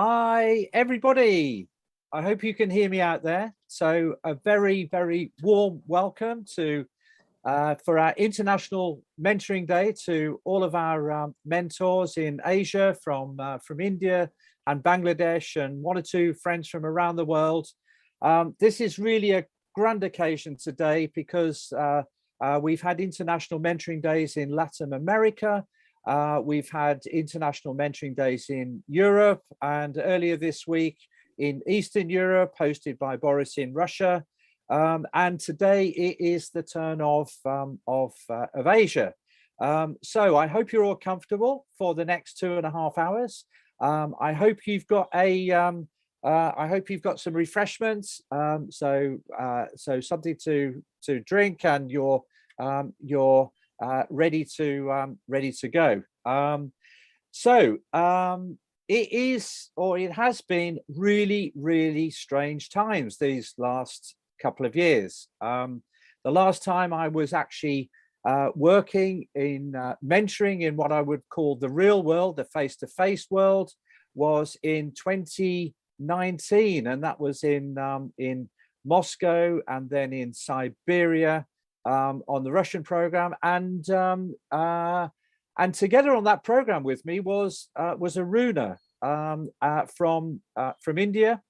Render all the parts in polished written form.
Hi, everybody. I hope you can hear me out there. So a very, very warm welcome to for our International Mentoring Day to all of our mentors in Asia from India and Bangladesh and one or two friends from around the world. This is really a grand occasion today because we've had International Mentoring Days in Latin America. We've had International Mentoring Days in Europe, and earlier this week in Eastern Europe, hosted by Boris in Russia. And today it is the turn of Asia. So I hope you're all comfortable for the next 2.5 hours. I hope you've got some refreshments, so something to drink, and you're ready to go. It is, or it has been, really, really strange times these last couple of years. The last time I was actually working in mentoring in what I would call the real world, the face-to-face world, was in 2019, and that was in Moscow and then in Siberia. On the Russian program, and together on that program with me was Aruna from India,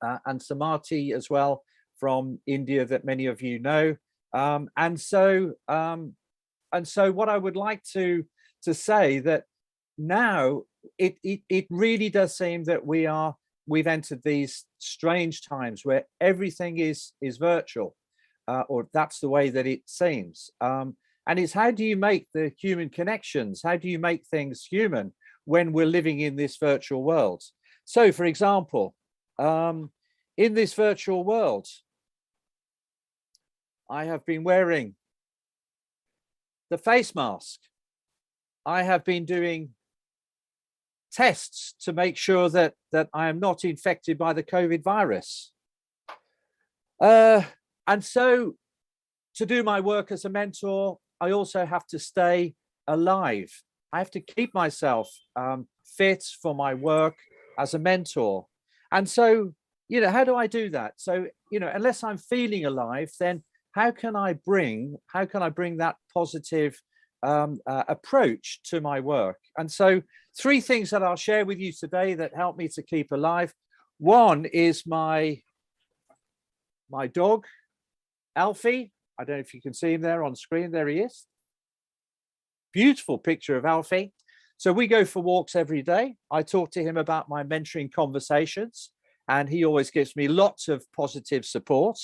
and Samarthi as well from India, that many of you know. And so what I would like to say that now it really does seem that we've entered these strange times where everything is virtual. Or that's the way that it seems. And it's, how do you make the human connections? How do you make things human when we're living in this virtual world? So, for example, in this virtual world, I have been wearing the face mask. I have been doing tests to make sure that I am not infected by the COVID virus. And so to do my work as a mentor, I also have to stay alive. I have to keep myself fit for my work as a mentor. And so, how do I do that? So, unless I'm feeling alive, then how can I bring that positive approach to my work? And so 3 things that I'll share with you today that help me to keep alive. One is my dog, Alfie. I don't know if you can see him there on screen. There he is. Beautiful picture of Alfie. So we go for walks every day. I talk to him about my mentoring conversations, and he always gives me lots of positive support.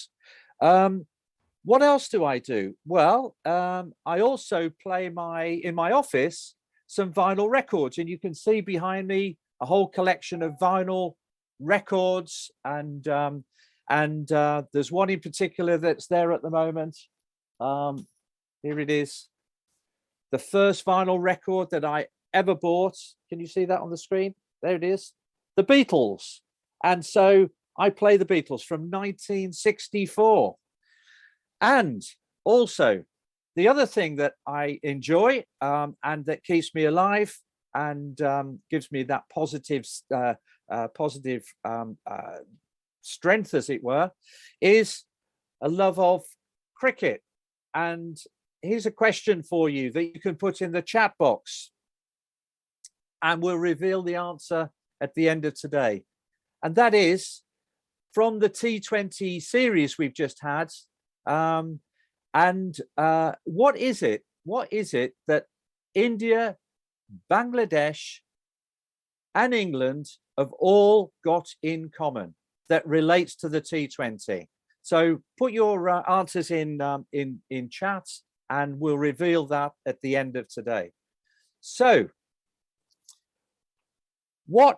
What else do I do? Well, I also play in my office some vinyl records, and you can see behind me a whole collection of vinyl records, and there's one in particular that's there at the moment. Here it is. The first vinyl record that I ever bought. Can you see that on the screen? There it is. The Beatles. And so I play the Beatles from 1964. And also, the other thing that I enjoy and that keeps me alive and gives me that positive strength, as it were, is a love of cricket. And here's a question for you that you can put in the chat box, and we'll reveal the answer at the end of today. And that is from the T20 series we've just had. What is it that India, Bangladesh, and England have all got in common that relates to the T20? So put your answers in chat, and we'll reveal that at the end of today. So what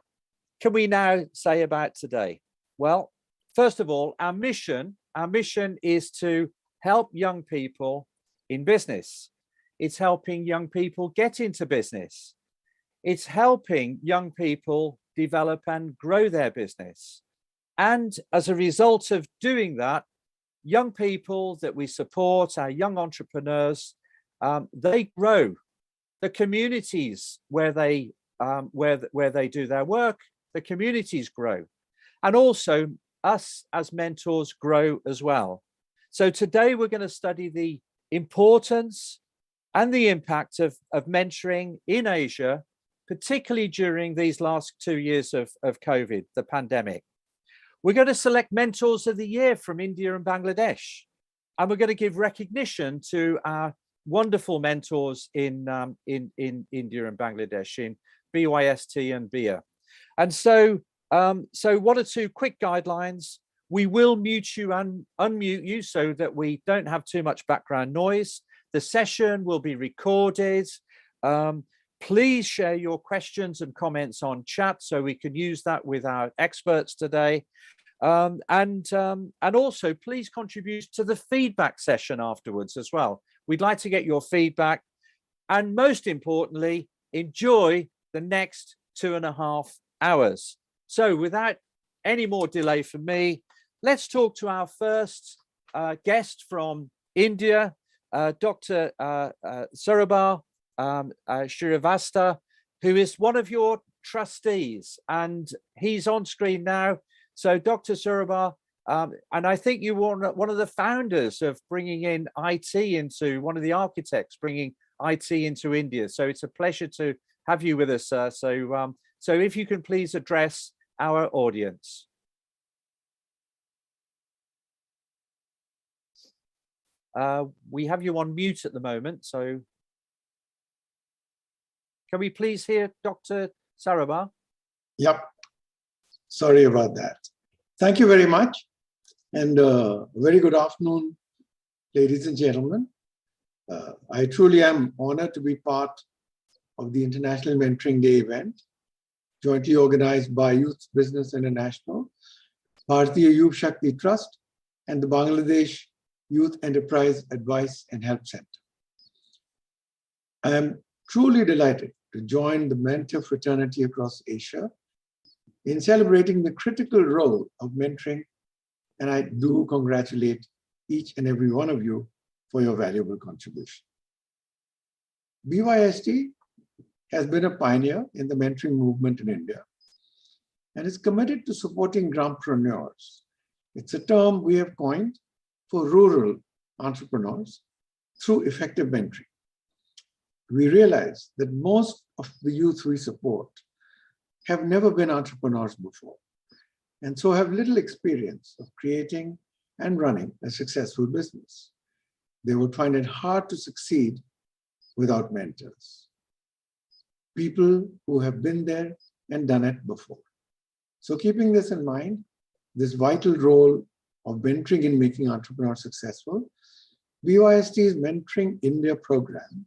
can we now say about today? Well, first of all, our mission is to help young people in business. It's helping young people get into business. It's helping young people develop and grow their business. And as a result of doing that, young people that we support, our young entrepreneurs, they grow. The communities where they do their work, the communities grow, and also us as mentors grow as well. So today we're going to study the importance and the impact of mentoring in Asia, particularly during these last 2 years of COVID, the pandemic. We're going to select mentors of the year from India and Bangladesh, and we're going to give recognition to our wonderful mentors in India and Bangladesh, in BYST and BIA. And so, one or two quick guidelines. We will mute you and unmute you so that we don't have too much background noise. The session will be recorded. Please share your questions and comments on chat so we can use that with our experts today. And also please contribute to the feedback session afterwards as well. We'd like to get your feedback, and most importantly, enjoy the next 2.5 hours. So without any more delay from me, let's talk to our first guest from India, Dr. Sarabha Shrivastava, who is one of your trustees, and he's on screen now. So Dr. Sarabha, and I think you were one of the founders of bringing in IT into, one of the architects bringing IT into India. So it's a pleasure to have you with us, sir. So if you can please address our audience. We have you on mute at the moment, so can we please hear Dr. Sarabha? Yep. Sorry about that. Thank you very much. And very good afternoon, ladies and gentlemen. I truly am honored to be part of the International Mentoring Day event, jointly organized by Youth Business International, Bharatiya Yuva Shakti Trust, and the Bangladesh Youth Enterprise Advice and Help Center. I am truly delighted to join the mentor fraternity across Asia in celebrating the critical role of mentoring, and I do congratulate each and every one of you for your valuable contribution. BYST has been a pioneer in the mentoring movement in India and is committed to supporting grampreneurs. It's a term we have coined for rural entrepreneurs through effective mentoring. We realize that most of the youth we support have never been entrepreneurs before, and so have little experience of creating and running a successful business. They would find it hard to succeed without mentors, people who have been there and done it before. So keeping this in mind, this vital role of mentoring in making entrepreneurs successful, BYST's Mentoring India program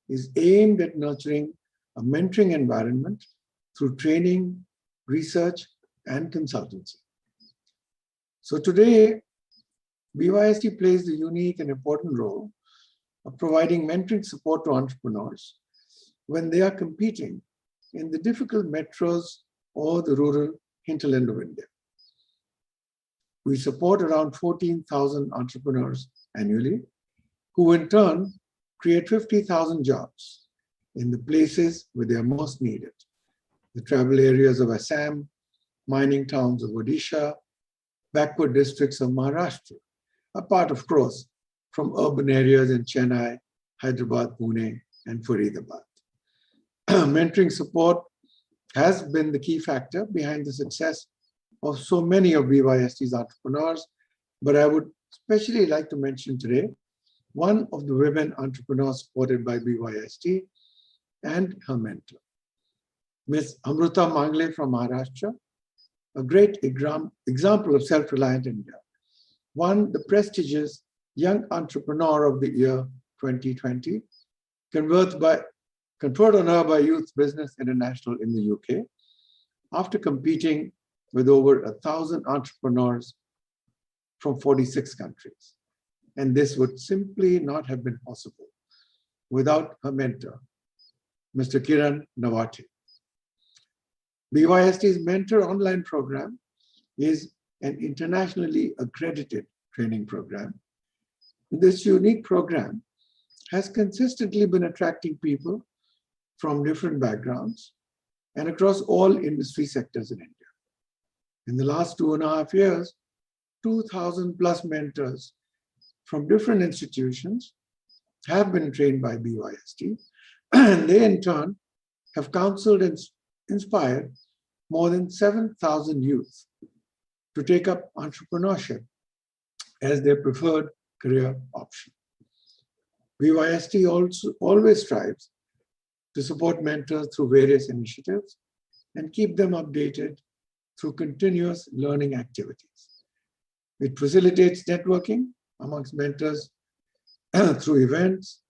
is aimed at nurturing a mentoring environment through training, research, and consultancy. So today, BYST plays the unique and important role of providing mentoring support to entrepreneurs when they are competing in the difficult metros or the rural hinterland of India. We support around 14,000 entrepreneurs annually, who in turn create 50,000 jobs in the places where they are most needed: the tribal areas of Assam, mining towns of Odisha, backward districts of Maharashtra, apart, of course, from urban areas in Chennai, Hyderabad, Pune, and Faridabad. Mentoring support has been the key factor behind the success of so many of BYST's entrepreneurs, but I would especially like to mention today one of the women entrepreneurs supported by BYST and her mentor, Ms. Amruta Mangle from Maharashtra, a great example of self-reliant India, won the prestigious Young Entrepreneur of the Year 2020, conferred on her by Youth Business International in the UK, after competing with over 1,000 entrepreneurs from 46 countries. And this would simply not have been possible without her mentor, Mr. Kiran Nawate. BYST's Mentor Online program is an internationally accredited training program. This unique program has consistently been attracting people from different backgrounds and across all industry sectors in India. In the last 2.5 years, 2,000 plus mentors from different institutions have been trained by BYST, and they in turn have counseled and inspired more than 7,000 youth to take up entrepreneurship as their preferred career option. BYST also always strives to support mentors through various initiatives and keep them updated through continuous learning activities. It facilitates networking amongst mentors through events,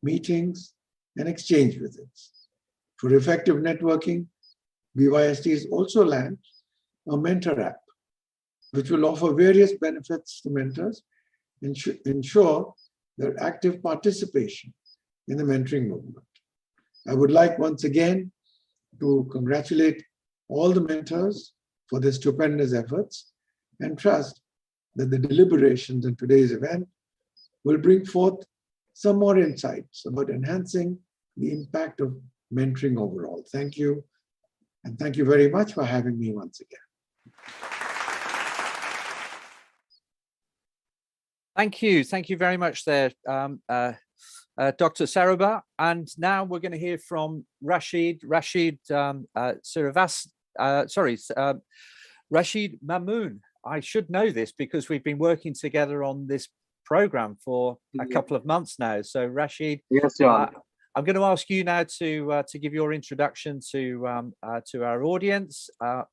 meetings, and exchange visits. For effective networking, BYST has also launched a mentor app, which will offer various benefits to mentors and ensure their active participation in the mentoring movement. I would like once again to congratulate all the mentors for their stupendous efforts and trust that the deliberations in today's event will bring forth some more insights about enhancing the impact of mentoring overall. Thank you. And thank you very much for having me once again. Thank you. Thank you very much there, Dr. Saraba. And now we're going to hear from Rashid Rashid Mamoon. I should know this because we've been working together on this program for a couple of months now. So Rashid, yes, John. I'm going to ask you now to give your introduction to our audience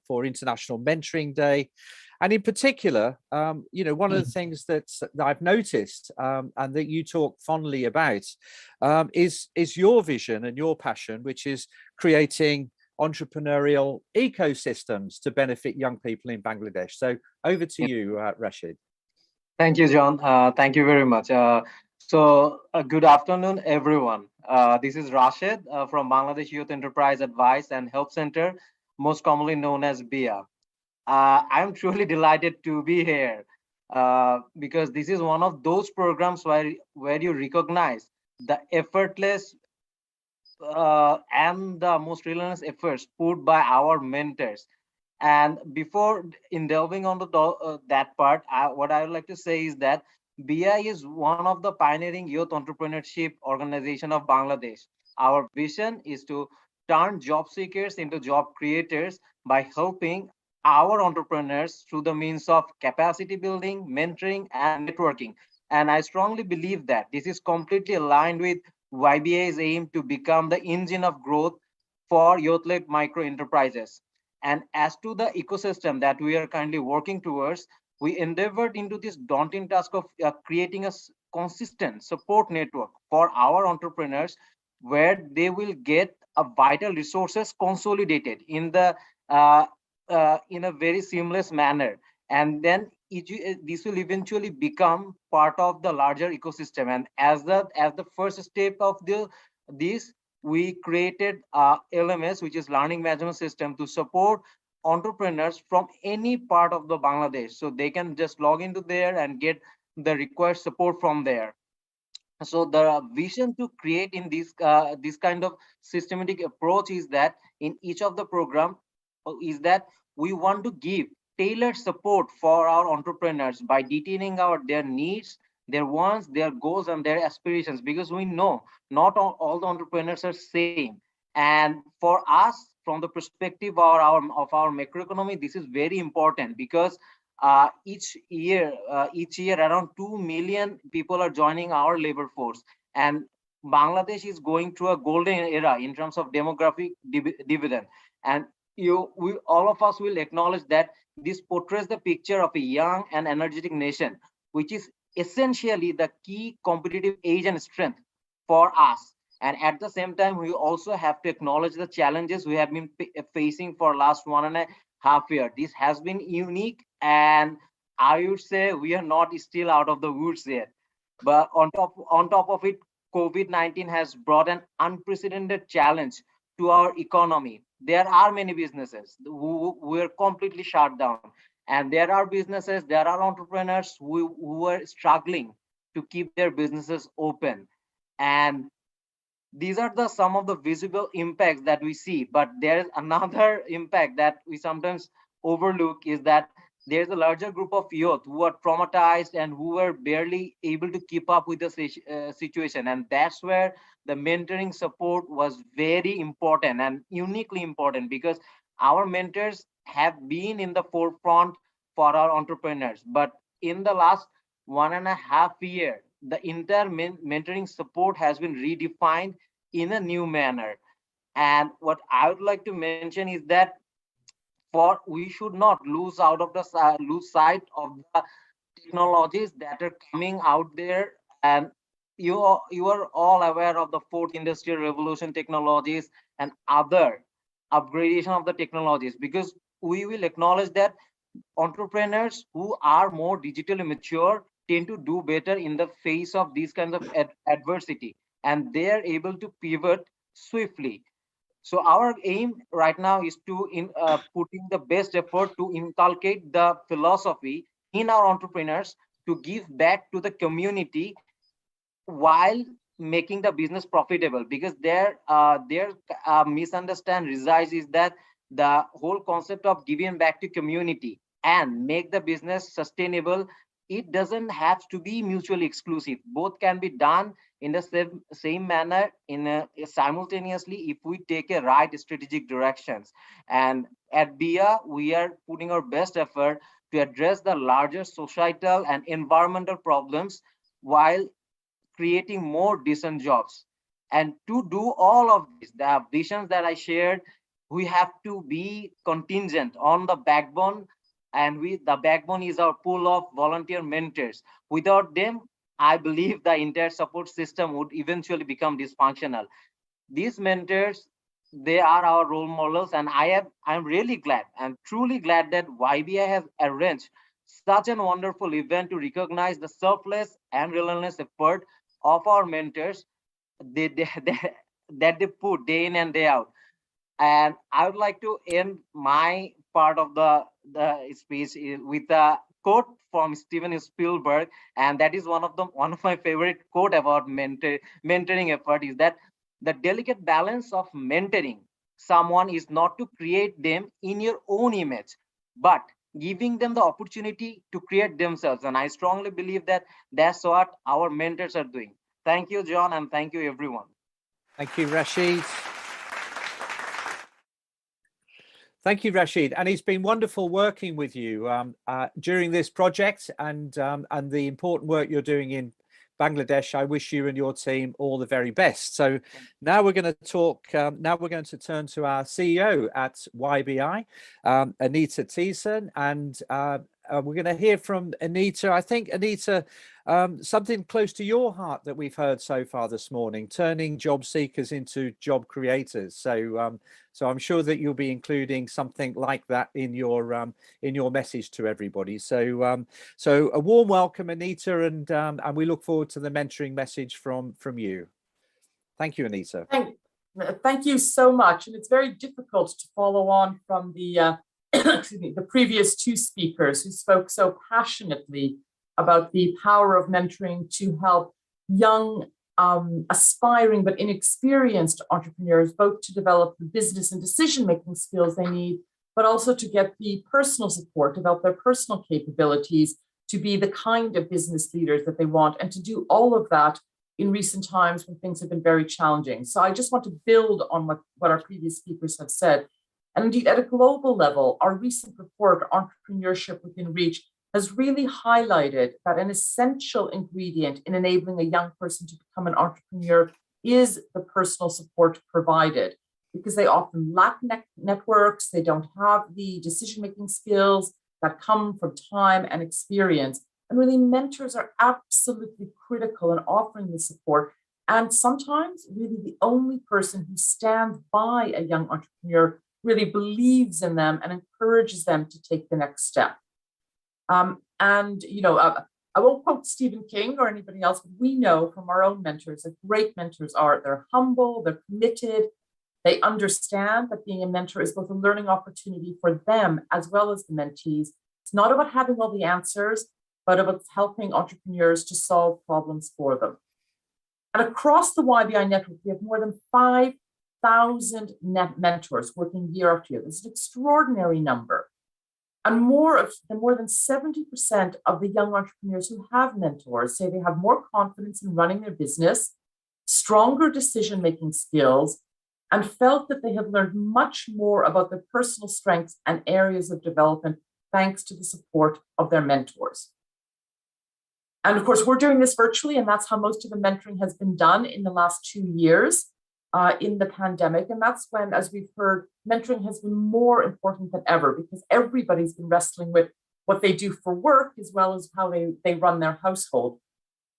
for International Mentoring Day. And in particular, one of the things that I've noticed and that you talk fondly about is your vision and your passion, which is creating entrepreneurial ecosystems to benefit young people in Bangladesh. So over to you, Rashid. Thank you, John. Thank you very much. Good afternoon, everyone. This is Rashid from Bangladesh Youth Enterprise Advice and Help Center, most commonly known as BIA. I'm truly delighted to be here because this is one of those programs where you recognize the effortless and the most relentless efforts put by our mentors. And before delving on that part, what I would like to say is that BI is one of the pioneering youth entrepreneurship organization of Bangladesh. Our vision is to turn job seekers into job creators by helping our entrepreneurs through the means of capacity building, mentoring, and networking. And I strongly believe that this is completely aligned with YBA's aim to become the engine of growth for youth-led micro enterprises. And as to the ecosystem that we are currently working towards, we endeavored into this daunting task of creating a consistent support network for our entrepreneurs, where they will get a vital resources consolidated in a very seamless manner, and then this will eventually become part of the larger ecosystem. And as the first step of this, we created LMS, which is Learning Management System, to support entrepreneurs from any part of the Bangladesh. So they can just log into there and get the required support from there. So the vision to create in this kind of systematic approach is that in each of the program is that we want to give tailored support for our entrepreneurs by detailing their needs, their wants, their goals, and their aspirations, because we know not all the entrepreneurs are same. And for us, from the perspective of our macroeconomy, this is very important because each year around 2 million people are joining our labor force, and Bangladesh is going through a golden era in terms of demographic dividend. And all of us will acknowledge that this portrays the picture of a young and energetic nation, which is essentially the key competitive edge and strength for us. And at the same time, we also have to acknowledge the challenges we have been facing for last 1.5 years. This has been unique, and I would say we are not still out of the woods yet. But on top of it, COVID-19 has brought an unprecedented challenge to our economy. There are many businesses who were completely shut down, and there are entrepreneurs who were struggling to keep their businesses open. And these are the some of the visible impacts that we see, but there is another impact that we sometimes overlook, is that there's a larger group of youth who are traumatized and who are barely able to keep up with the situation, and that's where the mentoring support was very important and uniquely important, because our mentors have been in the forefront for our entrepreneurs. But in the last 1.5 year, the entire mentoring support has been redefined in a new manner. And what I would like to mention is that for we should not lose out of the lose sight of the technologies that are coming out there. And you are all aware of the fourth industrial revolution technologies and other upgradation of the technologies, because we will acknowledge that entrepreneurs who are more digitally mature tend to do better in the face of these kinds of adversity, and they are able to pivot swiftly. So our aim right now is to putting the best effort to inculcate the philosophy in our entrepreneurs to give back to the community while making the business profitable, because their misunderstand resides is that the whole concept of giving back to community and make the business sustainable, it doesn't have to be mutually exclusive. Both can be done in the same manner in simultaneously if we take a right strategic directions. And at BIA, we are putting our best effort to address the larger societal and environmental problems while creating more decent jobs. And to do all of this, the visions that I shared, we have to be contingent on the backbone. And the backbone is our pool of volunteer mentors. Without them, I believe the entire support system would eventually become dysfunctional. These mentors, they are our role models, and I'm really glad, I'm truly glad that YBI has arranged such an wonderful event to recognize the selfless and relentless effort of our mentors, that they put day in and day out. And I would like to end my part of the speech with a quote from Steven Spielberg, and that is one of my favorite quote about mentoring effort, is that the delicate balance of mentoring someone is not to create them in your own image, but giving them the opportunity to create themselves. And I strongly believe that that's what our mentors are doing. Thank you, John, and thank you, everyone. Thank you, Rashid. Thank you, Rashid. And it's been wonderful working with you during this project and the important work you're doing in Bangladesh. I wish you and your team all the very best. So now we're going to talk, now we're going to turn to our CEO at YBI, Anita Thiessen, and we're going to hear from Anita. I think, Anita, something close to your heart that we've heard so far this morning, turning job seekers into job creators. So, so I'm sure that you'll be including something like that in your message to everybody. So, so a warm welcome, Anita, and we look forward to the mentoring message from you. Thank you, Anita. Thank you so much. And it's very difficult to follow on from the excuse me, the previous two speakers who spoke so passionately about the power of mentoring to help young, aspiring but inexperienced entrepreneurs, both to develop the business and decision-making skills they need, but also to get the personal support, develop their personal capabilities to be the kind of business leaders that they want, and to do all of that in recent times when things have been very challenging. So I just want to build on what our previous speakers have said. And indeed, at a global level, our recent report, Entrepreneurship Within Reach, has really highlighted that an essential ingredient in enabling a young person to become an entrepreneur is the personal support provided, because they often lack networks, they don't have the decision-making skills that come from time and experience. And really, mentors are absolutely critical in offering the support, and sometimes really the only person who stands by a young entrepreneur, really believes in them and encourages them to take the next step. And, you know, I won't quote Stephen King or anybody else, but we know from our own mentors that great mentors are, they're humble, they're committed, they understand that being a mentor is both a learning opportunity for them as well as the mentees. It's not about having all the answers, but about helping entrepreneurs to solve problems for them. And across the YBI network, we have more than 5,000 mentors working year after year. This is an extraordinary number. And more than 70% of the young entrepreneurs who have mentors say they have more confidence in running their business, stronger decision-making skills, and felt that they have learned much more about their personal strengths and areas of development thanks to the support of their mentors. And of course, we're doing this virtually, and that's how most of the mentoring has been done in the last 2 years in the pandemic. And that's when, as we've heard, mentoring has been more important than ever because everybody's been wrestling with what they do for work as well as how they run their household.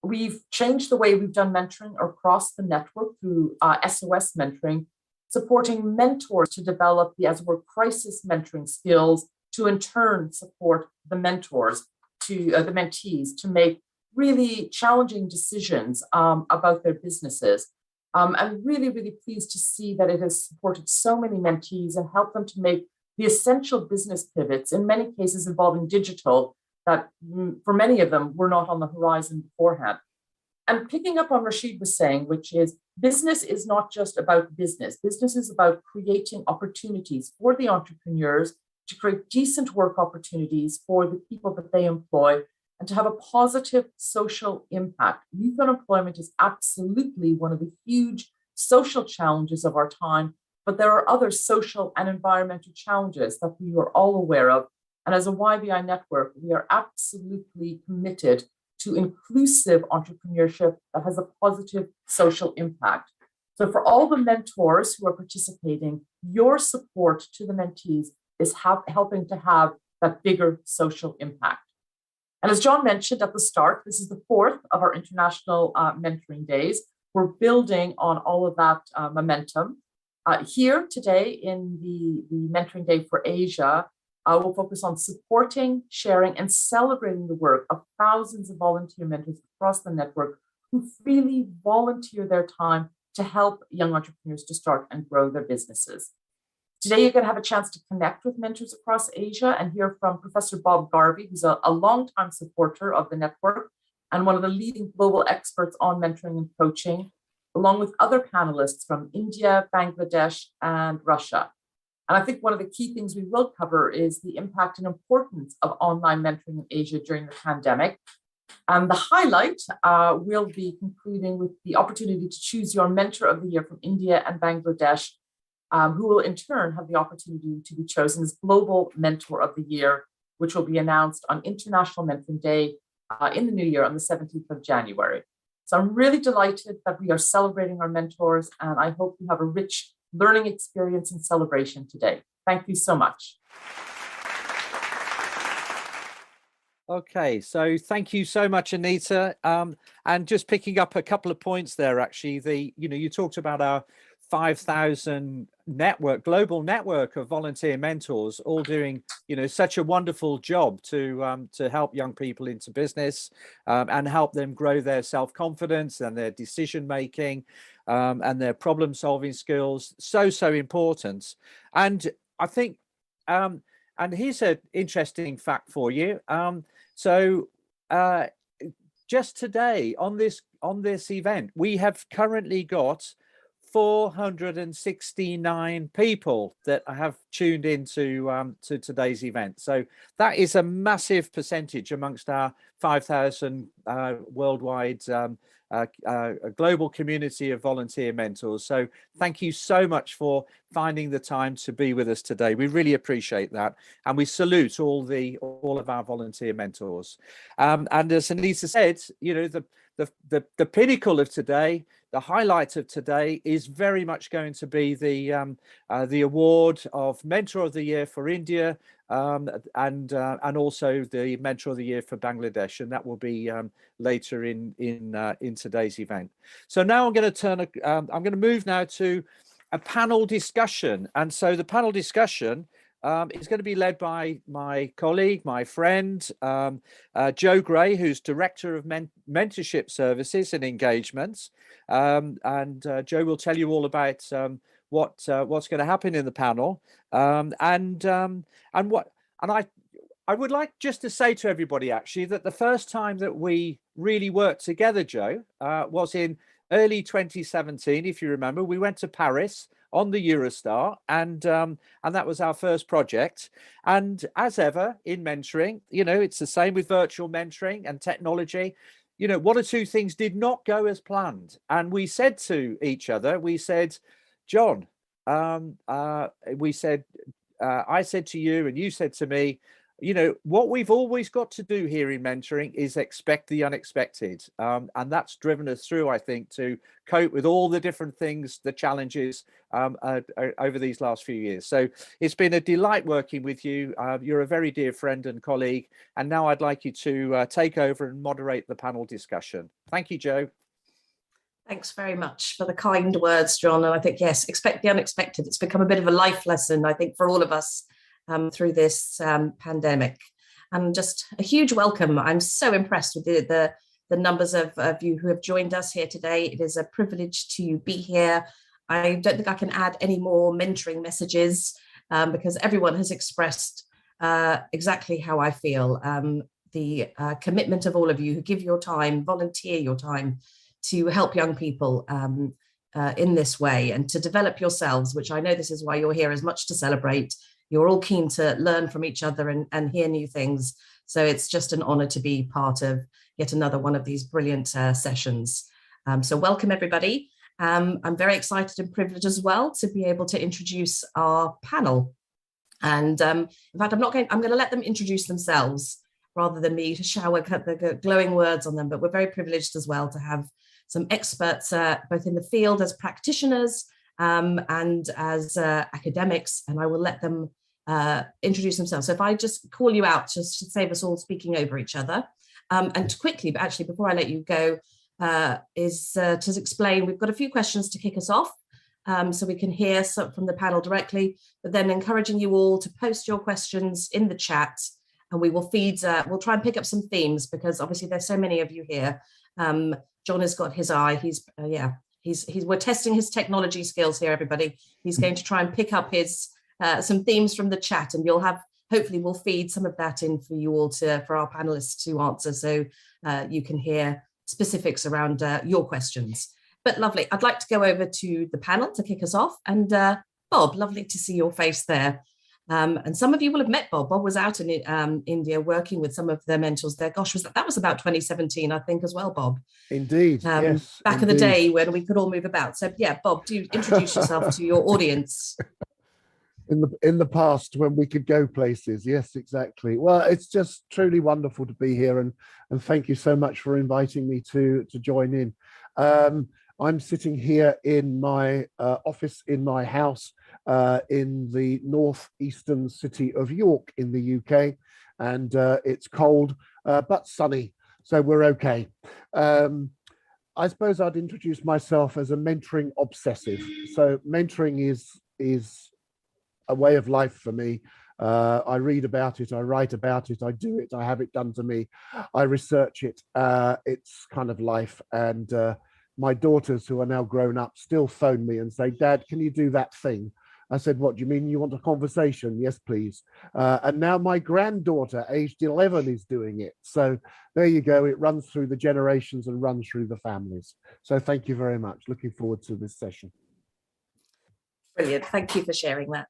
We've changed the way we've done mentoring across the network through SOS mentoring, supporting mentors to develop the, as it were, crisis mentoring skills to in turn support the mentors, to the mentees to make really challenging decisions about their businesses. I'm really, really pleased to see that it has supported so many mentees and helped them to make the essential business pivots, in many cases involving digital, that for many of them were not on the horizon beforehand. And picking up on Rashid was saying, which is business is not just about business. Business is about creating opportunities for the entrepreneurs to create decent work opportunities for the people that they employ and to have a positive social impact. Youth unemployment is absolutely one of the huge social challenges of our time, but there are other social and environmental challenges that we are all aware of. And as a YBI network, we are absolutely committed to inclusive entrepreneurship that has a positive social impact. So for all the mentors who are participating, your support to the mentees is helping to have that bigger social impact. And as John mentioned at the start, this is the 4th of our International Mentoring Days. We're building on all of that momentum. Here today in the Mentoring Day for Asia, we'll focus on supporting, sharing, and celebrating the work of thousands of volunteer mentors across the network who freely volunteer their time to help young entrepreneurs to start and grow their businesses. Today, you're going to have a chance to connect with mentors across Asia and hear from Professor Bob Garvey, who's a longtime supporter of the network and one of the leading global experts on mentoring and coaching, along with other panelists from India, Bangladesh, and Russia. And I think one of the key things we will cover is the impact and importance of online mentoring in Asia during the pandemic. And the highlight will be concluding with the opportunity to choose your Mentor of the Year from India and Bangladesh, who will in turn have the opportunity to be chosen as Global Mentor of the Year, which will be announced on International Mentoring Day in the new year on the 17th of January. So I'm really delighted that we are celebrating our mentors, and I hope you have a rich learning experience and celebration today. Thank you so much. Okay, so thank you so much, Anita. And just picking up a couple of points there, actually, you talked about our 5,000 global network of volunteer mentors, all doing, such a wonderful job to help young people into business and help them grow their self-confidence and their decision making and their problem-solving skills. So important. And I think, and here's an interesting fact for you. Just today on this event, we have currently got 469 people that have tuned into to today's event. So that is a massive percentage amongst our 5,000 worldwide global community of volunteer mentors. So thank you so much for finding the time to be with us today. We really appreciate that, and we salute all of our volunteer mentors. And as Anita said, the pinnacle of today, the highlight of today, is very much going to be the award of Mentor of the Year for India, and also the Mentor of the Year for Bangladesh, and that will be later in today's event. So now I'm going to move now to a panel discussion, and so the panel discussion is going to be led by my colleague, my friend, Joe Gray, who's Director of Mentorship Services and Engagements. And Joe will tell you all about what's going to happen in the panel. I would like just to say to everybody, actually, that the first time that we really worked together, Joe, was in early 2017, if you remember, we went to Paris on the Eurostar, and that was our first project. And as ever in mentoring, you know, it's the same with virtual mentoring and technology. You know, one or two things did not go as planned, and we said to each other, we said, John, we said, I said to you, and you said to me, you know, what we've always got to do here in mentoring is expect the unexpected. And that's driven us through, I think, to cope with all the different things, the challenges over these last few years. So it's been a delight working with you. You're a very dear friend and colleague. And now I'd like you to take over and moderate the panel discussion. Thank you, Joe. Thanks very much for the kind words, John. And I think, yes, expect the unexpected. It's become a bit of a life lesson, I think, for all of us through this pandemic. And just a huge welcome. I'm so impressed with the numbers of you who have joined us here today. It is a privilege to be here. I don't think I can add any more mentoring messages because everyone has expressed exactly how I feel. The commitment of all of you who give your time, volunteer your time to help young people in this way and to develop yourselves, which I know this is why you're here, as much to celebrate. You're all keen to learn from each other and hear new things. So it's just an honor to be part of yet another one of these brilliant sessions. So welcome, everybody. I'm very excited and privileged as well to be able to introduce our panel. And in fact, I'm going to let them introduce themselves rather than me to shower the glowing words on them. But we're very privileged as well to have some experts, both in the field as practitioners and as academics, and I will let them introduce themselves. So if I just call you out, just to save us all speaking over each other. And quickly, but actually before I let you go, is to explain, we've got a few questions to kick us off, so we can hear some from the panel directly, but then encouraging you all to post your questions in the chat, and we will feed, we'll try and pick up some themes, because obviously there's so many of you here. John has got his eye, we're testing his technology skills here, everybody. He's going to try and pick up his some themes from the chat, and you'll have, hopefully we'll feed some of that in for you all for our panelists to answer, so you can hear specifics around your questions. But lovely, I'd like to go over to the panel to kick us off, and Bob, lovely to see your face there. And some of you will have met Bob. Bob was out in India working with some of their mentors there. Gosh, that was about 2017, I think, as well, Bob. Indeed, yes. Back in the day when we could all move about. So yeah, Bob, do introduce yourself to your audience. In the past, when we could go places. Yes, exactly. Well, it's just truly wonderful to be here, and thank you so much for inviting me to join in. I'm sitting here in my office in my house in the northeastern city of York in the UK, and it's cold but sunny, so we're okay. I suppose I'd introduce myself as a mentoring obsessive. So mentoring is a way of life for me. I read about it, I write about it, I do it, I have it done to me, I research it. It's kind of life. And my daughters, who are now grown up, still phone me and say, Dad, can you do that thing? I said, what do you mean? You want a conversation? Yes, please. And now my granddaughter, aged 11, is doing it. So there you go. It runs through the generations and runs through the families. So thank you very much. Looking forward to this session. Brilliant. Thank you for sharing that.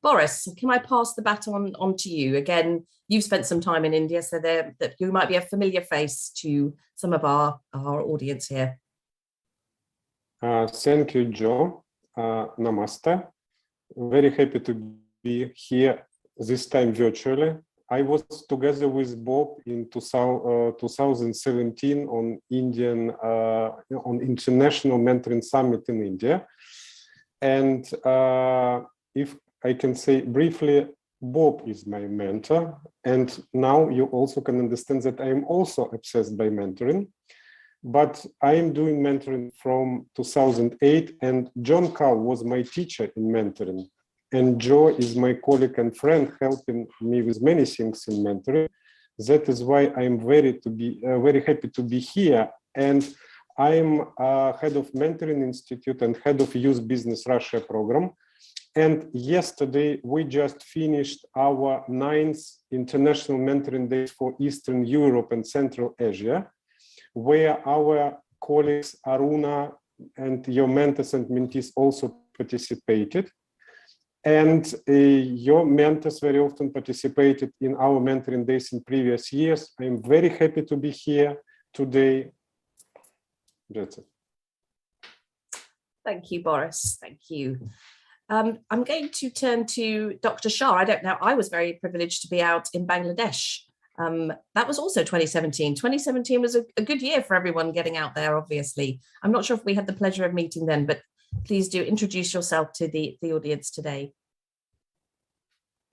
Boris, can I pass the baton on to you? Again, you've spent some time in India, so that you might be a familiar face to some of our audience here. Thank you, Joe. Namaste. Very happy to be here, this time virtually. I was together with Bob in 2017 on International Mentoring Summit in India. And if I can say briefly, Bob is my mentor. And now you also can understand that I am also obsessed by mentoring. But I am doing mentoring from 2008, and John Carl was my teacher in mentoring. And Joe is my colleague and friend, helping me with many things in mentoring. That is why I'm very happy to be here. And I'm head of Mentoring Institute and head of Youth Business Russia program. And yesterday, we just finished our 9th International Mentoring Days for Eastern Europe and Central Asia, where our colleagues Aruna and your mentors and mentees also participated. And your mentors very often participated in our mentoring days in previous years. I'm very happy to be here today. That's it. Thank you, Boris. Thank you. I'm going to turn to Dr. Shah. I don't know, I was very privileged to be out in Bangladesh. That was also 2017. 2017 was a good year for everyone getting out there, obviously. I'm not sure if we had the pleasure of meeting then, but please do introduce yourself to the audience today.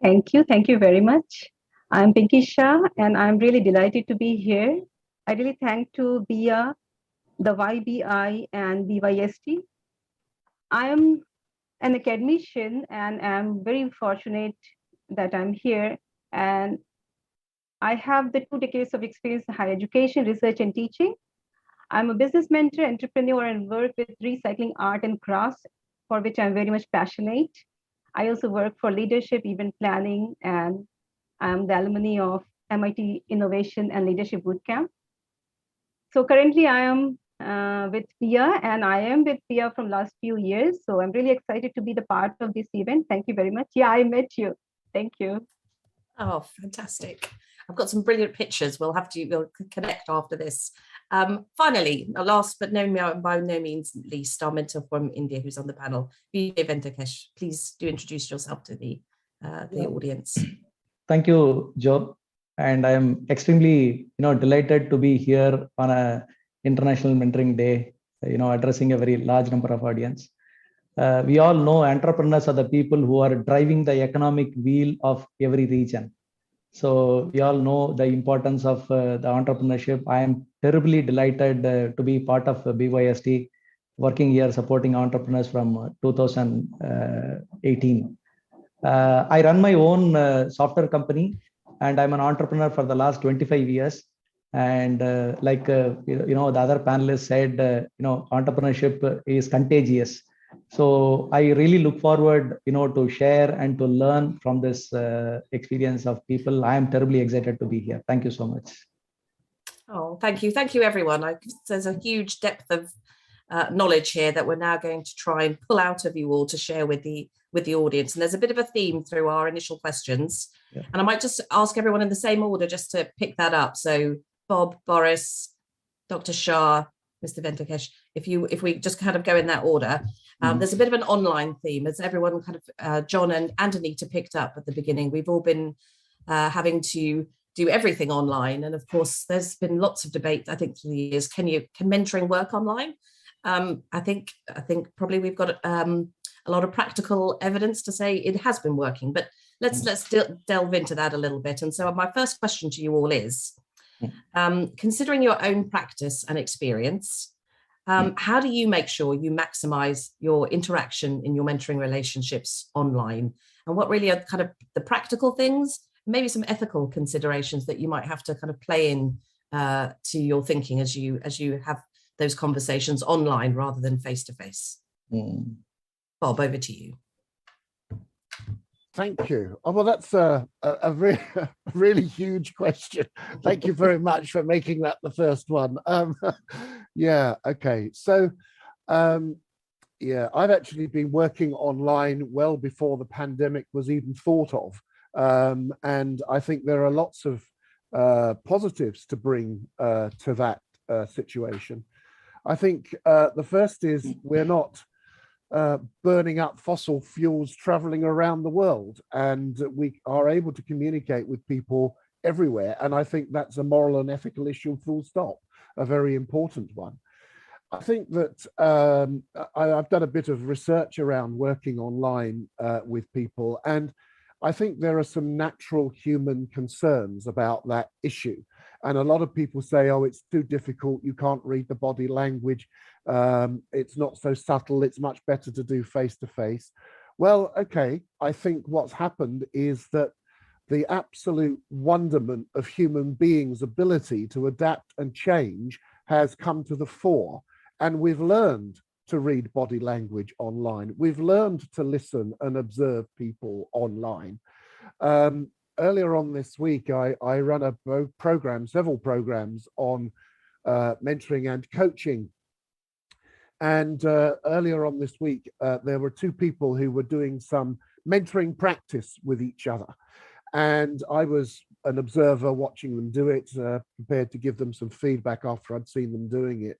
Thank you. Thank you very much. I'm Pinky Shah, and I'm really delighted to be here. I really thank to BIA, the YBI, and BYST. I am an academician, and I'm very fortunate that I'm here. And I have the 2 decades of experience in higher education, research, and teaching. I'm a business mentor, entrepreneur, and work with recycling art and crafts, for which I'm very much passionate. I also work for leadership, event planning, and I'm the alumni of MIT Innovation and Leadership Bootcamp. So currently I am with PIA, and I am with PIA from last few years. So I'm really excited to be the part of this event. Thank you very much. Yeah, I met you. Thank you. Oh, fantastic. I've got some brilliant pictures. We'll connect after this. Finally, last but by no means least, our mentor from India who's on the panel, Vijay Venkatesh. Please do introduce yourself to the audience. Thank you, Joe. And I am extremely, delighted to be here on a International Mentoring Day, addressing a very large number of audience. We all know entrepreneurs are the people who are driving the economic wheel of every region. So we all know the importance of the entrepreneurship. I am terribly delighted to be part of BYST, working here supporting entrepreneurs from 2018. I run my own software company, and I'm an entrepreneur for the last 25 years. And like the other panelists said, entrepreneurship is contagious. So I really look forward, to share and to learn from this experience of people. I am terribly excited to be here. Thank you so much. Oh, thank you. Thank you, everyone. There's a huge depth of knowledge here that we're now going to try and pull out of you all to share with the audience. And there's a bit of a theme through our initial questions. Yeah. And I might just ask everyone in the same order just to pick that up. So Bob, Boris, Dr. Shah, Mr. Venkatesh, if we just kind of go in that order. There's a bit of an online theme, as everyone kind of, John and Anita picked up at the beginning. We've all been having to do everything online. And of course, there's been lots of debate, I think, through the years. Can mentoring work online? I think probably we've got a lot of practical evidence to say it has been working, but let's delve into that a little bit. And so my first question to you all is, considering your own practice and experience, how do you make sure you maximize your interaction in your mentoring relationships online? And what really are kind of the practical things, maybe some ethical considerations that you might have to kind of play in to your thinking as you have those conversations online rather than face-to-face? Bob, over to you. Thank you. Oh, well, that's a really huge question. Thank you very much for making that the first one. Yeah, okay. So, yeah, I've actually been working online well before the pandemic was even thought of. And I think there are lots of positives to bring to that situation. I think the first is we're not burning up fossil fuels traveling around the world, and we are able to communicate with people everywhere. And I think that's a moral and ethical issue, full stop, a very important one. I think that I've done a bit of research around working online with people, and I think there are some natural human concerns about that issue. And a lot of people say, oh, it's too difficult, you can't read the body language, it's not so subtle, it's much better to do face-to-face. Well, okay, I think what's happened is that the absolute wonderment of human beings' ability to adapt and change has come to the fore. And we've learned to read body language online. We've learned to listen and observe people online. Earlier on this week, I run several programs on mentoring and coaching And earlier on this week, there were two people who were doing some mentoring practice with each other. And I was an observer watching them do it, prepared to give them some feedback after I'd seen them doing it.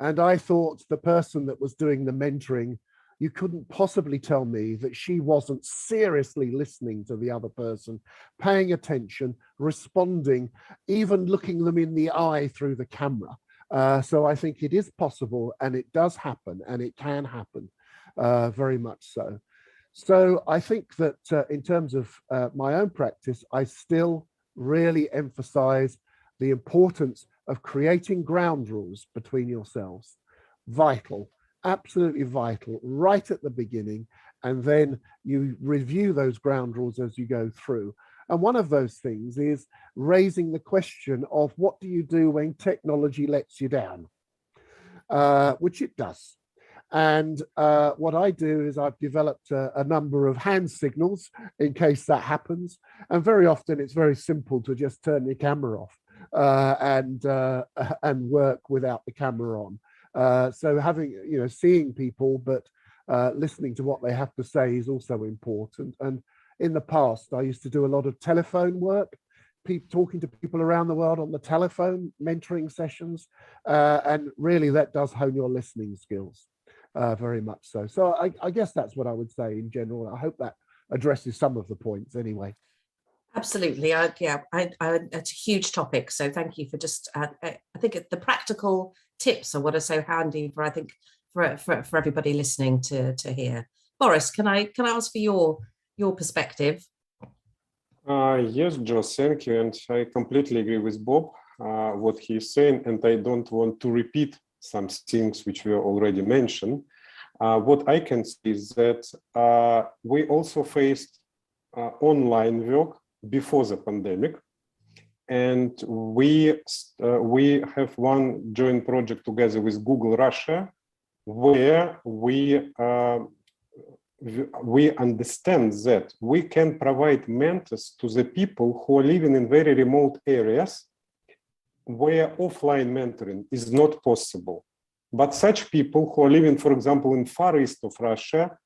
And I thought the person that was doing the mentoring, you couldn't possibly tell me that she wasn't seriously listening to the other person, paying attention, responding, even looking them in the eye through the camera. So I think it is possible, and it does happen, and it can happen, very much so. So I think that in terms of my own practice, I still really emphasize the importance of creating ground rules between yourselves. Vital, absolutely vital, right at the beginning. And then you review those ground rules as you go through. And one of those things is raising the question of what do you do when technology lets you down, which it does. And what I do is I've developed a number of hand signals in case that happens. And very often it's very simple to just turn your camera off and work without the camera on. So having, seeing people, but listening to what they have to say is also important. And in the past, I used to do a lot of telephone work, talking to people around the world on the telephone, mentoring sessions. And really that does hone your listening skills. Very much so. So I guess that's what I would say in general. I hope that addresses some of the points anyway. Absolutely. It's a huge topic. So thank you for just, I think the practical tips are what are so handy for, I think, for everybody listening to hear. Boris, can I ask for your perspective? Yes, Jo, thank you. And I completely agree with Bob, what he's saying, and I don't want to repeat some things which were already mentioned. What I can see is that we also faced online work before the pandemic, and we have one joint project together with Google Russia, where we understand that we can provide mentors to the people who are living in very remote areas where offline mentoring is not possible. But such people who are living, for example, in far east of Russia,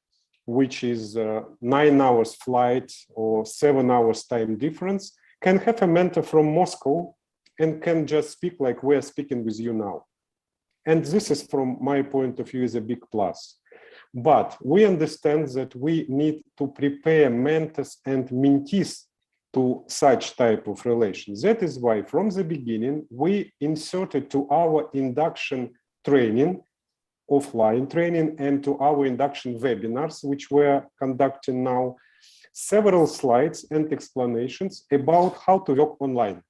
which is 9 hours flight or 7 hours time difference, can have a mentor from Moscow and can just speak like we're speaking with you now. And this is, from my point of view, is a big plus. But we understand that we need to prepare mentors and mentees to such type of relations. That is why from the beginning, we inserted to our induction training, offline training, and to our induction webinars, which we're conducting now, several slides and explanations about how to work online.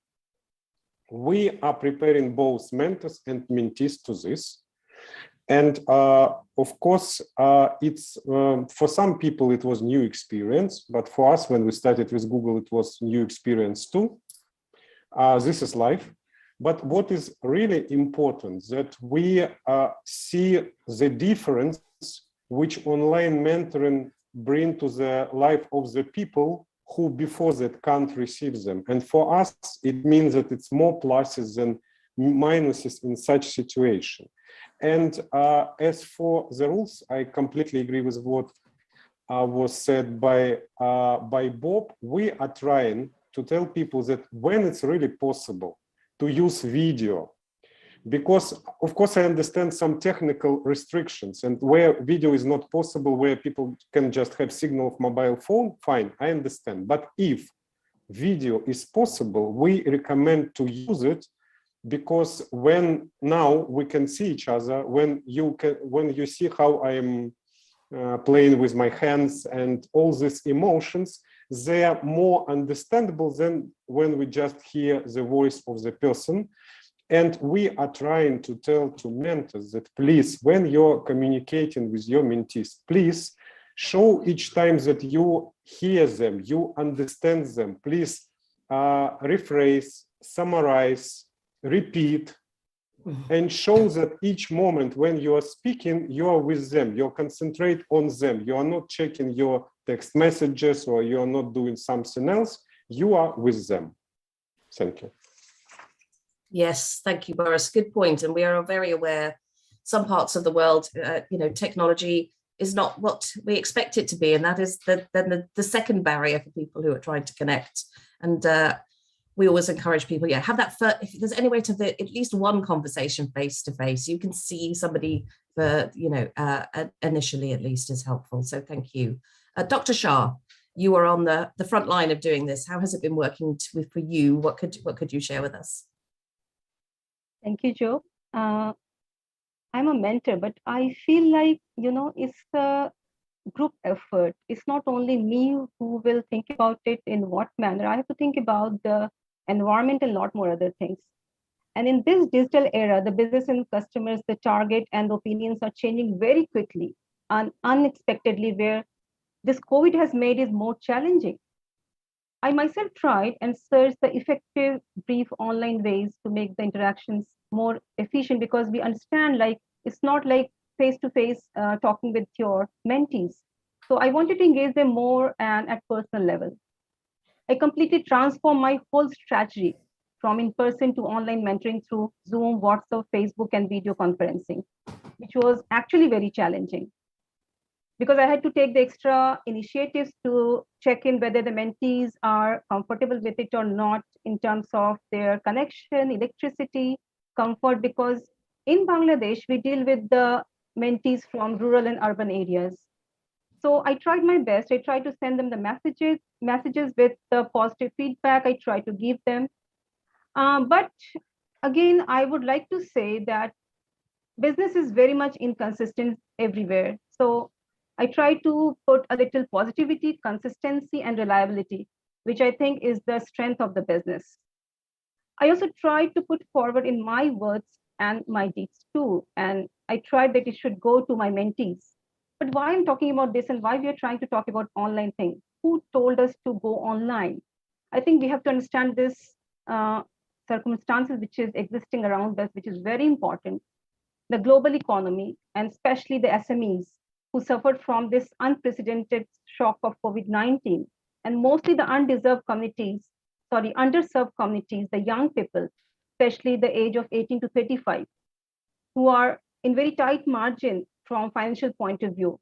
We are preparing both mentors and mentees to this. And of course, it's for some people, it was new experience, but for us, when we started with Google, it was new experience too. This is life. But what is really important that we see the difference which online mentoring bring to the life of the people who before that can't receive them. And for us, it means that it's more pluses than minuses in such situation. And as for the rules, I completely agree with what was said by Bob. We are trying to tell people that when it's really possible to use video, because of course I understand some technical restrictions, and where video is not possible, where people can just have signal of mobile phone, fine, I understand. But if video is possible, we recommend to use it, because when now we can see each other, when you see how I am playing with my hands and all these emotions, they are more understandable than when we just hear the voice of the person. And we are trying to tell to mentors that please, when you're communicating with your mentees, please show each time that you hear them, you understand them. Please rephrase, summarize, repeat, and show that each moment when you are speaking, you are with them, you concentrate on them. You are not checking your text messages or you are not doing something else. You are with them. Thank you. Yes, thank you, Boris. Good point. And we are very aware, some parts of the world, technology is not what we expect it to be. And that is the second barrier for people who are trying to connect. And we always encourage people, have that if there's any way to have at least one conversation face to face, you can see somebody for, initially at least, is helpful. So thank you. Dr. Shah, you are on the front line of doing this. How has it been working for you? What could you share with us? Thank you, Jo. I'm a mentor, but I feel like, it's a group effort. It's not only me who will think about it in what manner. I have to think about the environment and a lot more other things. And in this digital era, the business and customers, the target and the opinions are changing very quickly and unexpectedly, where this COVID has made it more challenging. I myself tried and searched the effective, brief online ways to make the interactions more efficient, because we understand it's not like face-to-face talking with your mentees. So I wanted to engage them more and at personal level. I completely transformed my whole strategy from in-person to online mentoring through Zoom, WhatsApp, Facebook, and video conferencing, which was actually very challenging, because I had to take the extra initiatives to check in whether the mentees are comfortable with it or not in terms of their connection, electricity, comfort, because in Bangladesh, we deal with the mentees from rural and urban areas. So I tried my best. I tried to send them the messages with the positive feedback I tried to give them. But again, I would like to say that business is very much inconsistent everywhere. So I try to put a little positivity, consistency, and reliability, which I think is the strength of the business. I also tried to put forward in my words and my deeds too. And I tried that it should go to my mentees. But why I'm talking about this and why we are trying to talk about online thing? Who told us to go online? I think we have to understand this circumstances which is existing around us, which is very important. The global economy, and especially the SMEs who suffered from this unprecedented shock of COVID-19, and mostly the underserved communities, the young people, especially the age of 18 to 35, who are in very tight margin from financial point of view.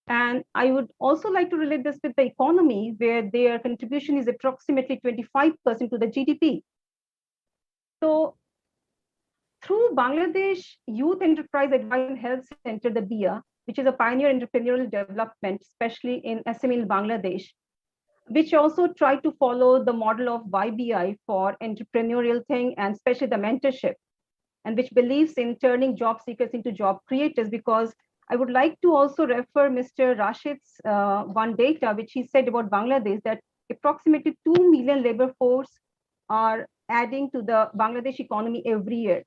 And I would also like to relate this with the economy, where their contribution is approximately 25% to the GDP. So through Bangladesh Youth Enterprise Advice and Health Center, the BIA, which is a pioneer entrepreneurial development, especially in SME in Bangladesh, which also tried to follow the model of YBI for entrepreneurial thing, and especially the mentorship, and which believes in turning job seekers into job creators. Because I would like to also refer Mr. Rashid's one data, which he said about Bangladesh, that approximately 2 million labor force are adding to the Bangladesh economy every year.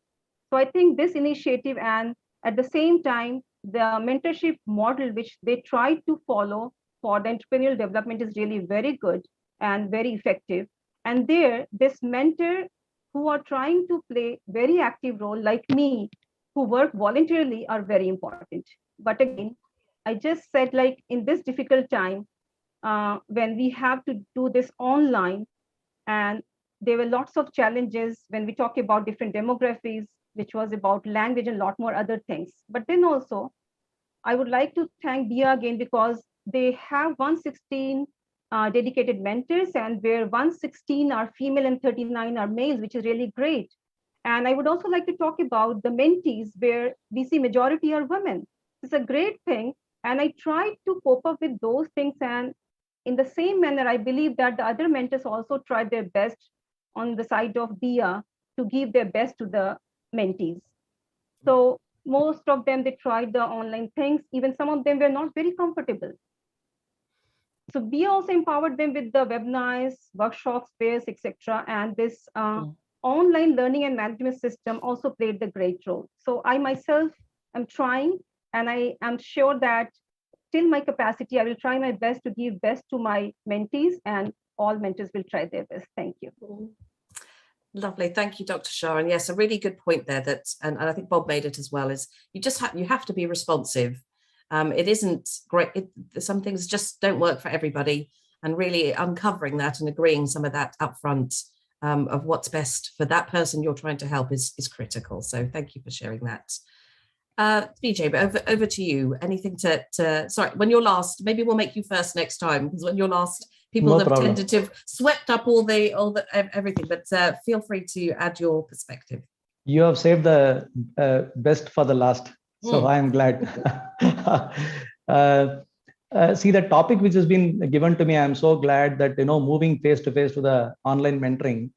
So I think this initiative, and at the same time, the mentorship model which they try to follow for the entrepreneurial development is really very good and very effective. And there, this mentor who are trying to play very active role, like me, who work voluntarily, are very important. But again, I just said, like, in this difficult time, when we have to do this online, and there were lots of challenges when we talk about different demographics, which was about language and a lot more other things. But then also, I would like to thank BIA again, because they have 116 dedicated mentors, and where 116 are female and 39 are males, which is really great. And I would also like to talk about the mentees, where we see majority are women. It's a great thing. And I tried to cope up with those things. And in the same manner, I believe that the other mentors also tried their best on the side of BIA to give their best to the mentees. So most of them, they tried the online things. Even some of them were not very comfortable. So BIA also empowered them with the webinars, workshops, fairs, etc. And this online learning and management system also played the great role. So I myself am trying, and I am sure that till my capacity, I will try my best to give best to my mentees, and all mentors will try their best. Thank you. Lovely, thank you, Dr. Shah. And yes, a really good point there. That, and I think Bob made it as well. Is you have to be responsive. It isn't great. Some things just don't work for everybody, and really uncovering that and agreeing some of that upfront of what's best for that person you're trying to help is critical. So thank you for sharing that. Vijay, but over to you. Anything to sorry, when you're last, maybe we'll make you first next time, because when you're last, people No have problem. tended to have swept up all the everything, but feel free to add your perspective. You have saved the best for the last, so I am glad. See, the topic which has been given to me, I am so glad that, moving face to face to the online mentoring.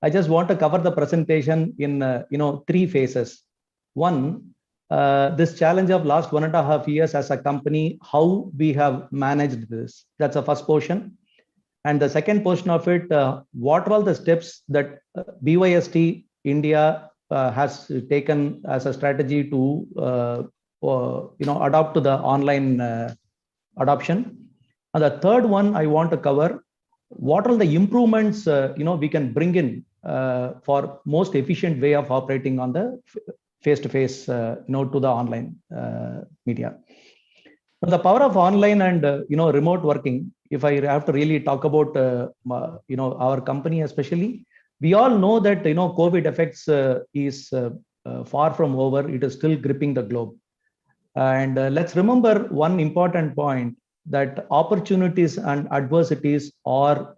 I just want to cover the presentation in, 3 phases. One, this challenge of last 1.5 years as a company, how we have managed this. That's the first portion. And the second portion of it, what are all the steps that BYST India has taken as a strategy to, adopt to the online adoption. And the third one I want to cover, what are the improvements, we can bring in for most efficient way of operating on the face-to-face, to the online media. The power of online and remote working. If I have to really talk about our company especially, we all know that COVID effects is far from over. It is still gripping the globe. And let's remember one important point, that opportunities and adversities are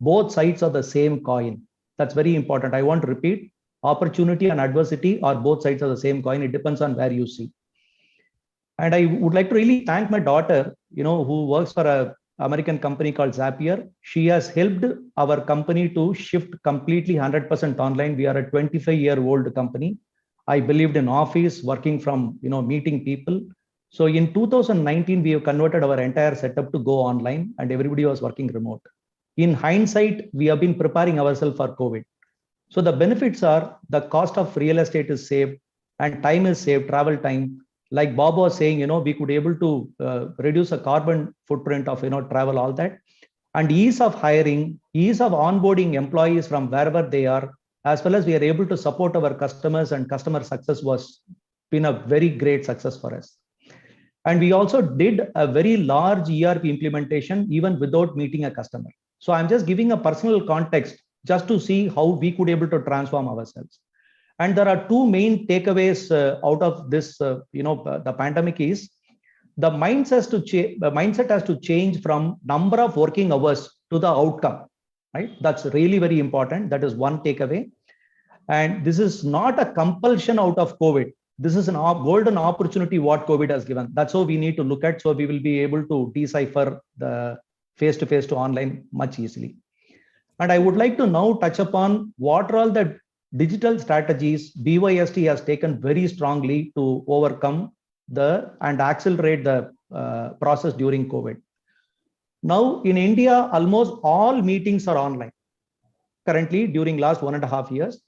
both sides of the same coin. That's very important. I want to repeat, opportunity and adversity are both sides of the same coin. It depends on where you see. And I would like to really thank my daughter, who works for an American company called Zapier. She has helped our company to shift completely 100% online. We are a 25-year-old company. I believed in office, working from, meeting people. So in 2019, we have converted our entire setup to go online, and everybody was working remote. In hindsight, we have been preparing ourselves for COVID. So the benefits are, the cost of real estate is saved and time is saved, travel time. Like Bob was saying, we could able to reduce a carbon footprint of, travel, all that. And ease of hiring, ease of onboarding employees from wherever they are, as well as we are able to support our customers, and customer success was been a very great success for us. And we also did a very large ERP implementation even without meeting a customer. So I'm just giving a personal context just to see how we could able to transform ourselves. And there are 2 main takeaways out of this, the pandemic is, the mindset has to change from number of working hours to the outcome, right? That's really very important. That is one takeaway. And this is not a compulsion out of COVID. This is a golden opportunity what COVID has given. That's how we need to look at. So we will be able to decipher the face-to-face to online much easily. And I would like to now touch upon what are all the digital strategies BYST has taken very strongly to overcome and accelerate the process during COVID. Now in India, almost all meetings are online currently during last 1.5 years.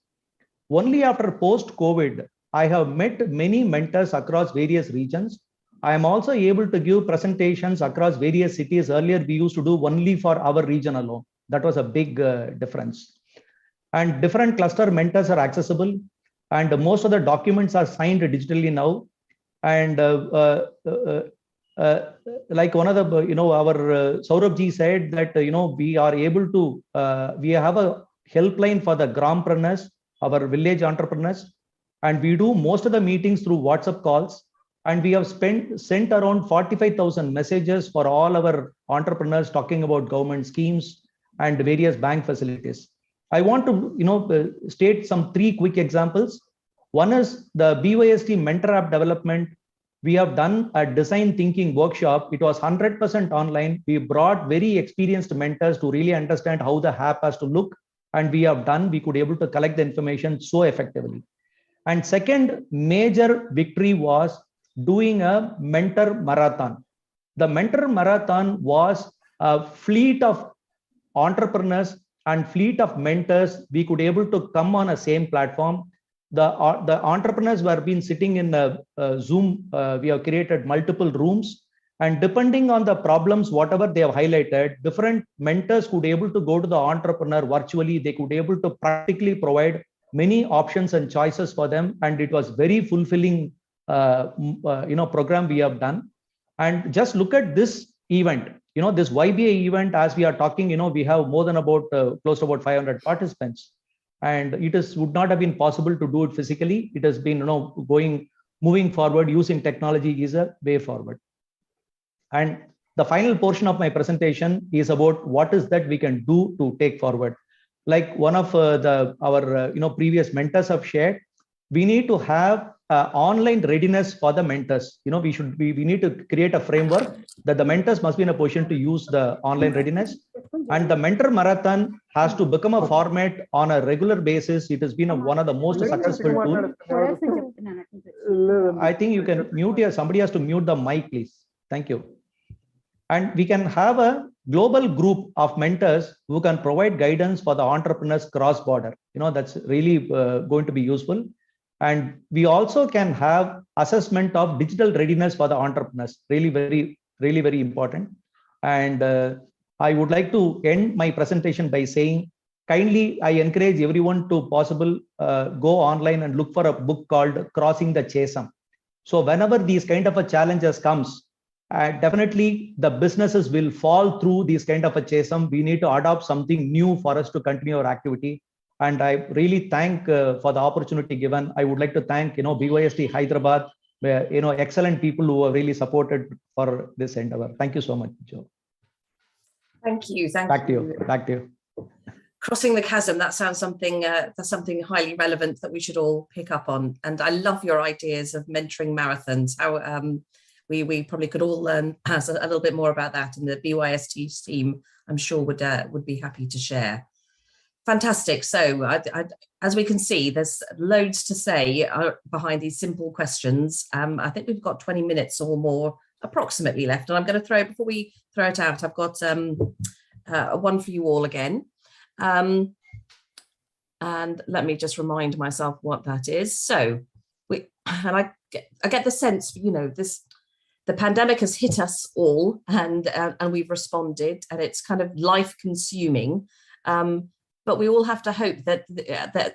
Only after post-COVID, I have met many mentors across various regions. I am also able to give presentations across various cities. Earlier, we used to do only for our region alone. That was a big difference. And different cluster mentors are accessible, and most of the documents are signed digitally now. And like one of the, our Saurabh said that, we are able to, we have a helpline for the grampreneurs, our village entrepreneurs, and we do most of the meetings through WhatsApp calls. And we have sent around 45,000 messages for all our entrepreneurs talking about government schemes and various bank facilities. I want to, state some 3 quick examples. One is the BYST Mentor App development. We have done a design thinking workshop. It was 100% online. We brought very experienced mentors to really understand how the app has to look. And we could able to collect the information so effectively. And second major victory was doing a mentor marathon. The mentor marathon was a fleet of entrepreneurs and fleet of mentors. We could able to come on a same platform. The entrepreneurs were been sitting in a Zoom. We have created multiple rooms, and depending on the problems, whatever they have highlighted, different mentors could able to go to the entrepreneur virtually. They could able to practically provide many options and choices for them. And it was very fulfilling, program we have done. And just look at this event, this YBA event, as we are talking, we have more than about close to about 500 participants. And it would not have been possible to do it physically. It has been, going moving forward using technology is a way forward. And the final portion of my presentation is about what is that we can do to take forward. Like one of our previous mentors have shared, we need to have online readiness for the mentors. We need to create a framework that the mentors must be in a position to use the online readiness. And the mentor marathon has to become a format on a regular basis. It has been one of the most successful tools. I think you can mute here. Somebody has to mute the mic, please. Thank you. And we can have a global group of mentors who can provide guidance for the entrepreneurs cross-border. That's really going to be useful. And we also can have assessment of digital readiness for the entrepreneurs. Really, very important. And I would like to end my presentation by saying, kindly, I encourage everyone to go online and look for a book called Crossing the Chasm. So whenever these kind of a challenges comes, definitely the businesses will fall through these kind of a chasm. We need to adopt something new for us to continue our activity. And I really thank for the opportunity given. I would like to thank BYST Hyderabad, excellent people who have really supported for this endeavor. Thank you so much, Joe. Thank you. Back to you. Crossing the chasm, that sounds something that's something highly relevant that we should all pick up on. And I love your ideas of mentoring marathons. How we probably could all learn a little bit more about that, and the BYST team, I'm sure, would be happy to share. Fantastic. So as we can see, there's loads to say behind these simple questions. I think we've got 20 minutes or more approximately left, and I'm going to before we throw it out, I've got one for you all again. And let me just remind myself what that is. So I get the sense, the pandemic has hit us all, and we've responded, and it's kind of life consuming. But we all have to hope that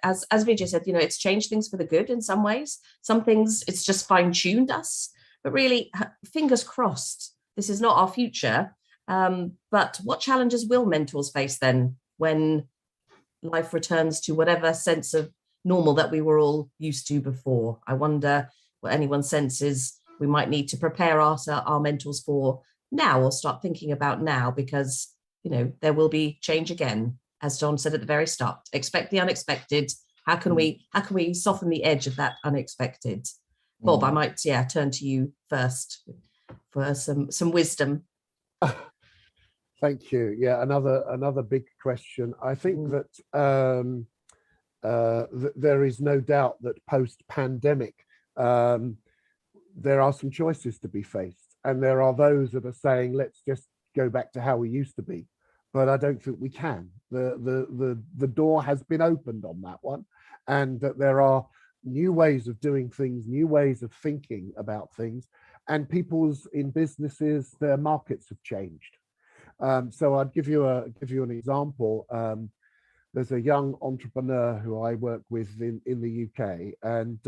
as Vijay said, it's changed things for the good in some ways. Some things it's just fine-tuned us. But really, fingers crossed, this is not our future. But what challenges will mentors face then when life returns to whatever sense of normal that we were all used to before? I wonder what anyone's sense is we might need to prepare our mentors for now, or start thinking about now, because there will be change again. As John said at the very start, expect the unexpected. How can we soften the edge of that unexpected? Bob, I might turn to you first for some wisdom. Thank you. Yeah, another big question. I think that there is no doubt that post-pandemic there are some choices to be faced, and there are those that are saying let's just go back to how we used to be. But I don't think we can. The door has been opened on that one, and that there are new ways of doing things, new ways of thinking about things, and in businesses, their markets have changed. So I'd give you an example. There's a young entrepreneur who I work with in the UK, and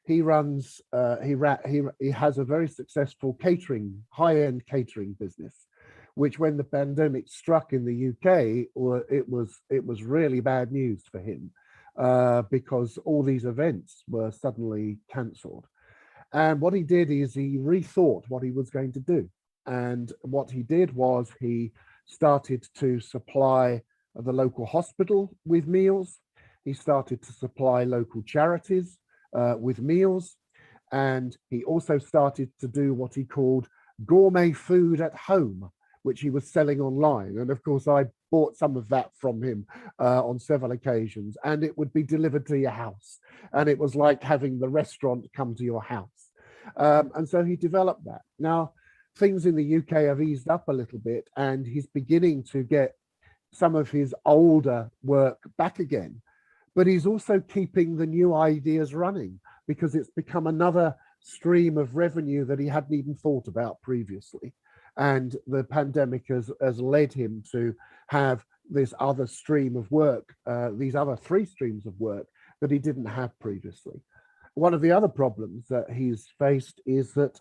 he runs he has a very successful high-end catering business, which when the pandemic struck in the UK, it was really bad news for him, because all these events were suddenly cancelled. And what he did is he rethought what he was going to do. And what he did was he started to supply the local hospital with meals. He started to supply local charities with meals. And he also started to do what he called gourmet food at home, which he was selling online. And of course, I bought some of that from him on several occasions, and it would be delivered to your house. And it was like having the restaurant come to your house. And so he developed that. Now, things in the UK have eased up a little bit, and he's beginning to get some of his older work back again. But he's also keeping the new ideas running, because it's become another stream of revenue that he hadn't even thought about previously. And the pandemic has led him to have this other stream of work, these other 3 streams of work that he didn't have previously. One of the other problems that he's faced is that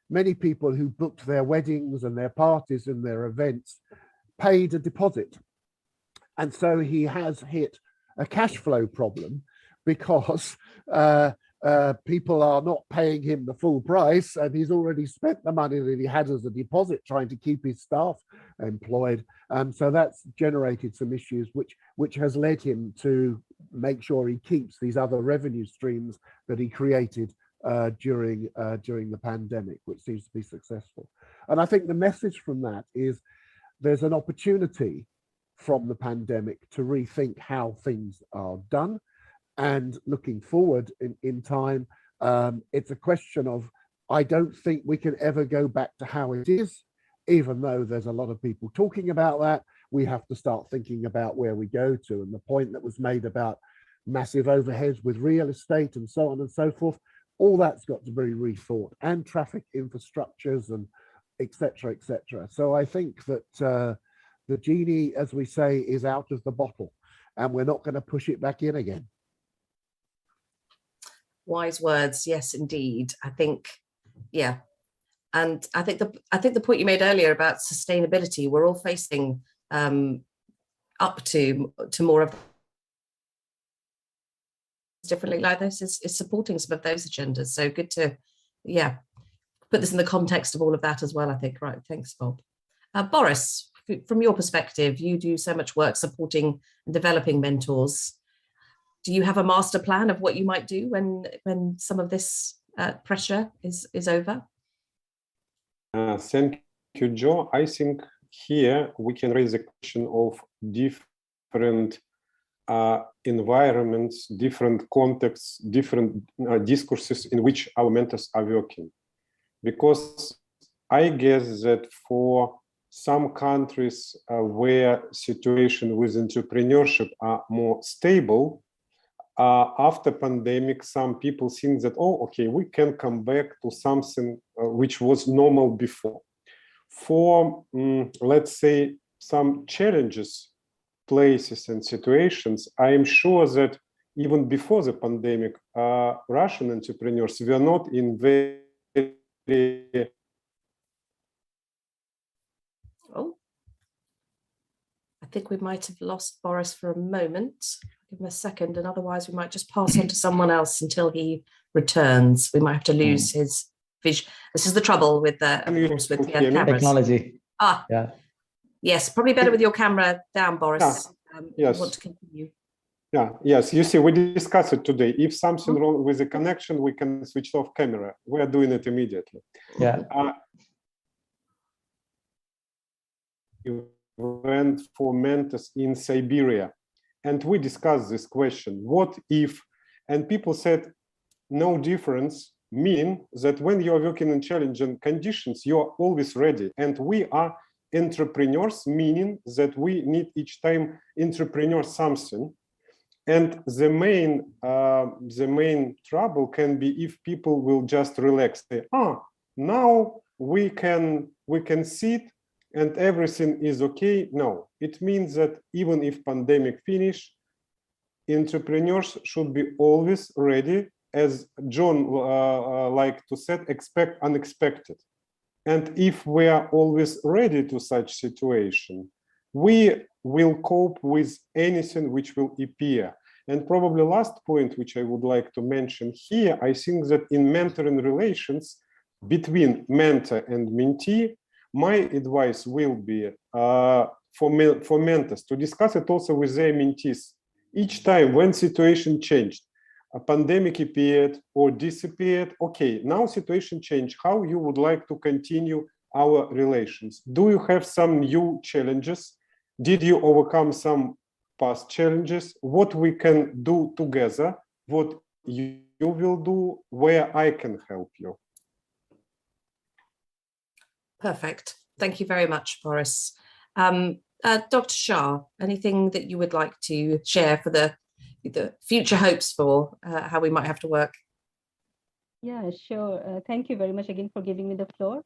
many people who booked their weddings and their parties and their events paid a deposit. And so he has hit a cash flow problem, because people are not paying him the full price, and he's already spent the money that he had as a deposit trying to keep his staff employed. So that's generated some issues, which has led him to make sure he keeps these other revenue streams that he created during the pandemic, which seems to be successful. And I think the message from that is there's an opportunity from the pandemic to rethink how things are done. And looking forward in time, it's a question of, I don't think we can ever go back to how it is, even though there's a lot of people talking about that. We have to start thinking about where we go to. And the point that was made about massive overheads with real estate and so on and so forth, all that's got to be rethought, and traffic infrastructures and et cetera, et cetera. So I think that the genie, as we say, is out of the bottle, and we're not going to push it back in again. Wise words, yes, indeed. I think, yeah, and I think the point you made earlier about sustainability, we're all facing up to more of differently like this is supporting some of those agendas. So good to, yeah, put this in the context of all of that as well, I think. Right, thanks, Bob. Boris, from your perspective, you do so much work supporting and developing mentors. Do you have a master plan of what you might do when some of this pressure is over? Thank you, Joe. I think here we can raise the question of different environments, different contexts, different discourses in which our mentors are working. Because I guess that for some countries where situation with entrepreneurship are more stable, after pandemic, some people think that, oh, okay, we can come back to something which was normal before. For, let's say, some challenges, places and situations, I am sure that even before the pandemic, Russian entrepreneurs were not in very... Oh, I think we might have lost Boris for a moment. Give him a second, and otherwise we might just pass on to someone else until he returns. We might have to lose his vision. This is the trouble with, of course, with cameras. Technology. Yeah. Yes, probably better with your camera down, Boris. Yes. Want to continue? Yeah. Yes. You see, we discussed it today. If something wrong with the connection, we can switch off camera. We are doing it immediately. Yeah. Went for mentors in Siberia, and we discussed this question: what if? And people said, no difference, meaning that when you are working in challenging conditions, you are always ready. And we are entrepreneurs, meaning that we need each time entrepreneur something. And the main trouble can be if people will just relax. Say, now we can sit and everything is okay. No, it means that even if pandemic finish, entrepreneurs should be always ready. As John like to say, expect unexpected. And if we are always ready to such situation, we will cope with anything which will appear. And probably last point, which I would like to mention here, I think that in mentoring relations between mentor and mentee, my advice will be for mentors to discuss it also with their mentees. Each time when situation changed, a pandemic appeared or disappeared, okay, now situation changed, how you would like to continue our relations? Do you have some new challenges? Did you overcome some past challenges? What we can do together? What you will do? Where I can help you? Perfect. Thank you very much, Boris. Dr. Shah, anything that you would like to share for the future hopes for how we might have to work? Yeah, sure. Thank you very much again for giving me the floor.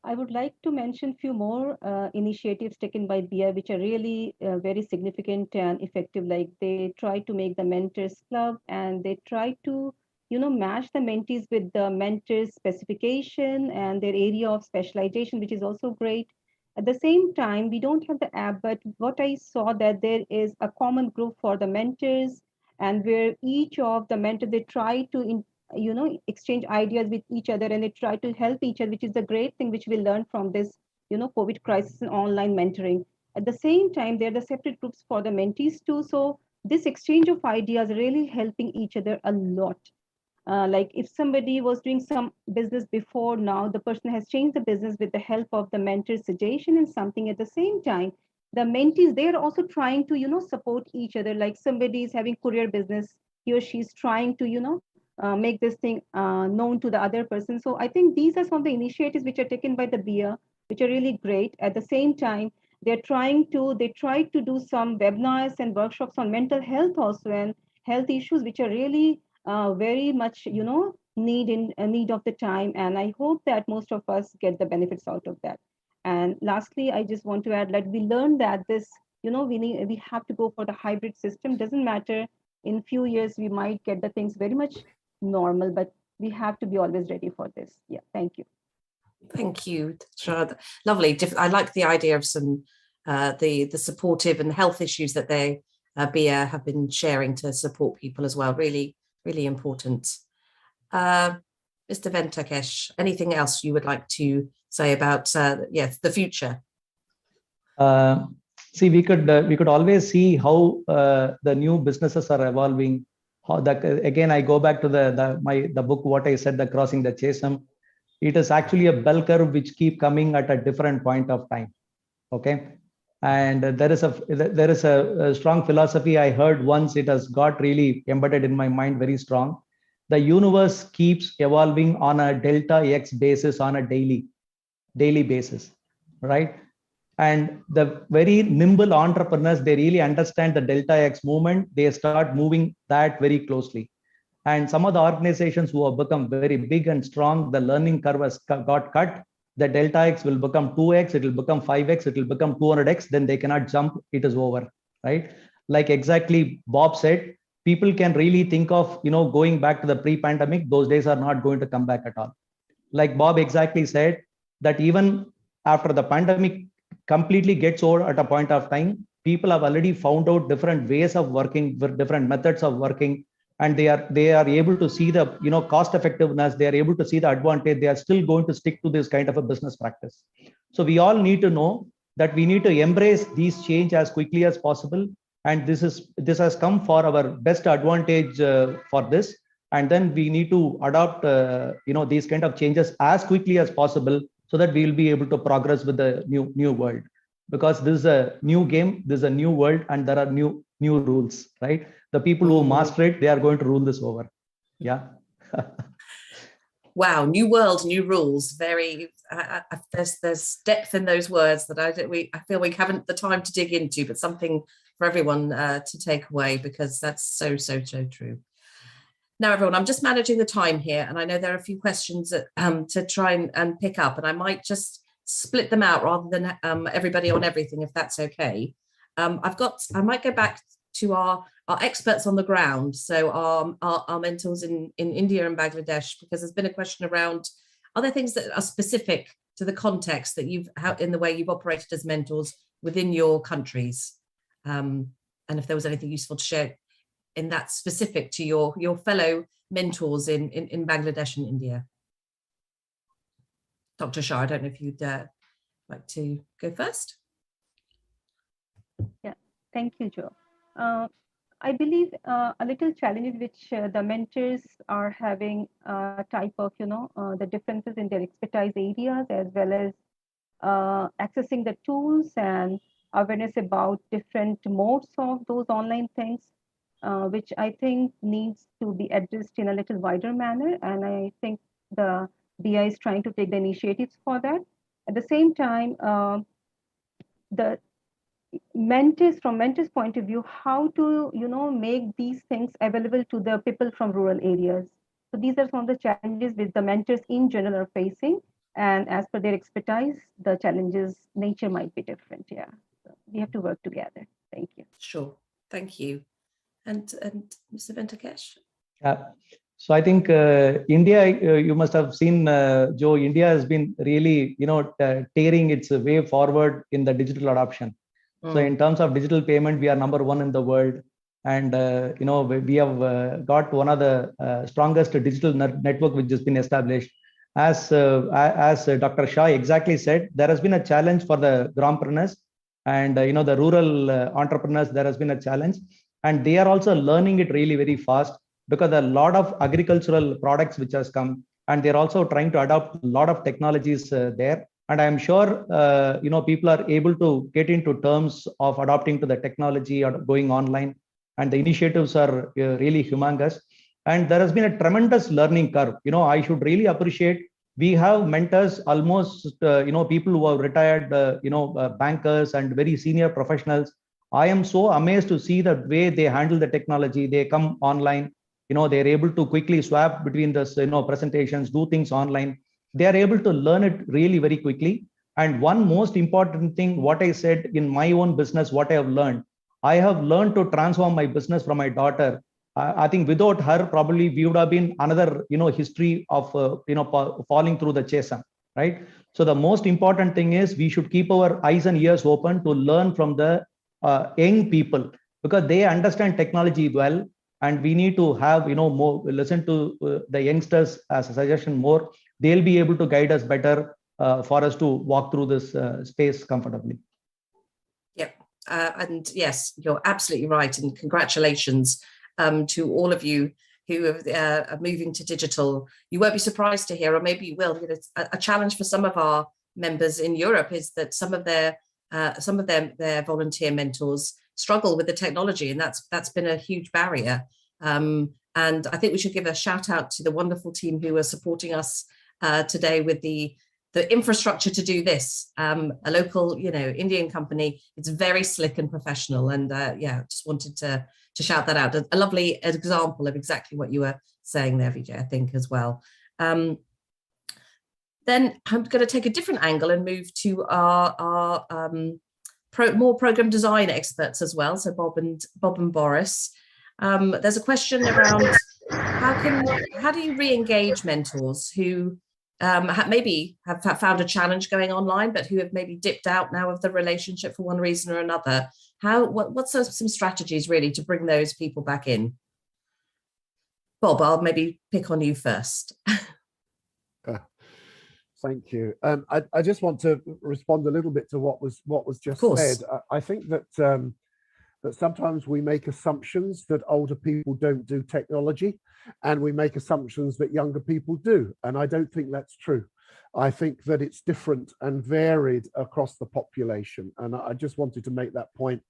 I would like to mention a few more initiatives taken by BI, which are really very significant and effective. Like they try to make the mentors club, and they try to, match the mentees with the mentors specification and their area of specialization, which is also great. At the same time, we don't have the app, but what I saw that there is a common group for the mentors, and where each of the mentors, they try to exchange ideas with each other, and they try to help each other, which is the great thing which we learned from this, COVID crisis and online mentoring. At the same time, there are the separate groups for the mentees too. So this exchange of ideas really helping each other a lot. Like if somebody was doing some business before, now the person has changed the business with the help of the mentor's suggestion and something. At the same time, the mentees, they are also trying to, support each other. Like somebody is having courier business, he or she is trying to, make this thing known to the other person. So I think these are some of the initiatives which are taken by the BIA, which are really great. At the same time, they try to do some webinars and workshops on mental health also, and health issues which are really very much need of the time. And I hope that most of us get the benefits out of that. And lastly, I just want to add that we learned that this, we have to go for the hybrid system. Doesn't matter, in few years we might get the things very much normal, but we have to be always ready for this. Yeah, thank you. Thank you, Shara. Lovely. I like the idea of some the supportive and health issues that they BIA have been sharing to support people as well. Really, really important. Mr. Venkatesh, anything else you would like to say about the future? See, we could always see how the new businesses are evolving. How that, again, I go back to the book, what I said, the Crossing the Chasm. It is actually a bell curve which keep coming at a different point of time. Okay, and there is a strong philosophy I heard once. It has got really embedded in my mind very strong. The universe keeps evolving on a delta X basis on a daily basis, right? And the very nimble entrepreneurs, they really understand the delta X movement. They start moving that very closely. And some of the organizations who have become very big and strong, the learning curve has got cut. The delta X will become 2X, it will become 5X, it will become 200X, then they cannot jump, it is over, right? Like exactly Bob said, people can really think of, going back to the pre-pandemic, those days are not going to come back at all. Like Bob exactly said, that even after the pandemic completely gets over at a point of time, people have already found out different ways of working, different methods of working, and they are able to see the cost effectiveness, they are able to see the advantage, they are still going to stick to this kind of a business practice. So we all need to know that we need to embrace these change as quickly as possible, and this has come for our best advantage for this, and then we need to adopt these kind of changes as quickly as possible, so that we will be able to progress with the new world, because this is a new game, this is a new world, and there are new rules, right? The people who master it, they are going to rule this over. Yeah. Wow, new world, new rules. Very there's depth in those words that I feel we haven't the time to dig into, but something for everyone to take away, because that's so true. Now, everyone, I'm just managing the time here, and I know there are a few questions that, to try and pick up, and I might just split them out rather than everybody on everything, if that's okay. I might go back to our experts on the ground, so our mentors in India and Bangladesh, because there's been a question around, are there things that are specific to the context that in the way you've operated as mentors within your countries, and if there was anything useful to share in that specific to your fellow mentors in Bangladesh and India. Dr. Shah, I don't know if you'd like to go first. Yeah, thank you, Jo. I believe a little challenges which the mentors are having type of, the differences in their expertise areas, as well as accessing the tools and awareness about different modes of those online things, which I think needs to be addressed in a little wider manner. And I think the BI is trying to take the initiatives for that. At the same time, the from mentors point of view, how to make these things available to the people from rural areas. So these are some of the challenges which the mentors in general are facing, and as per their expertise, the challenges nature might be different. Yeah, so we have to work together. Thank you. Sure, thank you. And Mr. Venkatesh? Yeah. So I think India, you must have seen, Joe, India has been really, tearing its way forward in the digital adoption. So in terms of digital payment, we are #1 in the world. And we have got one of the strongest digital network which has been established. As Dr. Shah exactly said, there has been a challenge for the grampreneurs and the rural entrepreneurs. There has been a challenge, and they are also learning it really very fast, because there are a lot of agricultural products which has come, and they're also trying to adopt a lot of technologies there. And I'm sure people are able to get into terms of adopting to the technology or going online, and the initiatives are really humongous. And there has been a tremendous learning curve. I should really appreciate, we have mentors almost people who have retired bankers and very senior professionals. I am so amazed to see the way they handle the technology. They come online, they're able to quickly swap between the presentations, do things online. They are able to learn it really very quickly. And one most important thing, what I said in my own business, what I have learned to transform my business from my daughter. I think without her, probably we would have been another, history of, falling through the chasm, right? So the most important thing is we should keep our eyes and ears open to learn from the young people, because they understand technology well, and we need to have, more listen to the youngsters as a suggestion more. They'll be able to guide us better for us to walk through this space comfortably. Yep, and yes, you're absolutely right, and congratulations to all of you who are moving to digital. You won't be surprised to hear, or maybe you will, a challenge for some of our members in Europe is that some of their volunteer mentors struggle with the technology, and that's been a huge barrier. And I think we should give a shout out to the wonderful team who are supporting us today with the infrastructure to do this. A local, Indian company. It's very slick and professional, and just wanted to shout that out. A lovely example of exactly what you were saying there, Vijay, I think, as well. Then I'm going to take a different angle and move to our more program design experts as well. So Bob and Boris. There's a question around how do you re-engage mentors who maybe have found a challenge going online, but who have maybe dipped out now of the relationship for one reason or another? What's some strategies really to bring those people back in? Bob, I'll maybe pick on you first. Thank you. I just want to respond a little bit to what was just said. I think that that sometimes we make assumptions that older people don't do technology, and we make assumptions that younger people do. And I don't think that's true. I think that it's different and varied across the population. And I just wanted to make that point.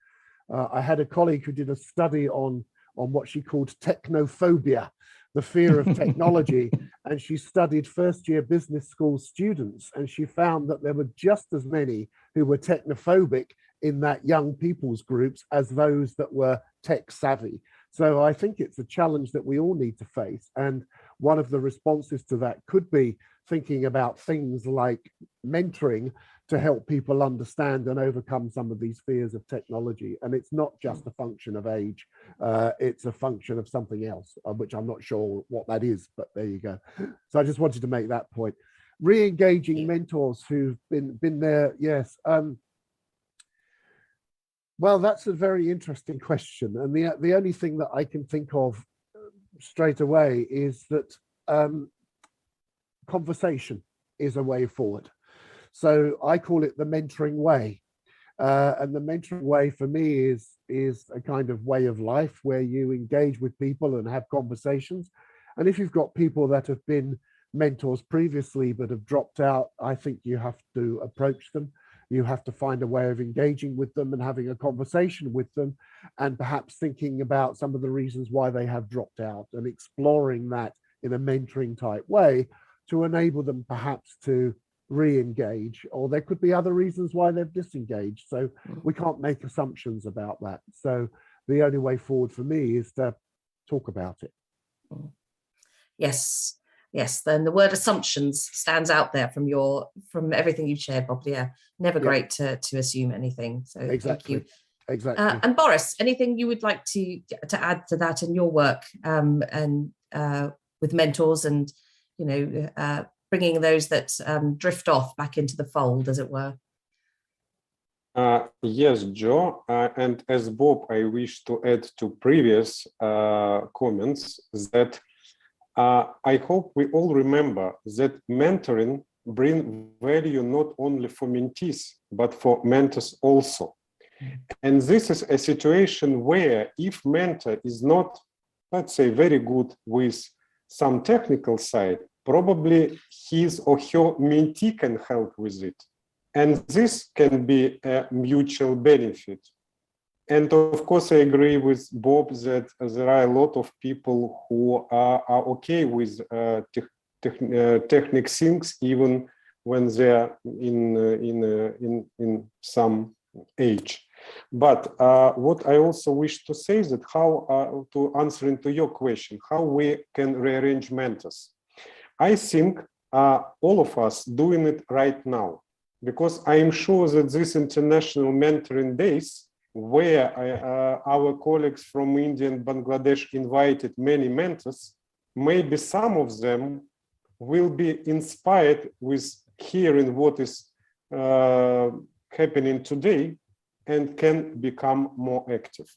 I had a colleague who did a study on what she called technophobia, the fear of technology. And she studied first-year business school students, and she found that there were just as many who were technophobic in that young people's groups as those that were tech savvy. So I think it's a challenge that we all need to face. And one of the responses to that could be thinking about things like mentoring to help people understand and overcome some of these fears of technology. And it's not just a function of age, it's a function of something else, which I'm not sure what that is, but there you go. So I just wanted to make that point. Re-engaging mentors who've been there, yes. Well, that's a very interesting question. And the only thing that I can think of straight away is that conversation is a way forward. So I call it the mentoring way. And the mentoring way for me is a kind of way of life where you engage with people and have conversations. And if you've got people that have been mentors previously but have dropped out, I think you have to approach them. You have to find a way of engaging with them and having a conversation with them, and perhaps thinking about some of the reasons why they have dropped out and exploring that in a mentoring type way to enable them perhaps to re-engage, or there could be other reasons why they've disengaged. So we can't make assumptions about that. So the only way forward for me is to talk about it. Yes. Then the word assumptions stands out there from everything you've shared, Bob. Yeah, never great to assume anything. So exactly. Thank you. Exactly. And Boris, anything you would like to add to that in your work and with mentors and bringing those that drift off back into the fold, as it were? Yes, Joe. And as Bob, I wish to add to previous comments that I hope we all remember that mentoring brings value not only for mentees, but for mentors also. And this is a situation where if mentor is not, let's say, very good with some technical side, probably his or her mentee can help with it. And this can be a mutual benefit. And of course, I agree with Bob that there are a lot of people who are okay with technical things, even when they're in some age. But what I also wish to say is that how, to answer into your question, how we can rearrange mentors. I think all of us doing it right now, because I am sure that this International Mentoring Days, where our colleagues from India and Bangladesh invited many mentors, maybe some of them will be inspired with hearing what is happening today and can become more active.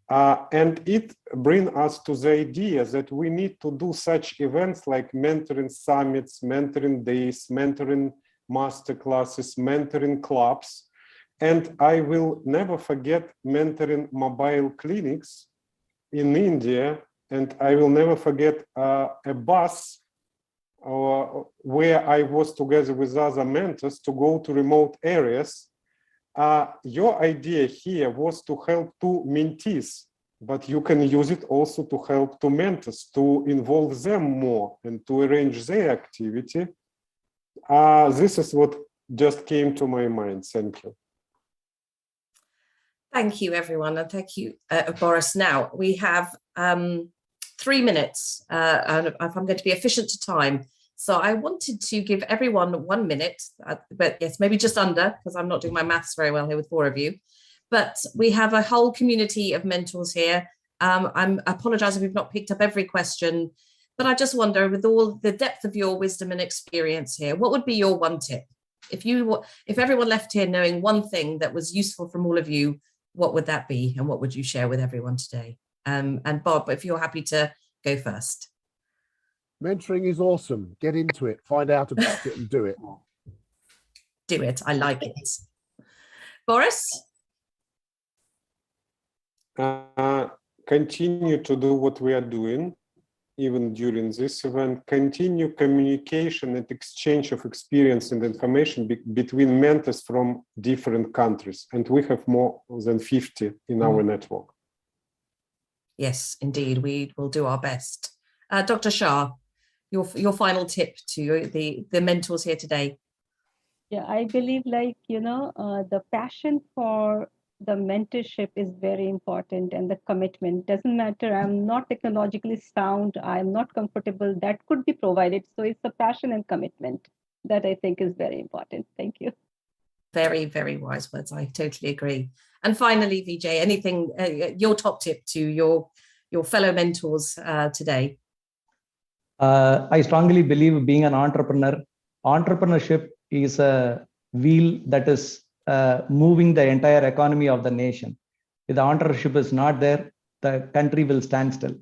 And it brings us to the idea that we need to do such events like mentoring summits, mentoring days, mentoring masterclasses, mentoring clubs. And I will never forget mentoring mobile clinics in India. And I will never forget a bus where I was together with other mentors to go to remote areas. Your idea here was to help two mentees, but you can use it also to help two mentors, to involve them more and to arrange their activity. This is what just came to my mind. Thank you. Thank you, everyone, and thank you, Boris. Now, we have 3 minutes, and if I'm going to be efficient to time. So I wanted to give everyone 1 minute, but yes, maybe just under, because I'm not doing my maths very well here with 4 of you. But we have a whole community of mentors here. I apologize if we've not picked up every question, but I just wonder, with all the depth of your wisdom and experience here, what would be your one tip? If everyone left here knowing one thing that was useful from all of you, what would that be? And what would you share with everyone today? And Bob, if you're happy to go first. Mentoring is awesome. Get into it, find out about it and do it. Do it. I like it. Boris? Continue to do what we are doing, even during this event. Continue communication and exchange of experience and information between mentors from different countries. And we have more than 50 in our network. Yes, indeed. We will do our best. Dr. Shah, your final tip to the mentors here today. Yeah, I believe the passion for the mentorship is very important, and the commitment doesn't matter. I'm not technologically sound. I'm not comfortable. That could be provided. So it's the passion and commitment that I think is very important. Thank you. Very, very wise words. I totally agree. And finally, Vijay, anything, your top tip to your fellow mentors today? I strongly believe being an entrepreneurship is a wheel that is moving the entire economy of the nation. If the entrepreneurship is not there, the country will stand still.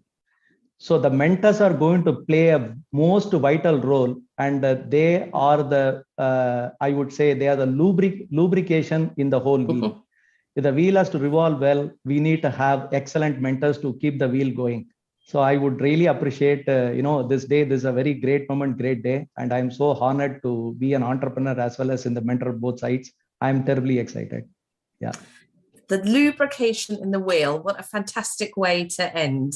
So the mentors are going to play a most vital role, and they are the, I would say, they are the lubrication in the whole wheel. If the wheel has to revolve well, we need to have excellent mentors to keep the wheel going. So I would really appreciate, this day. This is a very great moment, great day. And I'm so honored to be an entrepreneur as well as in the mentor both sides. I'm terribly excited. Yeah. The lubrication in the wheel. What a fantastic way to end.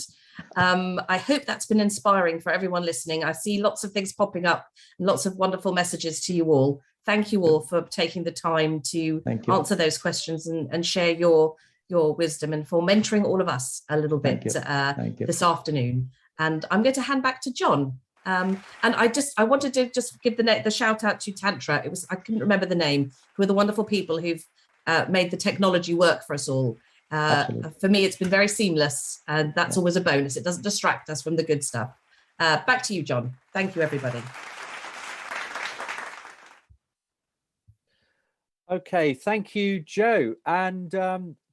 I hope that's been inspiring for everyone listening. I see lots of things popping up, lots of wonderful messages to you all. Thank you all for taking the time to answer those questions and share your wisdom, and for mentoring all of us a little bit this afternoon. And I'm going to hand back to John. And I wanted to just give the shout out to Tantra. I couldn't remember the name, who are the wonderful people who've made the technology work for us all. For me, it's been very seamless, and that's always a bonus. It doesn't distract us from the good stuff. Back to you, John. Thank you, everybody. Okay, thank you, Joe. And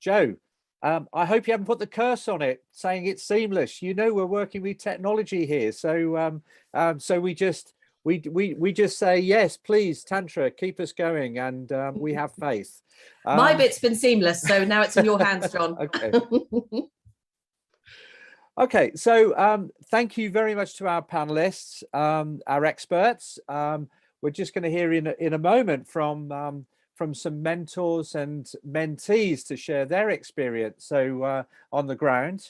Joe, I hope you haven't put the curse on it, saying it's seamless. You know, we're working with technology here, so so we just say yes, please, Tantra, keep us going, and we have faith. My bit's been seamless, so now it's in your hands, John. Okay. Okay, so thank you very much to our panelists, our experts. We're just going to hear in a moment from some mentors and mentees to share their experience on the ground.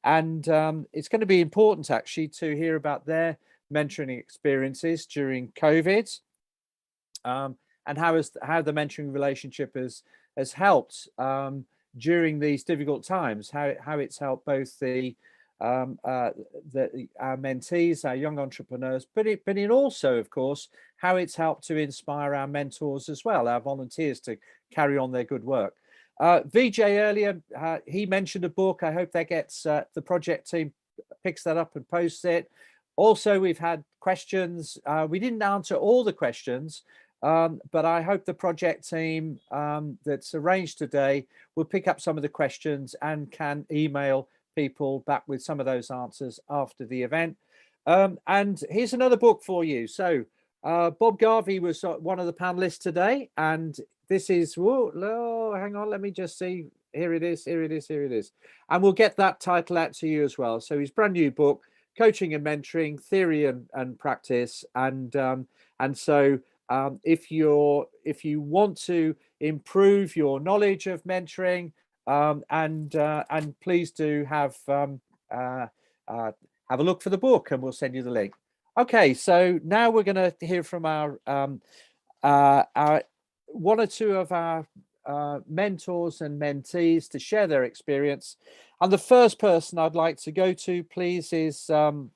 It's going to be important actually to hear about their mentoring experiences during COVID, and how the mentoring relationship has helped during these difficult times, how it's helped both our mentees, our young entrepreneurs, but in also, of course, how it's helped to inspire our mentors as well, our volunteers, to carry on their good work. Vijay earlier, he mentioned a book. I hope that gets the project team picks that up and posts it. Also, we've had questions. We didn't answer all the questions, but I hope the project team that's arranged today will pick up some of the questions and can email people back with some of those answers after the event. And here's another book for you. So Bob Garvey was one of the panelists today, and this is, whoa, hang on, let me just see. Here it is. And we'll get that title out to you as well. So his brand new book, Coaching and Mentoring, Theory and Practice. And so if you want to improve your knowledge of mentoring, and please do have a look for the book, and we'll send you the link. Okay, so now we're going to hear from our one or two of our mentors and mentees to share their experience. And the first person I'd like to go to, please, is Mr.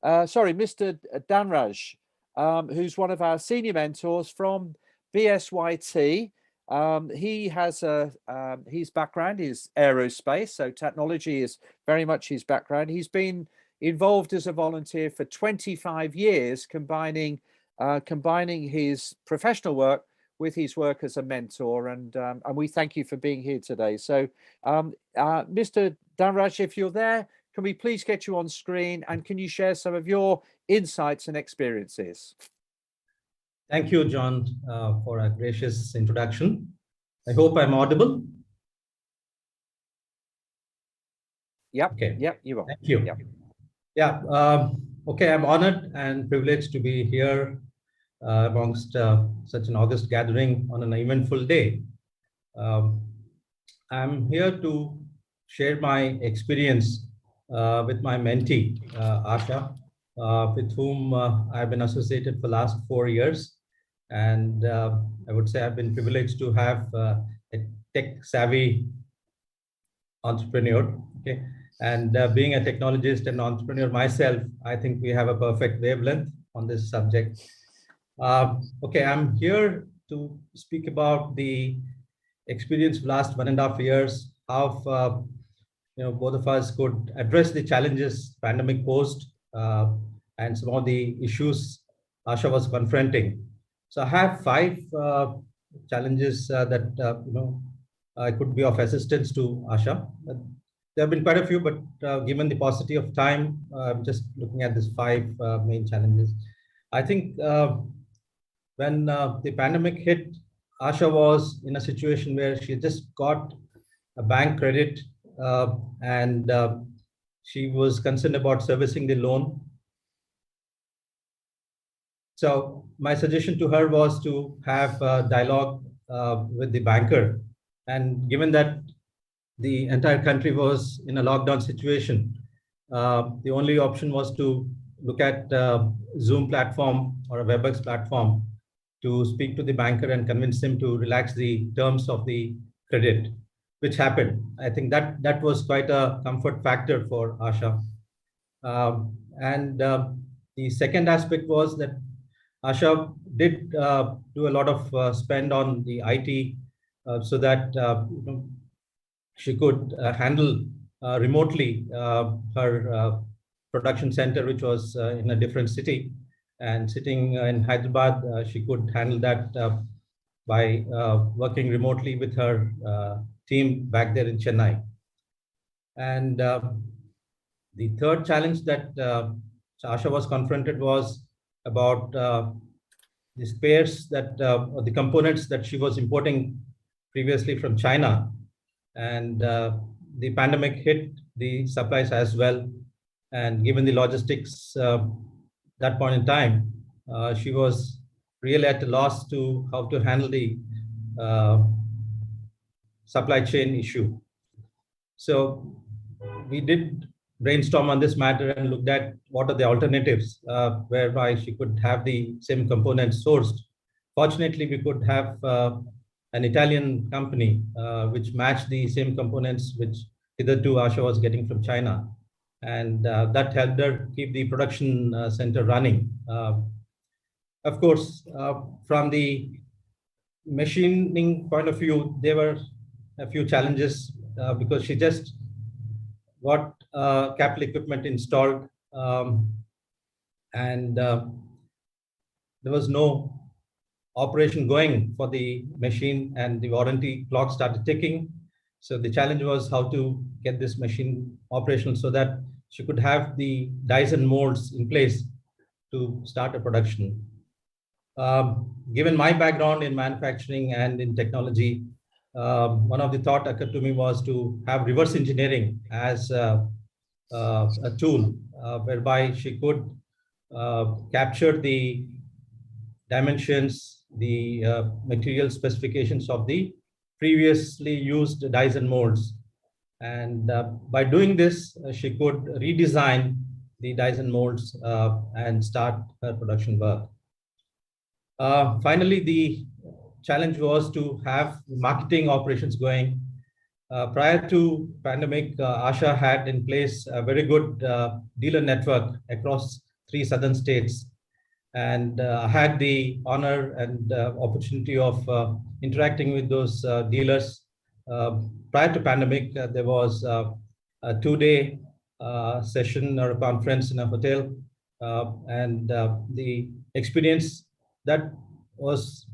Danraj, who's one of our senior mentors from BYST. He has his background is aerospace, so technology is very much his background. He's been involved as a volunteer for 25 years, combining his professional work with his work as a mentor, and we thank you for being here today. So Mr. Danraj, if you're there, can we please get you on screen, and can you share some of your insights and experiences? Thank you, John, for a gracious introduction. I hope I'm audible. Yep. Okay. Yep, you are. Thank you. Yep. Yeah. Okay, I'm honored and privileged to be here amongst such an august gathering on an eventful day. I'm here to share my experience with my mentee, Asha, with whom I've been associated for the last 4 years. And I would say I've been privileged to have a tech-savvy entrepreneur. Okay, and being a technologist and entrepreneur myself, I think we have a perfect wavelength on this subject. Okay, I'm here to speak about the experience of last 1.5 years, how both of us could address the challenges pandemic posed and some of the issues Asha was confronting. So I have 5 challenges that could be of assistance to Asha. There have been quite a few, but given the paucity of time, I'm just looking at these 5 main challenges. I think when the pandemic hit, Asha was in a situation where she just got a bank credit and she was concerned about servicing the loan. So my suggestion to her was to have a dialogue with the banker. And given that the entire country was in a lockdown situation, the only option was to look at Zoom platform or a WebEx platform to speak to the banker and convince him to relax the terms of the credit, which happened. I think that was quite a comfort factor for Asha. The second aspect was that Asha did do a lot of spend on the IT so that she could handle remotely her production center, which was in a different city. and sitting in Hyderabad, she could handle that by working remotely with her team back there in Chennai. And the third challenge that Asha was confronted was about the spares that, or the components that she was importing previously from China. And the pandemic hit the supplies as well. And given the logistics that point in time, she was really at a loss to how to handle the supply chain issue. So we did brainstorm on this matter and looked at what are the alternatives whereby she could have the same components sourced. Fortunately, we could have an Italian company which matched the same components which hitherto Asha was getting from China. And that helped her keep the production center running. Of course, from the machining point of view, there were a few challenges because she just got capital equipment installed and there was no operation going for the machine, and the warranty clock started ticking. So the challenge was how to get this machine operational so that she could have the dies and molds in place to start a production. Given my background in manufacturing and in technology, one of the thought occurred to me was to have reverse engineering as a tool whereby she could capture the dimensions, the material specifications of the previously used dies and molds. And by doing this, she could redesign the dies and molds and start her production work. Finally, the challenge was to have marketing operations going. Prior to pandemic, Asha had in place a very good dealer network across 3 southern states. And I had the honor and opportunity of interacting with those dealers. Prior to pandemic, there was a 2-day session or a conference in a hotel. And the experience, that was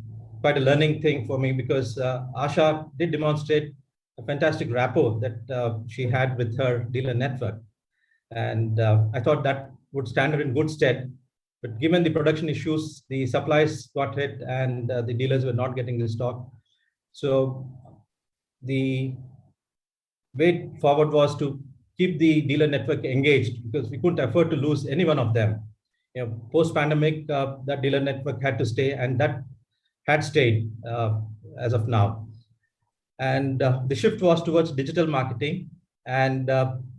quite a learning thing for me because Asha did demonstrate a fantastic rapport that she had with her dealer network. And I thought that would stand her in good stead. But given the production issues, the supplies got hit and the dealers were not getting the stock. So the way forward was to keep the dealer network engaged because we couldn't afford to lose any one of them. You know, post-pandemic, that dealer network had to stay, and that had stayed as of now. And the shift was towards digital marketing and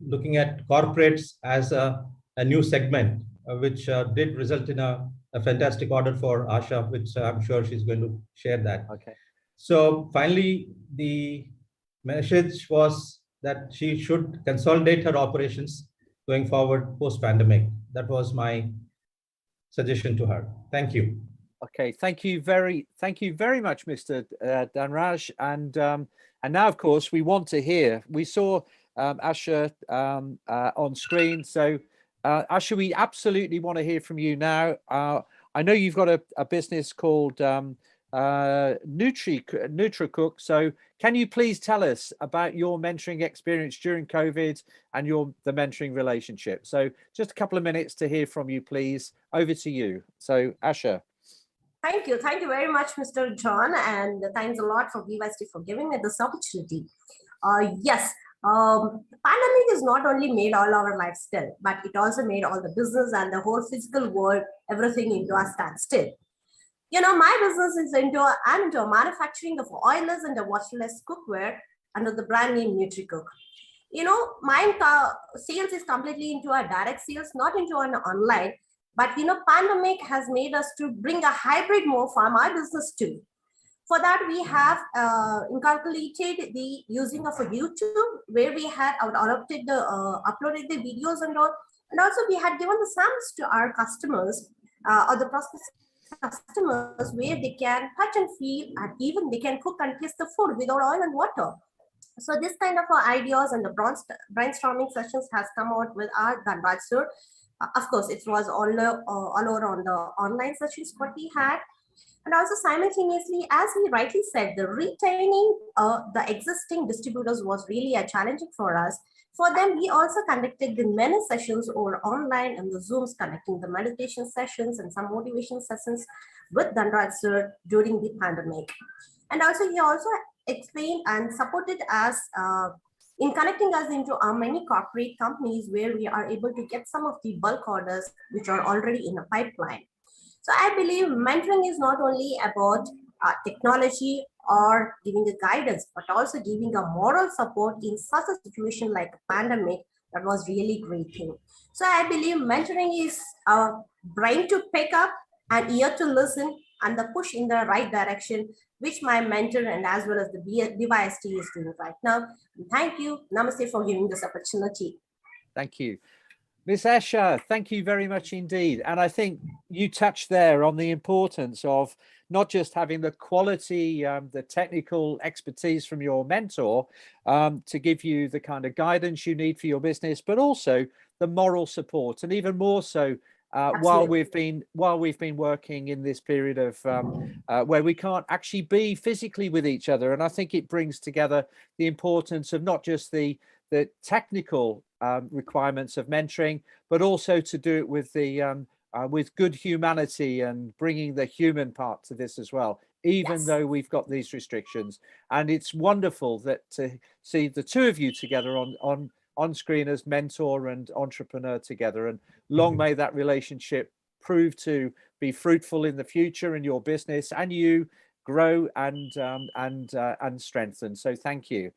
looking at corporates as a new segment, which did result in a fantastic order for Asha, which I'm sure she's going to share that. Okay. So finally, the message was that she should consolidate her operations going forward post-pandemic. That was my suggestion to her. Thank you. Okay, thank you very much, Mr. Dhanraj. And now, of course, we want to hear. We saw Asha on screen. So, Asha, we absolutely want to hear from you now. I know you've got a business called NutriCook. So, can you please tell us about your mentoring experience during COVID and the mentoring relationship? So, just a couple of minutes to hear from you, please. Over to you. So, Asha. Thank you very much, Mr. John, and thanks a lot for BYST for giving me this opportunity. Yes, pandemic has not only made all our lifestyle, but it also made all the business and the whole physical world, everything into a standstill. You know, my business is into manufacturing of oilless and washerless cookware under the brand name NutriCook. You know, my sales is completely into a direct sales, not into an online. But, you know, pandemic has made us to bring a hybrid mode for my business too. For that, we have inculcated the using of a YouTube, where we had uploaded the videos and all. And also we had given the samples to our customers or the prospective customers where they can touch and feel, and even they can cook and taste the food without oil and water. So this kind of ideas and the brainstorming sessions has come out with our Dhanraj sir. Of course, it was all over on the online sessions what we had. And also simultaneously, as he rightly said, the retaining the existing distributors was really a challenging for us. For them, we also conducted the many sessions over online and the Zooms, conducting the meditation sessions and some motivation sessions with Dhanraj sir during the pandemic. And also, he also explained and supported us in connecting us into our many corporate companies where we are able to get some of the bulk orders which are already in the pipeline. So I believe mentoring is not only about technology or giving a guidance, but also giving a moral support in such a situation like a pandemic. That was really great thing. So I believe mentoring is a brain to pick up, an ear to listen, and the push in the right direction, which my mentor and as well as the BYST is doing right now. Thank you. Namaste for giving this opportunity. Thank you. Miss Esha, thank you very much indeed. And I think you touched there on the importance of not just having the quality, the technical expertise from your mentor to give you the kind of guidance you need for your business, but also the moral support, and even more so while we've been working in this period of where we can't actually be physically with each other. And I think it brings together the importance of not just the technical requirements of mentoring, but also to do it with the with good humanity and bringing the human part to this as well, even though we've got these restrictions. And it's wonderful that to see the two of you together on screen as mentor and entrepreneur together. And long may that relationship prove to be fruitful in the future in your business, and you grow and strengthen. So thank you.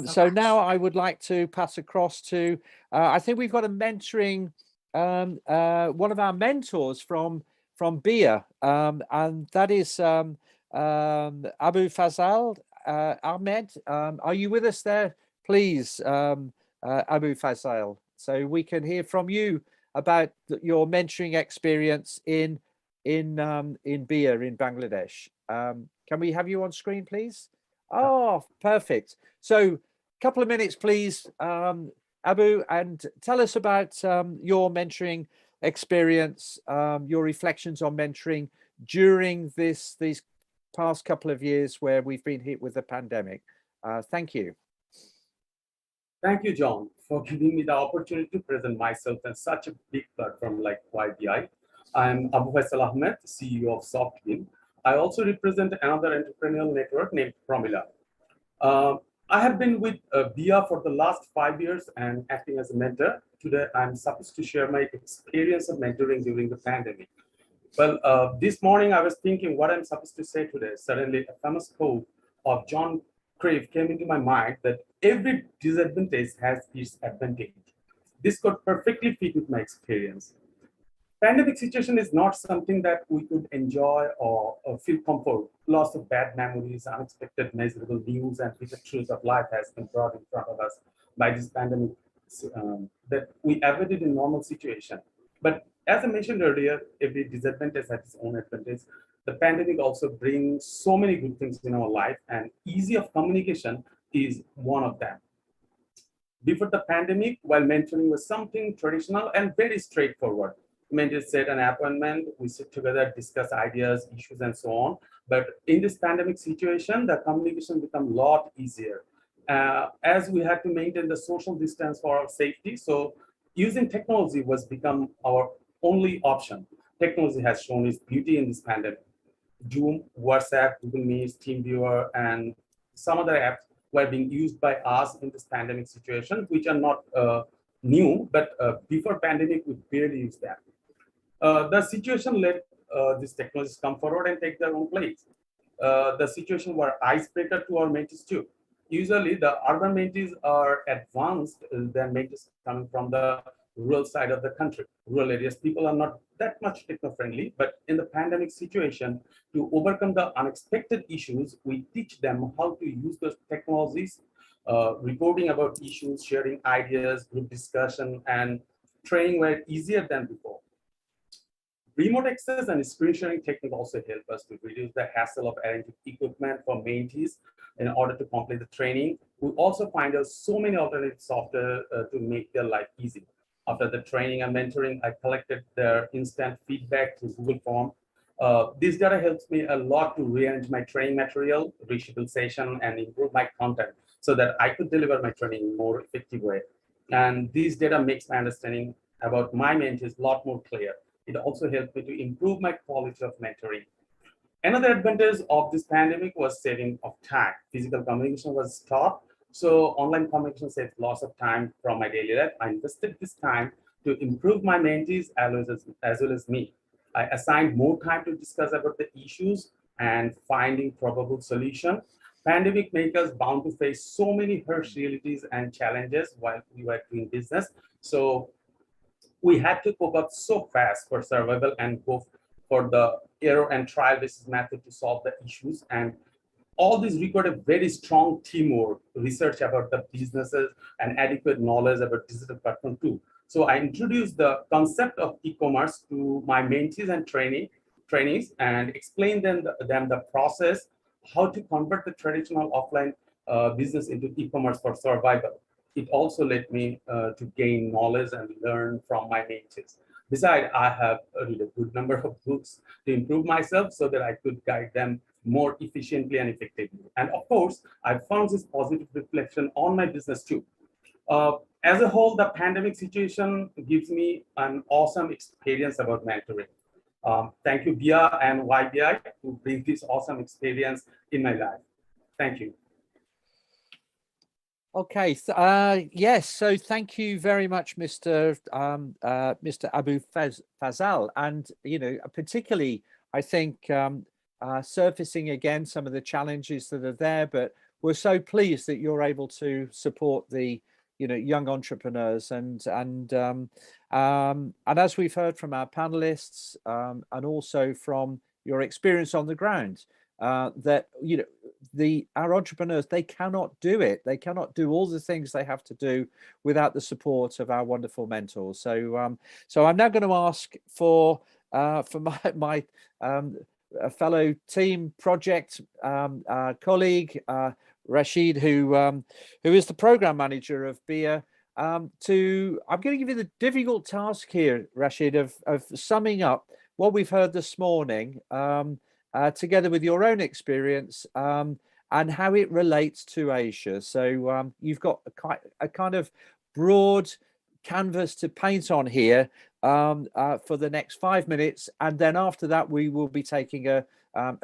So now I would like to pass across to I think we've got a mentoring one of our mentors from BIA, and that is Abu Fazal Ahmed. Are you with us there, please, Abu Fazal, so we can hear from you about your mentoring experience in BIA in Bangladesh. Can we have you on screen, please? Oh, perfect. So a couple of minutes, please, Abu, and tell us about your mentoring experience, your reflections on mentoring during these past couple of years where we've been hit with the pandemic. Thank you. Thank you, John, for giving me the opportunity to present myself in such a big platform like YBI. I'm Abu Faisal Ahmed, CEO of SoftBeam. I also represent another entrepreneurial network named Promila. I have been with BIA for the last 5 years and acting as a mentor. Today, I'm supposed to share my experience of mentoring during the pandemic. Well, this morning I was thinking what I'm supposed to say today. Suddenly, a famous quote of John Crave came into my mind that every disadvantage has its advantage. This could perfectly fit with my experience. Pandemic situation is not something that we could enjoy or feel comfort. Lots of bad memories, unexpected miserable news, and bitter truth of life has been brought in front of us by this pandemic that we avoided in normal situation. But as I mentioned earlier, every disadvantage has its own advantage. The pandemic also brings so many good things in our life, and ease of communication is one of them. Before the pandemic, while mentoring was something traditional and very straightforward, mentor set an appointment, we sit together, discuss ideas, issues, and so on. But in this pandemic situation, the communication became a lot easier as we had to maintain the social distance for our safety. So using technology was become our only option. Technology has shown its beauty in this pandemic. Zoom, WhatsApp, Google Meet, TeamViewer, and some other apps were being used by us in this pandemic situation, which are not new, but before pandemic, we barely used that. The situation let these technologies come forward and take their own place. The situation were icebreaker to our mentees too. Usually, the urban mentees are advanced than mentees coming from the rural side of the country. Rural areas, people are not that much techno-friendly, but in the pandemic situation, to overcome the unexpected issues, we teach them how to use those technologies, reporting about issues, sharing ideas, group discussion, and training were easier than before. Remote access and screen sharing technique also help us to reduce the hassle of arranging equipment for mentees in order to complete the training. We also find out so many alternative software to make their life easy. After the training and mentoring, I collected their instant feedback through Google Form. This data helps me a lot to rearrange my training material, reschedule session, and improve my content so that I could deliver my training in a more effective way. And this data makes my understanding about my mentees a lot more clear. It also helped me to improve my quality of mentoring. Another advantage of this pandemic was saving of time. Physical communication was stopped, so online communication saved lots of time from my daily life. I invested this time to improve my mentees as well as me. I assigned more time to discuss about the issues and finding probable solution. Pandemic made us bound to face so many harsh realities and challenges while we were doing business. So we had to cope up so fast for survival and go for the error and trial basis method to solve the issues. And all this required a very strong teamwork, research about the businesses, and adequate knowledge about digital platform too. So I introduced the concept of e-commerce to my mentees and trainees and explained them the process, how to convert the traditional offline business into e-commerce for survival. It also led me to gain knowledge and learn from my mentees. Besides, I have read a good number of books to improve myself so that I could guide them more efficiently and effectively. And of course, I found this positive reflection on my business too. As a whole, the pandemic situation gives me an awesome experience about mentoring. Thank you, BIA and YBI, to bring this awesome experience in my life. Thank you. Okay, yes, so thank you very much, Mr. Abu Fazal. And, you know, particularly, I think, surfacing again some of the challenges that are there, but we're so pleased that you're able to support the, you know, young entrepreneurs and as we've heard from our panelists and also from your experience on the ground, that, you know, our entrepreneurs, they cannot do it. They cannot do all the things they have to do without the support of our wonderful mentors. So, so I'm now going to ask for my fellow team project colleague, Rashid, who is the program manager of BIA, I'm going to give you the difficult task here, Rashid, of summing up what we've heard this morning, together with your own experience and how it relates to Asia. So you've got a kind of broad canvas to paint on here for the next 5 minutes, and then after that we will be taking a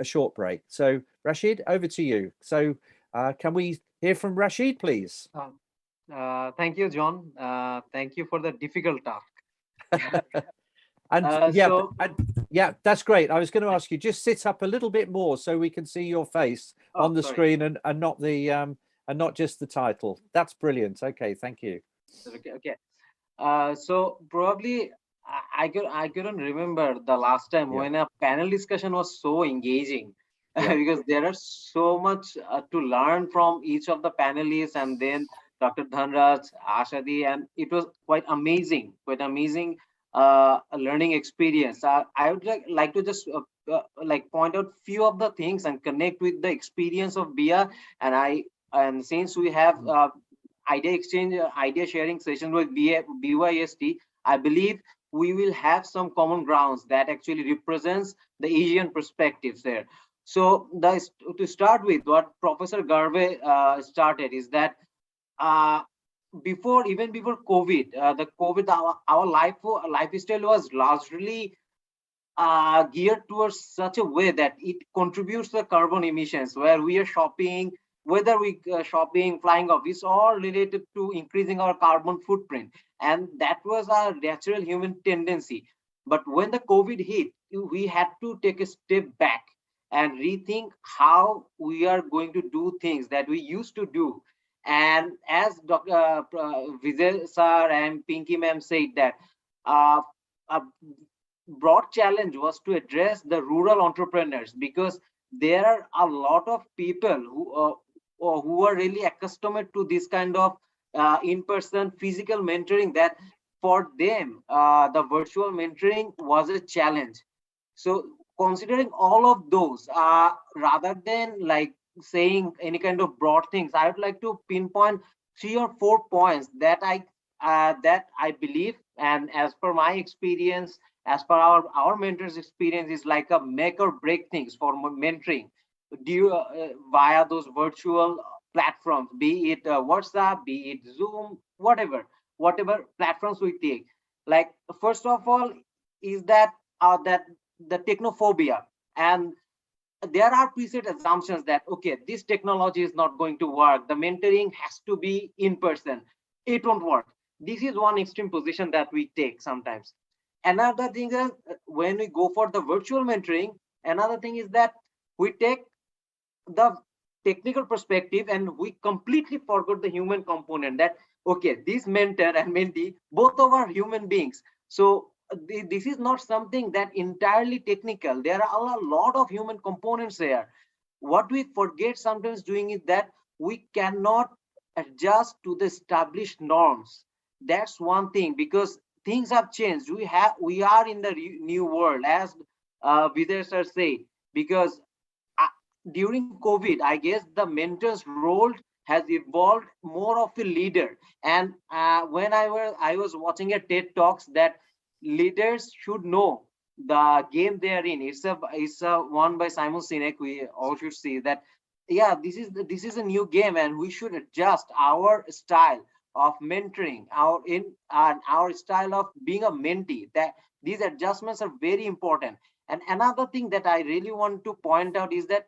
short break. So Rashid, over to you. So can we hear from Rashid, please? Thank you, John. Thank you for the difficult task. And yeah, that's great. I was going to ask you, just sit up a little bit more so we can see your face on the screen and not the and not just the title. That's brilliant. Okay, thank you. Okay. So probably I couldn't remember the last time when a panel discussion was so engaging. Because there are so much to learn from each of the panelists, and then Dr. Dhanraj, Ashadi, and it was quite amazing learning experience. I would like to just like point out few of the things and connect with the experience of BIA, and since we have idea exchange, idea sharing session with BYST, I believe we will have some common grounds that actually represents the Asian perspectives there. So to start with, what Professor Garve started is that even before COVID, our lifestyle was largely geared towards such a way that it contributes to the carbon emissions, where we are shopping, whether we shopping, flying office, all related to increasing our carbon footprint, and that was our natural human tendency. But when the COVID hit, we had to take a step back and rethink how we are going to do things that we used to do. And as Dr. Vijay sir and Pinky ma'am said, that a broad challenge was to address the rural entrepreneurs, because there are a lot of people who are really accustomed to this kind of in-person physical mentoring, that for them the virtual mentoring was a challenge. So considering all of those, rather than like saying any kind of broad things, I would like to pinpoint 3 or 4 points that I believe And as per my experience, as per our mentors' experience, is like a make or break things for mentoring via those virtual platforms, be it WhatsApp, be it Zoom, whatever platforms we take. Like first of all, is that the technophobia, and there are preset assumptions that okay, this technology is not going to work. The mentoring has to be in person. It won't work. This is one extreme position that we take sometimes. Another thing is when we go for the virtual mentoring, another thing is that we take the technical perspective and we completely forgot the human component, that okay, this mentor and mentee both of are human beings. So this is not something that entirely technical. There are a lot of human components there. What we forget sometimes doing is that we cannot adjust to the established norms. That's one thing, because things have changed. We are in the new world, as Vidya sir said, because during COVID, I guess the mentor's role has evolved more of a leader. And when I was watching a TED talks that leaders should know the game they are in. It's a one by Simon Sinek. We all should see that. Yeah, this is a new game, and we should adjust our style of mentoring, our style of being a mentee. That these adjustments are very important. And another thing that I really want to point out is that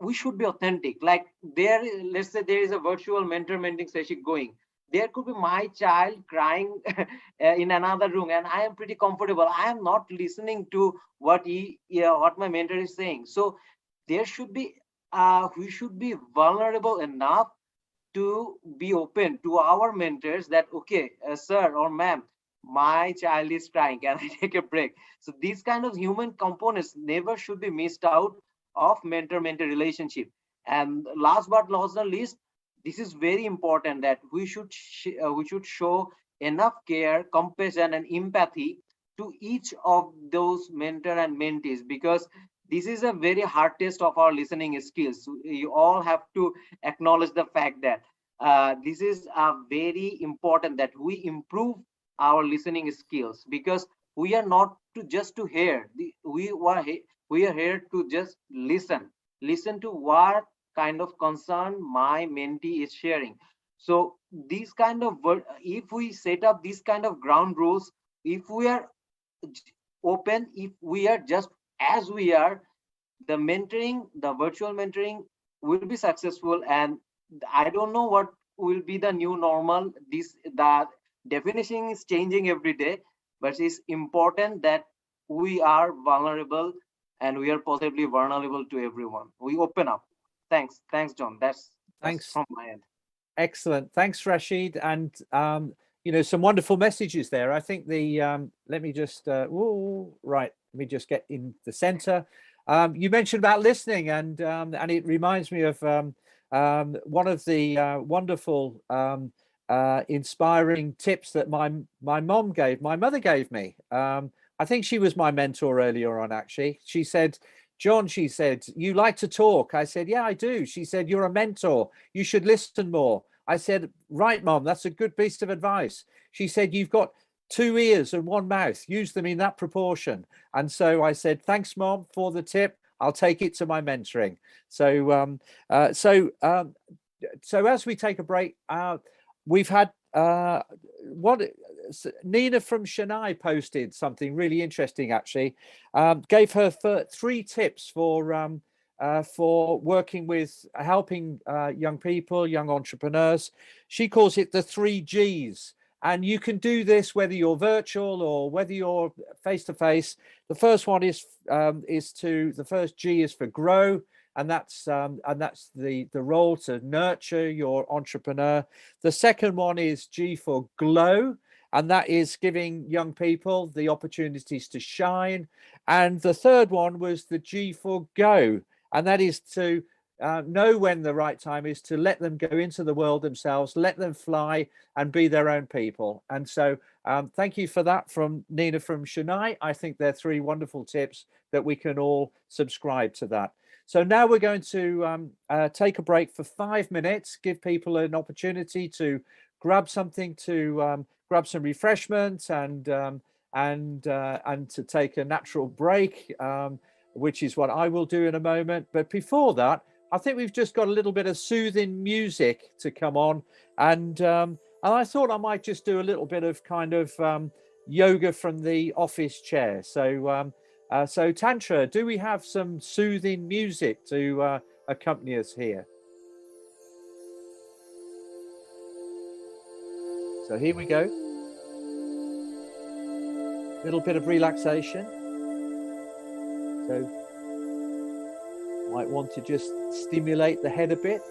we should be authentic. Like let's say there is a virtual mentor mentoring session going. There could be my child crying in another room, and I am pretty comfortable. I am not listening to what my mentor is saying. So there should be we should be vulnerable enough to be open to our mentors that okay, sir or ma'am, my child is crying, can I take a break? So these kind of human components never should be missed out of mentor-mentee relationship. And last but not the least, this is very important that we should show enough care, compassion, and empathy to each of those mentor and mentees, because this is a very hard test of our listening skills. You all have to acknowledge the fact that this is very important that we improve our listening skills, because we are not just to hear. We are here to just listen to what kind of concern my mentee is sharing. So these kind of if we set up these kind of ground rules, if we are open, if we are just as we are, the virtual mentoring will be successful. And I don't know what will be the new normal. The definition is changing every day, but it's important that we are vulnerable, and we are possibly vulnerable to everyone. We open up. Thanks, John. That's from my end. Excellent. Thanks, Rashid. And some wonderful messages there. I think let me just let me just get in the center. You mentioned about listening, and it reminds me of one of the wonderful inspiring tips that my mother gave me. I think she was my mentor earlier on, actually. She said, John, she said, you like to talk. I said, yeah, I do. She said, you're a mentor. You should listen more. I said, right, Mom, that's a good piece of advice. She said, you've got 2 ears and 1 mouth. Use them in that proportion. And so I said, thanks, Mom, for the tip. I'll take it to my mentoring. So as we take a break, we've had Nina from Chennai posted something really interesting, actually. Gave her 3 tips for working with helping young people, young entrepreneurs. She calls it the 3 Gs. And you can do this whether you're virtual or whether you're face-to-face. The first one is the first G is for grow. And that's the role to nurture your entrepreneur. The second one is G for glow, and that is giving young people the opportunities to shine. And the third one was the G for go, and that is to know when the right time is to let them go into the world themselves, let them fly and be their own people. And so thank you for that from Nina from Chennai. I think they're 3 wonderful tips that we can all subscribe to that. So now we're going to take a break for 5 minutes, give people an opportunity to grab something to grab some refreshment and to take a natural break, which is what I will do in a moment. But before that, I think we've just got a little bit of soothing music to come on, and I thought I might just do a little bit of kind of yoga from the office chair. So so Tantra, do we have some soothing music to accompany us here? So here we go. Little bit of relaxation. So might want to just stimulate the head a bit.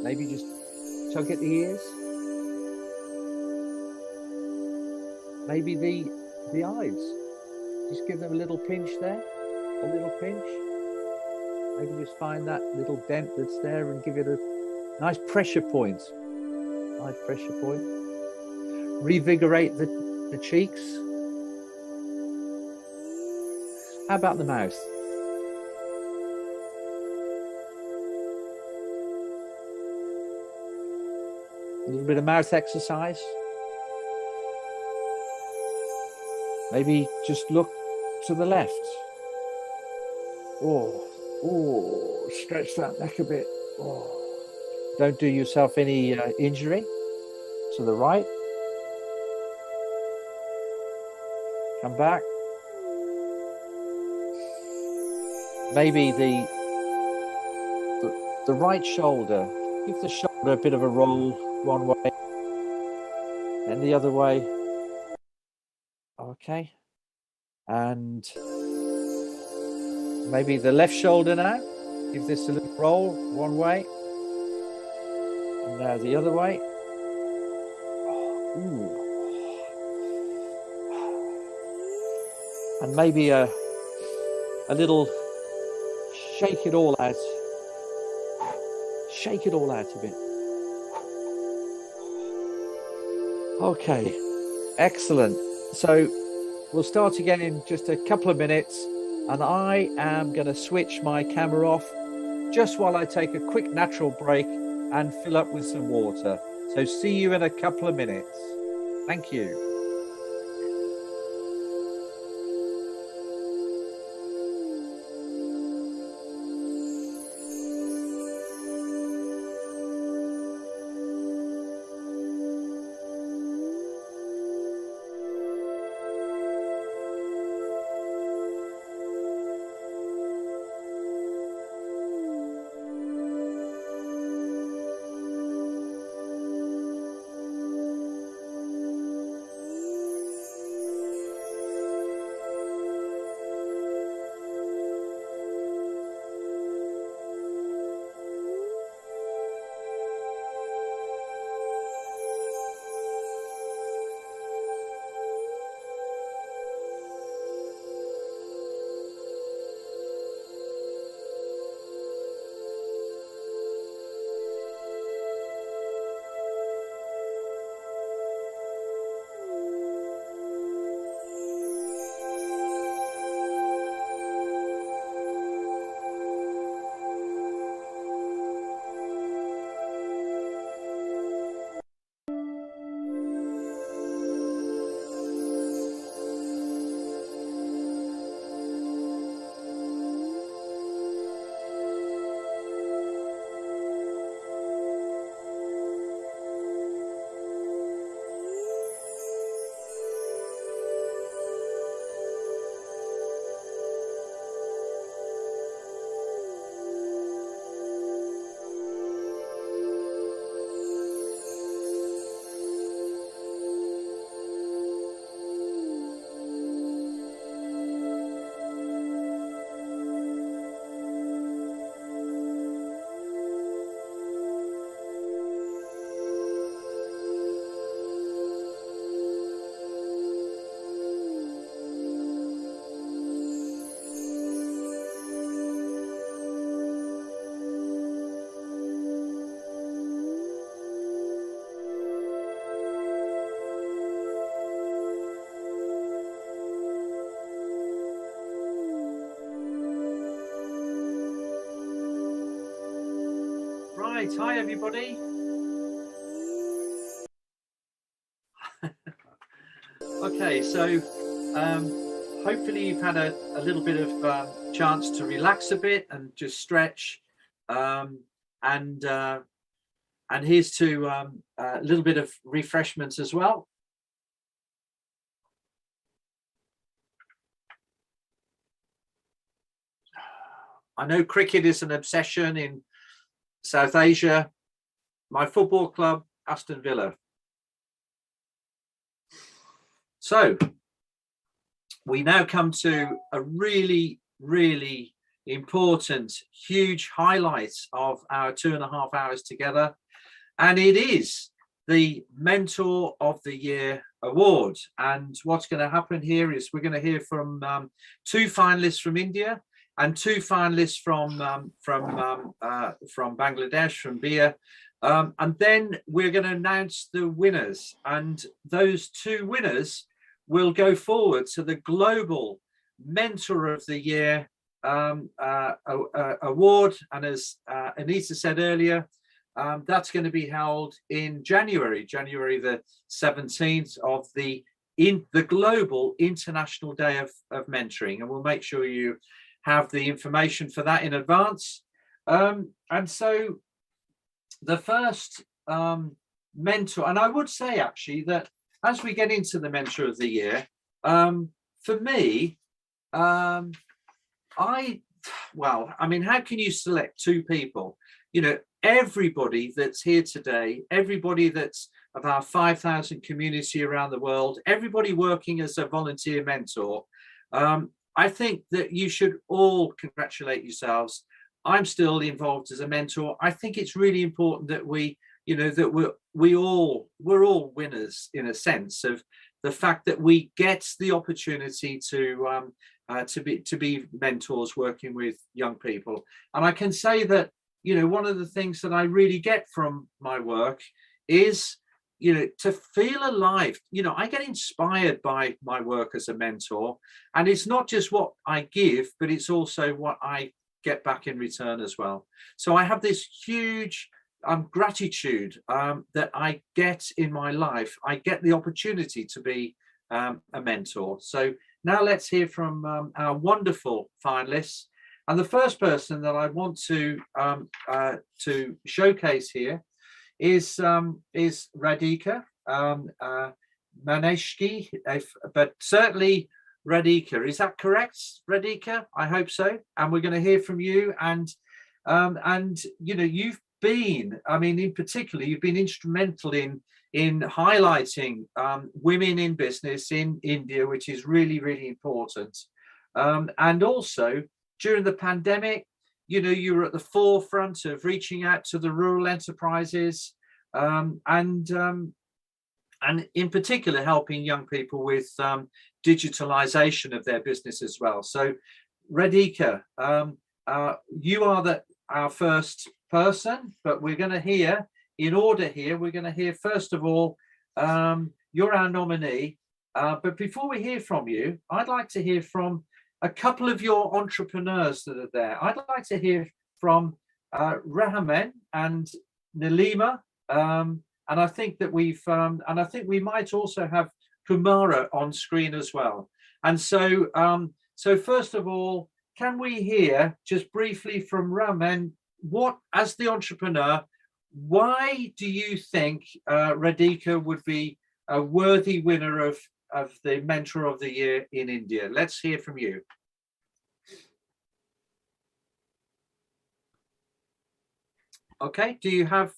Maybe just tug at the ears. Maybe the eyes. Just give them a little pinch there. A little pinch. Maybe just find that little dent that's there and give it a nice pressure point. Nice pressure point. Revigorate the cheeks. How about the mouth? A little bit of mouth exercise. Maybe just look to the left. Oh, stretch that neck a bit. Oh. Don't do yourself any injury. To the right. Come back. Maybe the right shoulder. Give the shoulder a bit of a roll one way, then the other way. Okay. And maybe the left shoulder now. Give this a little roll one way. And now the other way. Ooh. And maybe a little shake it all out. Shake it all out a bit. Okay, excellent. So we'll start again in just a couple of minutes, and I am going to switch my camera off just while I take a quick natural break and fill up with some water. So see you in a couple of minutes. Thank you. Right, hi everybody. Okay, so hopefully you've had a little bit of chance to relax a bit and just stretch, and here's to a little bit of refreshments as well. I know cricket is an obsession in South Asia. My football club, Aston Villa. So we now come to a really, really important, huge highlight of our 2.5 hours together. And it is the Mentor of the Year Award. And what's going to happen here is we're going to hear from 2 finalists from India and 2 finalists from Bangladesh, from BIA. And then we're going to announce the winners. And those 2 winners will go forward to the Global Mentor of the Year award. And as Anita said earlier, that's going to be held in January the 17th of the Global International Day of Mentoring. And we'll make sure you have the information for that in advance. And so the first mentor, and I would say actually that as we get into the Mentor of the Year, for me, I mean, how can you select 2 people? You know, everybody that's here today, everybody that's of our 5,000 community around the world, everybody working as a volunteer mentor, I think that you should all congratulate yourselves. I'm still involved as a mentor. I think it's really important that we, you know, that we're all winners in a sense of the fact that we get the opportunity to be mentors working with young people. And I can say that, you know, one of the things that I really get from my work is, you know, to feel alive. You know, I get inspired by my work as a mentor, and it's not just what I give, but it's also what I get back in return as well. So I have this huge gratitude that I get in my life. I get the opportunity to be a mentor. So now let's hear from our wonderful finalists. And the first person that I want to showcase here is Radhika Maneshki, but certainly Radhika. Is that correct, Radhika? I hope so. And we're going to hear from you. And you know, you've been, I mean, in particular, you've been instrumental in highlighting women in business in India, which is really, really important. And also during the pandemic, you know, you were at the forefront of reaching out to the rural enterprises, and in particular helping young people with digitalization of their business as well. So Radhika, you are our first person, but we're going to hear in order here. We're going to hear first of all, you're our nominee, but before we hear from you, I'd like to hear from a couple of your entrepreneurs that are there. I'd like to hear from Rahamen and Nilima, and I think that we might also have Kumara on screen as well. And so, so first of all, can we hear just briefly from Rahamen, what, as the entrepreneur, why do you think Radhika would be a worthy winner of the Mentor of the Year in India? Let's hear from you. Okay, do you have?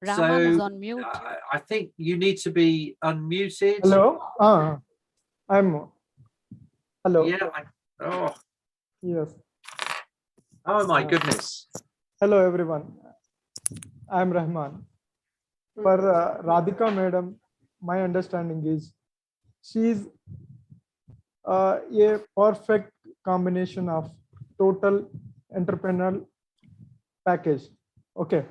Rahman is on mute. I think you need to be unmuted. Hello. Hello. Yeah. Yes. Oh my goodness. Hello everyone. I'm Rahman. For Radhika madam, my understanding is she's a perfect combination of total entrepreneurial package. Okay,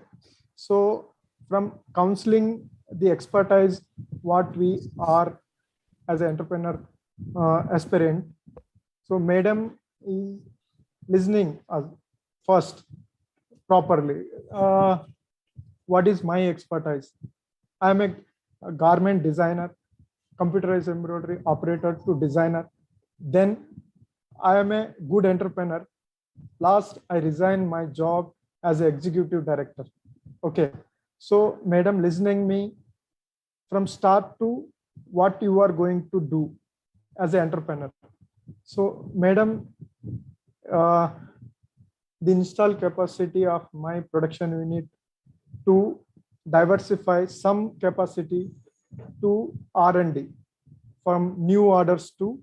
so from counseling, the expertise what we are as an entrepreneur aspirant, so madam is listening us first properly. what is my expertise. I'm a garment designer, computerized embroidery operator to designer. Then I am a good entrepreneur. Last, I resigned my job as an executive director. Okay. So, madam, listening me from start to what you are going to do as an entrepreneur. So, madam, the installed capacity of my production unit to diversify some capacity to R&D from new orders to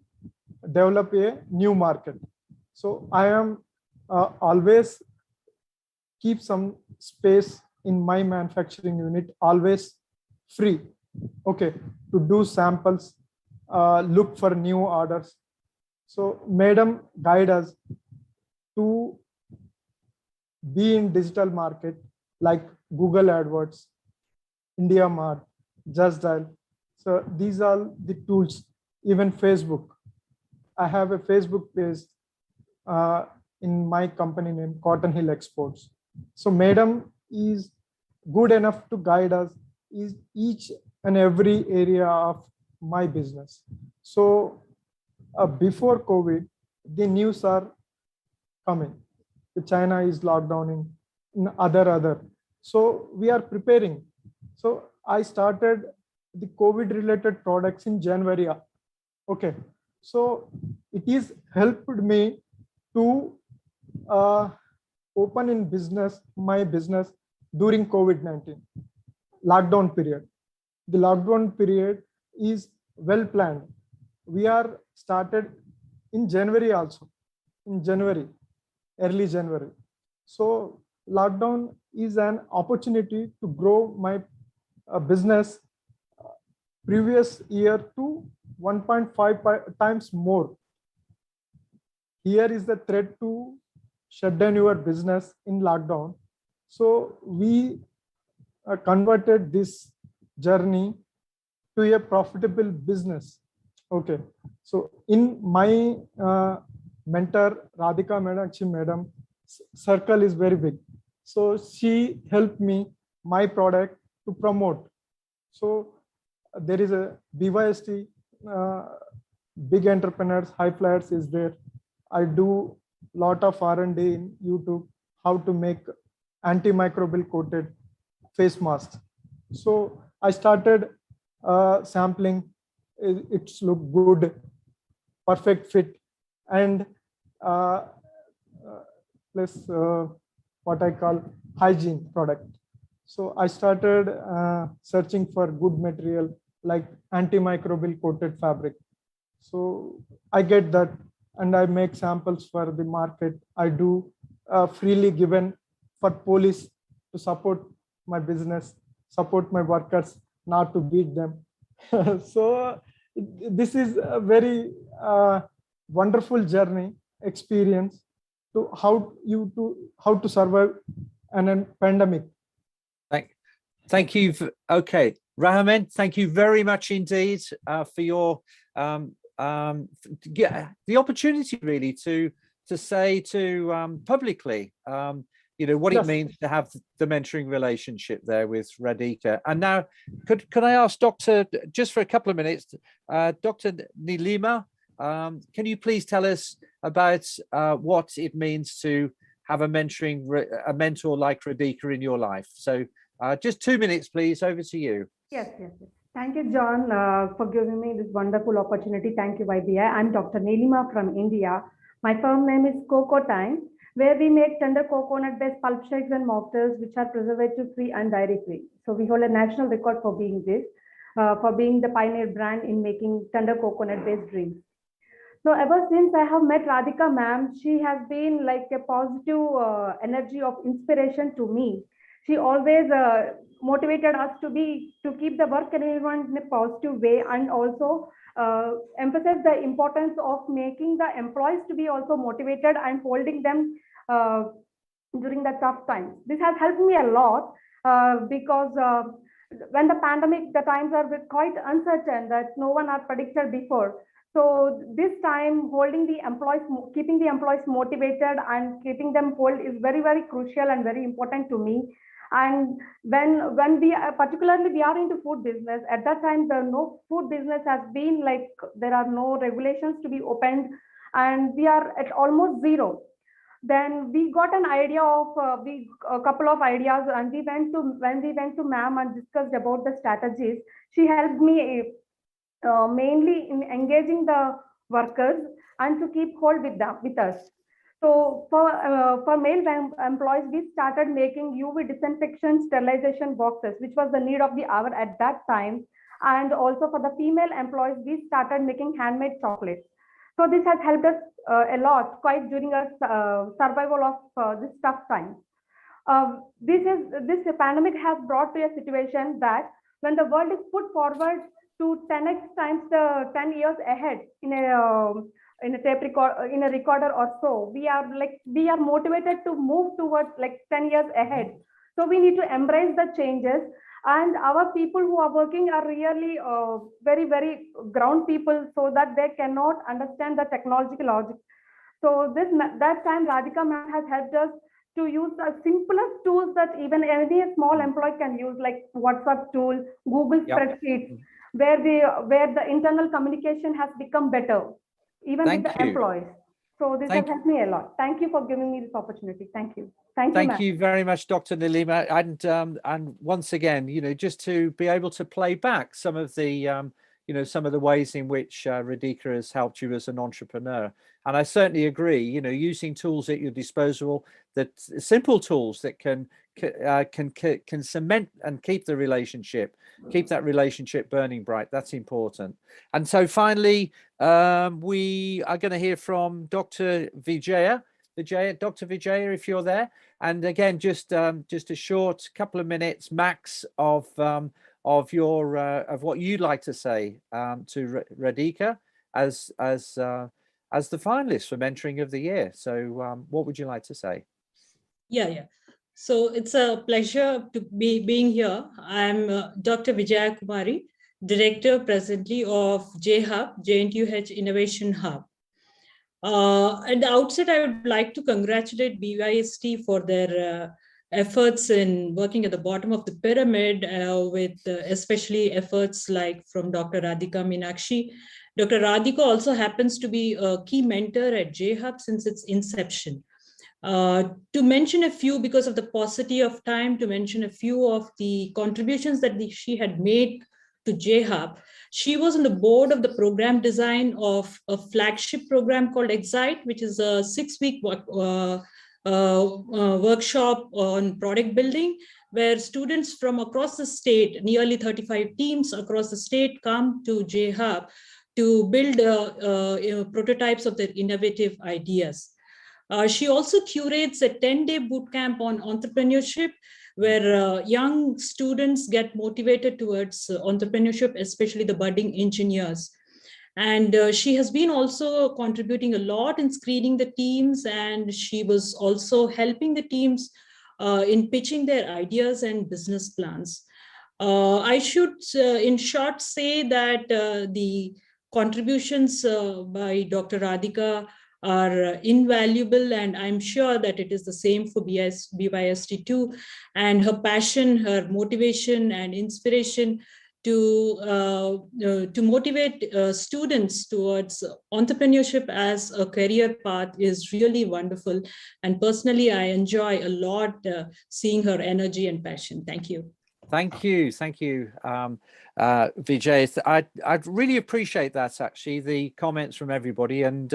develop a new market. So I am always keep some space in my manufacturing unit, always free, okay, to do samples, look for new orders. So madam guide us to be in digital market like Google AdWords, India Mart, Just Dial. So these are the tools, even Facebook. I have a Facebook page in my company name, Cotton Hill Exports. So madam is good enough to guide us in each and every area of my business. So before COVID, the news are coming. China is lockdowning, other. So we are preparing. So I started the COVID related products in January. Okay. So it is helped me to open in business, my business during COVID-19 lockdown period. The lockdown period is well planned. We are started in January also, in January, early January. So lockdown is an opportunity to grow my business previous year to 1.5 times more. Here is the threat to shut down your business in lockdown. So we converted this journey to a profitable business. Okay. So in my mentor, Radhika Madam, circle is very big. So she helped me, my product to promote. So there is a BYST, big entrepreneurs, high flyers is there. I do lot of R&D in YouTube, how to make antimicrobial coated face masks. So I started sampling, it's look good, perfect fit, and plus what I call hygiene product. So I started searching for good material like antimicrobial coated fabric. So I get that and I make samples for the market. I do freely given for police to support my business, support my workers, not to beat them. So this is a very wonderful journey experience to how to survive an pandemic. Thank you. Okay, Rahman, thank you very much indeed for your the opportunity really to say to publicly what it means to have the mentoring relationship there with Radhika. And now could I ask Dr. just for a couple of minutes, Dr. Nilima, can you please tell us about what it means to have a mentor like Radhika in your life? So just 2 minutes, please, over to you. Yes. Thank you, John, for giving me this wonderful opportunity. Thank you, YBI. I'm Dr. Nilima from India. My firm name is Coco Time, where we make tender coconut-based pulp shakes and mocktails, which are preservative-free and dairy-free. So we hold a national record for being the pioneer brand in making tender coconut-based drinks. So ever since I have met Radhika ma'am, she has been like a positive energy of inspiration to me. She always motivated us to keep the work environment in a positive way, and also emphasize the importance of making the employees to be also motivated and holding them during the tough times. This has helped me a lot because when the pandemic, the times are quite uncertain that no one had predicted before. So this time, holding the employees, keeping the employees motivated and keeping them hold is very, very crucial and very important to me. And when we particularly we are into food business, at that time the no food business has been like there are no regulations to be opened, and we are at almost zero. Then we got an idea of a couple of ideas, and when we went to ma'am and discussed about the strategies, she helped me mainly in engaging the workers and to keep hold with us. So for male employees, we started making UV disinfection sterilization boxes, which was the need of the hour at that time. And also for the female employees, we started making handmade chocolates. So this has helped us a lot, quite during our survival of this tough time. This pandemic has brought to a situation that when the world is put forward to 10x times the 10 years ahead in a tape record in a recorder or so, we are motivated to move towards like 10 years ahead. So we need to embrace the changes, and our people who are working are really very ground people, so that they cannot understand the technological logic. So that time Radhika ma'am has helped us to use the simplest tools that even any small employee can use, like WhatsApp tool, Google spreadsheets, where the internal communication has become better, even with the employees. So this has helped me a lot. Thank you for giving me this opportunity. Thank you. Thank you very much, Dr. Nilima. And once again, just to be able to play back some of the some of the ways in which Radhika has helped you as an entrepreneur. And I certainly agree, using tools at your disposal, that simple tools that can cement and keep the relationship, keep that relationship burning bright. That's important. And so finally, we are going to hear from Dr. Vijaya. Dr. Vijaya, if you're there. And again, just a short couple of minutes max of your of what you'd like to say to Radhika as the finalist for Mentoring of the Year. So what would you like to say? Yeah. So it's a pleasure to be being here. I'm Dr. Vijaya Kumari, Director presently of J-Hub, JNTUH Innovation Hub. At the outset, I would like to congratulate BYST for their efforts in working at the bottom of the pyramid with especially efforts like from Dr. Radhika Meenakshi. Dr. Radhika also happens to be a key mentor at J-Hub since its inception. To mention a few, because of the paucity of time, to mention a few of the contributions that she had made to J-Hub. She was on the board of the program design of a flagship program called Excite, which is a 6-week workshop on product building, where students from across the state, nearly 35 teams across the state, come to J-Hub to build prototypes of their innovative ideas. She also curates a 10-day bootcamp on entrepreneurship, where young students get motivated towards entrepreneurship, especially the budding engineers. And she has been also contributing a lot in screening the teams, and she was also helping the teams in pitching their ideas and business plans. I should, in short, say that the contributions by Dr. Radhika are invaluable, and I'm sure that it is the same for BYST too. And her passion, her motivation and inspiration to motivate students towards entrepreneurship as a career path is really wonderful. And personally, I enjoy a lot seeing her energy and passion. Thank you. Thank you, Vijay. I really appreciate that, actually, the comments from everybody. And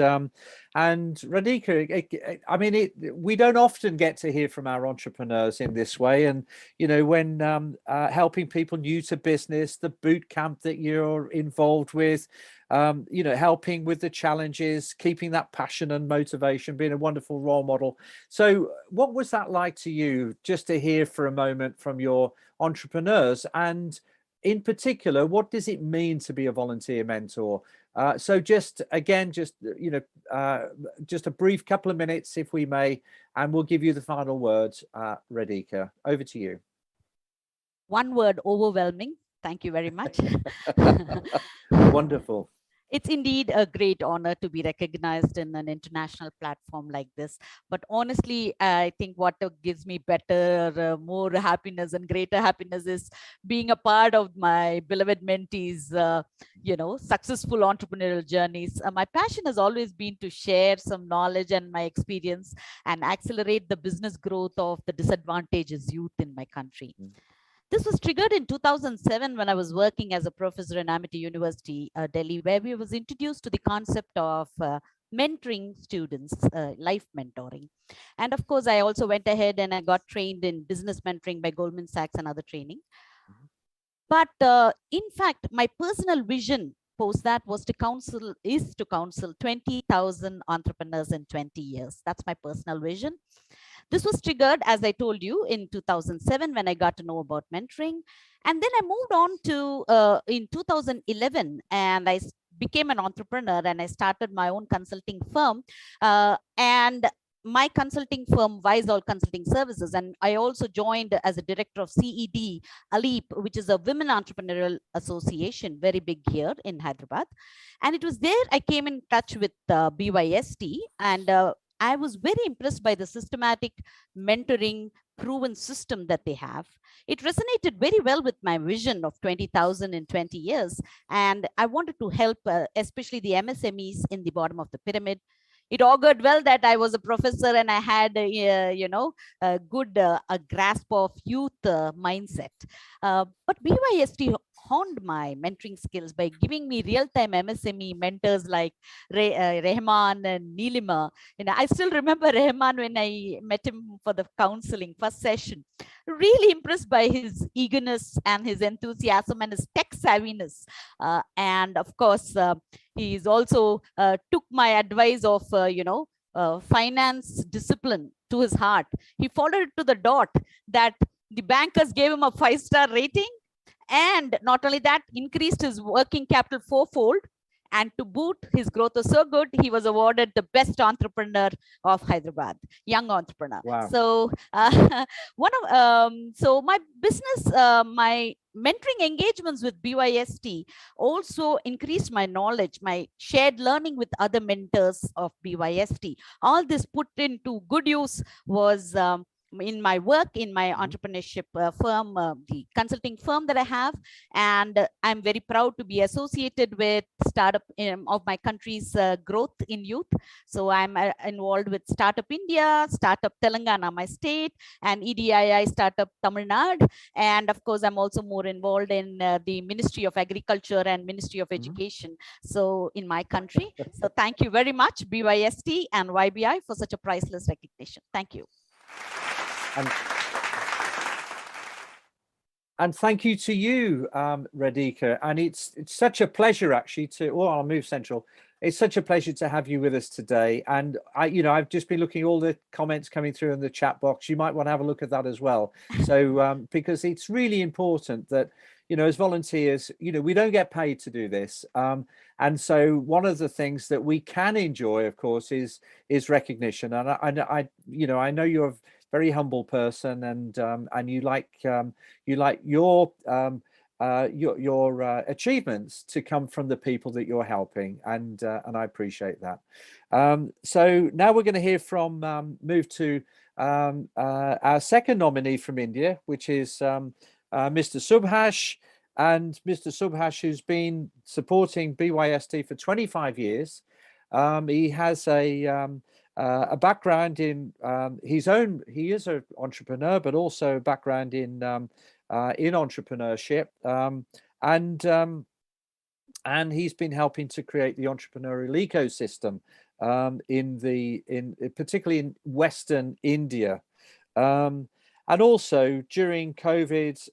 Radhika, I mean, we don't often get to hear from our entrepreneurs in this way. And when helping people new to business, the boot camp that you're involved with, helping with the challenges, keeping that passion and motivation, being a wonderful role model. So what was that like to you, just to hear for a moment from your entrepreneurs? And in particular, what does it mean to be a volunteer mentor? So just again, just a brief couple of minutes, if we may, and we'll give you the final words. Radhika, over to you. One word: overwhelming. Thank you very much. Wonderful. It's indeed a great honor to be recognized in an international platform like this. But honestly, I think what gives me better, more happiness and greater happiness is being a part of my beloved mentees, successful entrepreneurial journeys. My passion has always been to share some knowledge and my experience and accelerate the business growth of the disadvantaged youth in my country. This was triggered in 2007 when I was working as a professor in Amity University, Delhi, where we was introduced to the concept of mentoring students, life mentoring. And of course, I also went ahead and I got trained in business mentoring by Goldman Sachs and other training. But in fact, my personal vision post that was to counsel 20,000 entrepreneurs in 20 years. That's my personal vision. This was triggered, as I told you, in 2007 when I got to know about mentoring. And then I moved on to in 2011 and I became an entrepreneur and I started my own consulting firm. And my consulting firm, All Consulting Services, and I also joined as a director of CED, ALEAP, which is a Women Entrepreneurial Association, very big here in Hyderabad. And it was there I came in touch with BYST, and I was very impressed by the systematic mentoring proven system that they have. It resonated very well with my vision of 20,000 in 20 years. And I wanted to help, especially the MSMEs in the bottom of the pyramid. It augured well that I was a professor and I had, a good grasp of youth mindset. But BYST honed my mentoring skills by giving me real-time MSME mentors like Rehman and Neelima. I still remember Rehman when I met him for the counseling first session. Really impressed by his eagerness and his enthusiasm and his tech savviness. And of course, he's also took my advice of, finance discipline to his heart. He followed it to the dot that the bankers gave him a 5-star rating. And not only that, increased his working capital fourfold. And to boot, his growth was so good, he was awarded the best entrepreneur of Hyderabad, young entrepreneur. Wow. So so my business, my mentoring engagements with BYST also increased my knowledge, my shared learning with other mentors of BYST. All this put into good use was in my work, in my entrepreneurship firm, the consulting firm that I have. And I'm very proud to be associated with startup of my country's growth in youth. So I'm involved with Startup India, Startup Telangana, my state, and EDII Startup Tamil Nadu. And of course, I'm also more involved in the Ministry of Agriculture and Ministry of Education. So in my country. So thank you very much, BYST and YBI, for such a priceless recognition. Thank you. And thank you to you, Radhika. And it's such a pleasure actually I'll move central. It's such a pleasure to have you with us today. And I've just been looking at all the comments coming through in the chat box. You might want to have a look at that as well. So because it's really important that, as volunteers, we don't get paid to do this. And so one of the things that we can enjoy, of course, is recognition. And I know you're a very humble person, and you like your achievements to come from the people that you're helping, and I appreciate that. So now we're going to hear from move to our second nominee from India, which is Mr. Subhash. And Mr. Subhash, who's been supporting BYST for 25 years. He has a background in he is an entrepreneur, but also a background in entrepreneurship, and he's been helping to create the entrepreneurial ecosystem particularly in Western India. And also during COVID,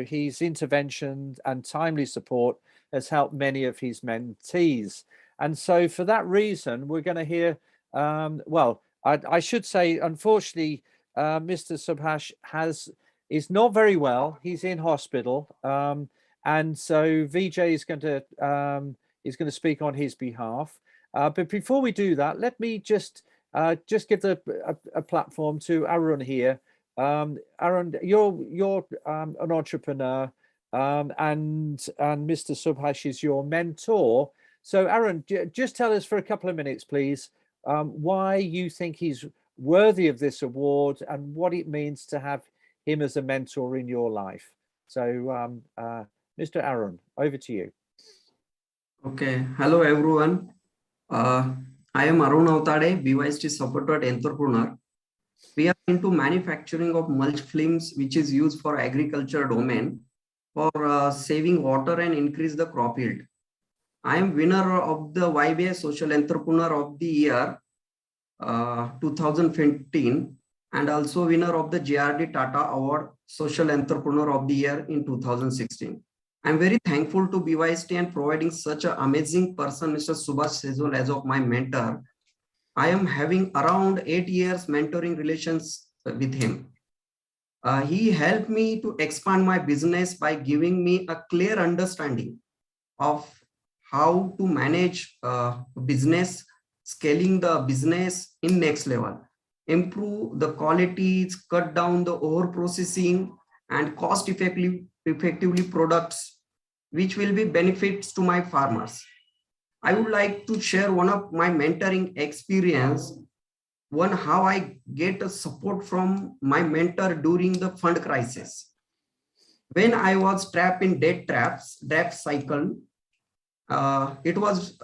his intervention and timely support has helped many of his mentees. And so for that reason, we're going to hear, I should say, unfortunately, Mr. Subhash is not very well. He's in hospital. And so Vijay is going to speak on his behalf. But before we do that, let me just give a platform to Arun here. Arun, you're an entrepreneur, and Mr. Subhash is your mentor. So Aaron, just tell us for a couple of minutes, please, why you think he's worthy of this award and what it means to have him as a mentor in your life. So Mr. Aaron, over to you. Okay, hello everyone. I am Arun Avtade, BYST supported entrepreneur. We are into manufacturing of mulch films, which is used for agriculture domain for saving water and increase the crop yield. I am winner of the YBA Social Entrepreneur of the Year 2015 and also winner of the JRD Tata Award Social Entrepreneur of the Year in 2016. I'm very thankful to BYST and providing such an amazing person, Mr. Subhash Sejwal, as of my mentor. I am having around 8 years mentoring relations with him. He helped me to expand my business by giving me a clear understanding of how to manage business, scaling the business in next level, improve the qualities, cut down the over processing and cost effectively products, which will be benefits to my farmers. I would like to share one of my mentoring experience. One, how I get a support from my mentor during the fund crisis. When I was trapped in debt cycle, it was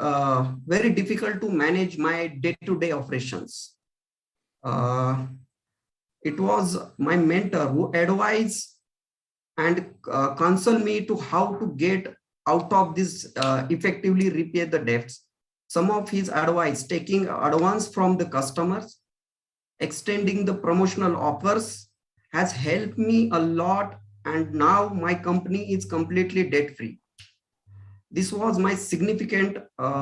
very difficult to manage my day-to-day operations. It was my mentor who advised and counsel me to how to get out of this, effectively repay the debts. Some of his advice, taking advance from the customers, extending the promotional offers has helped me a lot, and now my company is completely debt free. This was my significant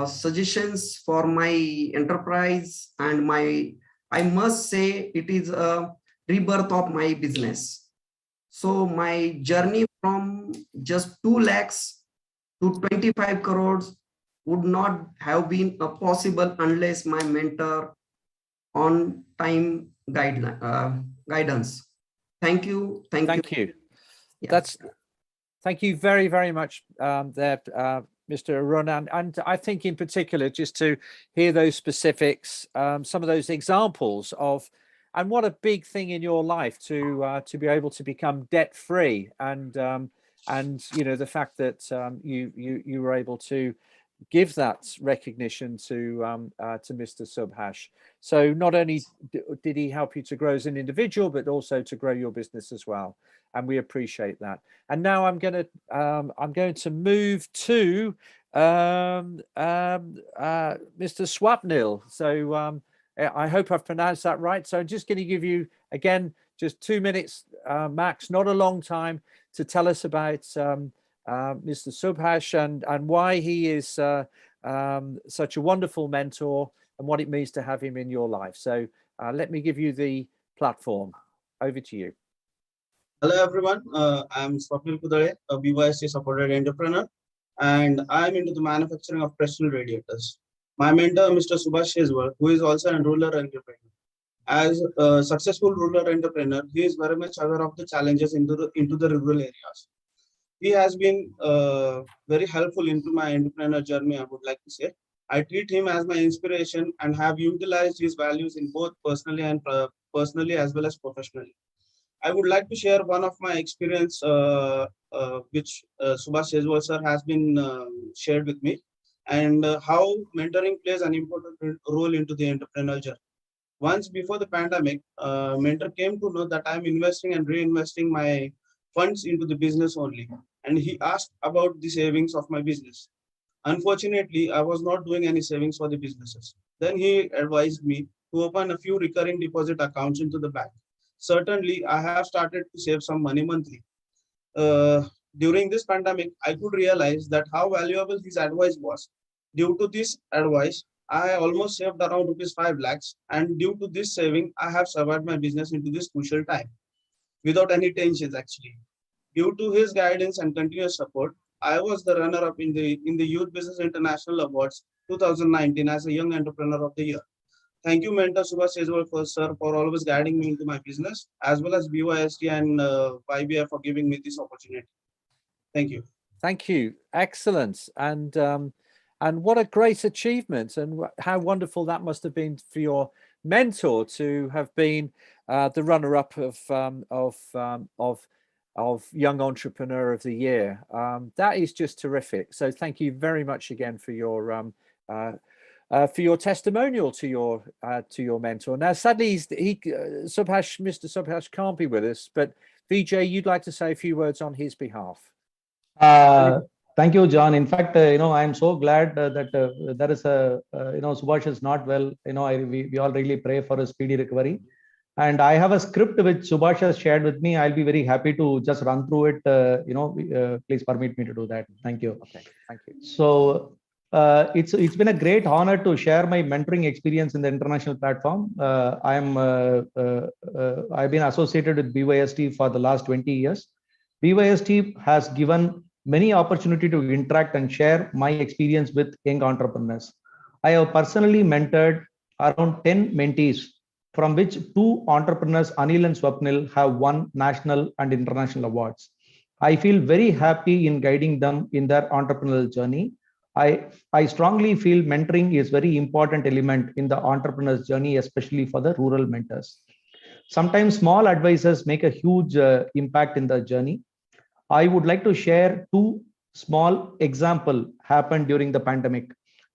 suggestions for my enterprise, and I must say it is a rebirth of my business. So my journey from just 2 lakhs to 25 crores would not have been possible unless my mentor on time guidance. Thank you. Thank you. Yeah. Thank you very, very much there, Mr. Arun. And I think in particular, just to hear those specifics, some of those examples of, and what a big thing in your life to be able to become debt free, and you know, the fact that you were able to give that recognition to Mr. Subhash. So not only did he help you to grow as an individual, but also to grow your business as well, and we appreciate that. And now I'm going to move to Mr. Swapnil. So I hope I've pronounced that right. So I'm just going to give you again just 2 minutes max, not a long time, to tell us about Mr. Subhash and why he is such a wonderful mentor and what it means to have him in your life. So let me give you the platform. Over to you. Hello everyone, I'm Swapnil Kudare, a BYST supported entrepreneur, and I'm into the manufacturing of pressure radiators. My mentor, Mr. Subhash Sejwal, who is also a rural entrepreneur. As a successful rural entrepreneur, he is very much aware of the challenges into the rural areas. He has been very helpful into my entrepreneur journey, I would like to say. I treat him as my inspiration and have utilized his values in both personally as well as professionally. I would like to share one of my experience which Subhash Sejwal sir has been shared with me, and how mentoring plays an important role into the entrepreneurial journey. Once before the pandemic, mentor came to know that I'm investing and reinvesting my funds into the business only, and he asked about the savings of my business. Unfortunately, I was not doing any savings for the businesses. Then he advised me to open a few recurring deposit accounts into the bank. Certainly, I have started to save some money monthly. During this pandemic, I could realize that how valuable his advice was. Due to this advice, I almost saved around ₹5 lakhs, and due to this saving, I have survived my business into this crucial time without any tensions actually. Due to his guidance and continuous support, I was the runner-up in the Youth Business International Awards 2019 as a Young Entrepreneur of the Year. Thank you, Mentor Subhash Sejwal, sir, for always guiding me into my business, as well as BYST and YBI for giving me this opportunity. Thank you. Thank you. Excellent. And And what a great achievement, and how wonderful that must have been for your mentor to have been the runner-up of Young Entrepreneur of the Year. That is just terrific. So thank you very much again for your testimonial to your mentor. Now, sadly, Mr. Subhash can't be with us, but Vijay, you'd like to say a few words on his behalf. Thank you, John. In fact, I'm so glad that there is Subhash is not well. We all really pray for a speedy recovery. And I have a script which Subhash has shared with me. I'll be very happy to just run through it. Please permit me to do that. Thank you. Okay, thank you. So it's been a great honor to share my mentoring experience in the international platform. I've been associated with BYST for the last 20 years. BYST has given many opportunity to interact and share my experience with young entrepreneurs. I have personally mentored around 10 mentees, from which 2 entrepreneurs, Anil and Swapnil, have won national and international awards. I feel very happy in guiding them in their entrepreneurial journey. I strongly feel mentoring is very important element in the entrepreneur's journey, especially for the rural mentors. Sometimes small advices make a huge impact in the journey. I would like to share 2 small examples happened during the pandemic.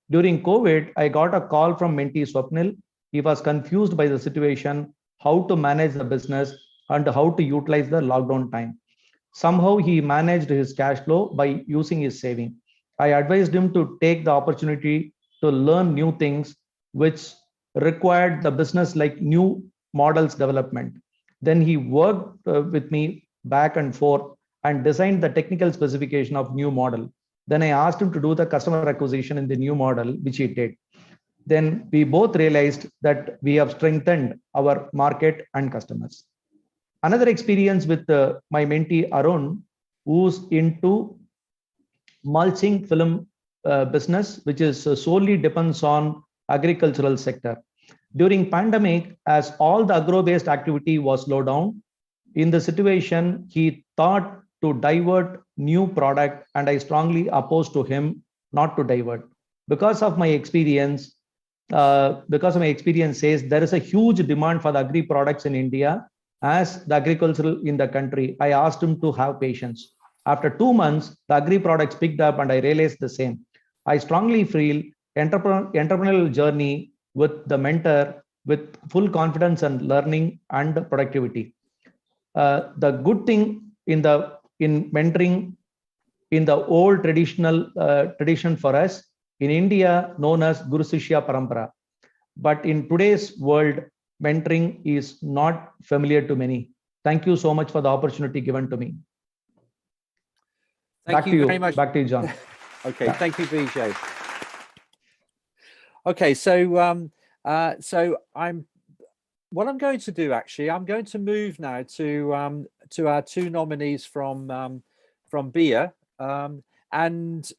During COVID, I got a call from mentee Swapnil. He was confused by the situation, how to manage the business and how to utilize the lockdown time. Somehow he managed his cash flow by using his saving. I advised him to take the opportunity to learn new things which required the business, like new models development. Then he worked with me back and forth and designed the technical specification of new model. Then I asked him to do the customer acquisition in the new model, which he did. Then we both realized that we have strengthened our market and customers. Another experience with my mentee Arun, who's into mulching film business, which is solely depends on agricultural sector. During pandemic, as all the agro-based activity was slowed down, in the situation, he thought to divert new product, and I strongly opposed to him not to divert. Because of my experience says there is a huge demand for the agri products in India as the agricultural in the country. I asked him to have patience. After 2 months, the agri products picked up and I realized the same. I strongly feel entrepreneurial journey with the mentor with full confidence and learning and productivity. The good thing in mentoring in the old tradition for us in India known as Guru Shishya Parampara. But in today's world, mentoring is not familiar to many. Thank you so much for the opportunity given to me. Thank you very much. Back to you, John. Okay, yeah. Thank you, Vijay. Okay, so what I'm going to do actually, I'm going to move now to our 2 nominees from BIA, and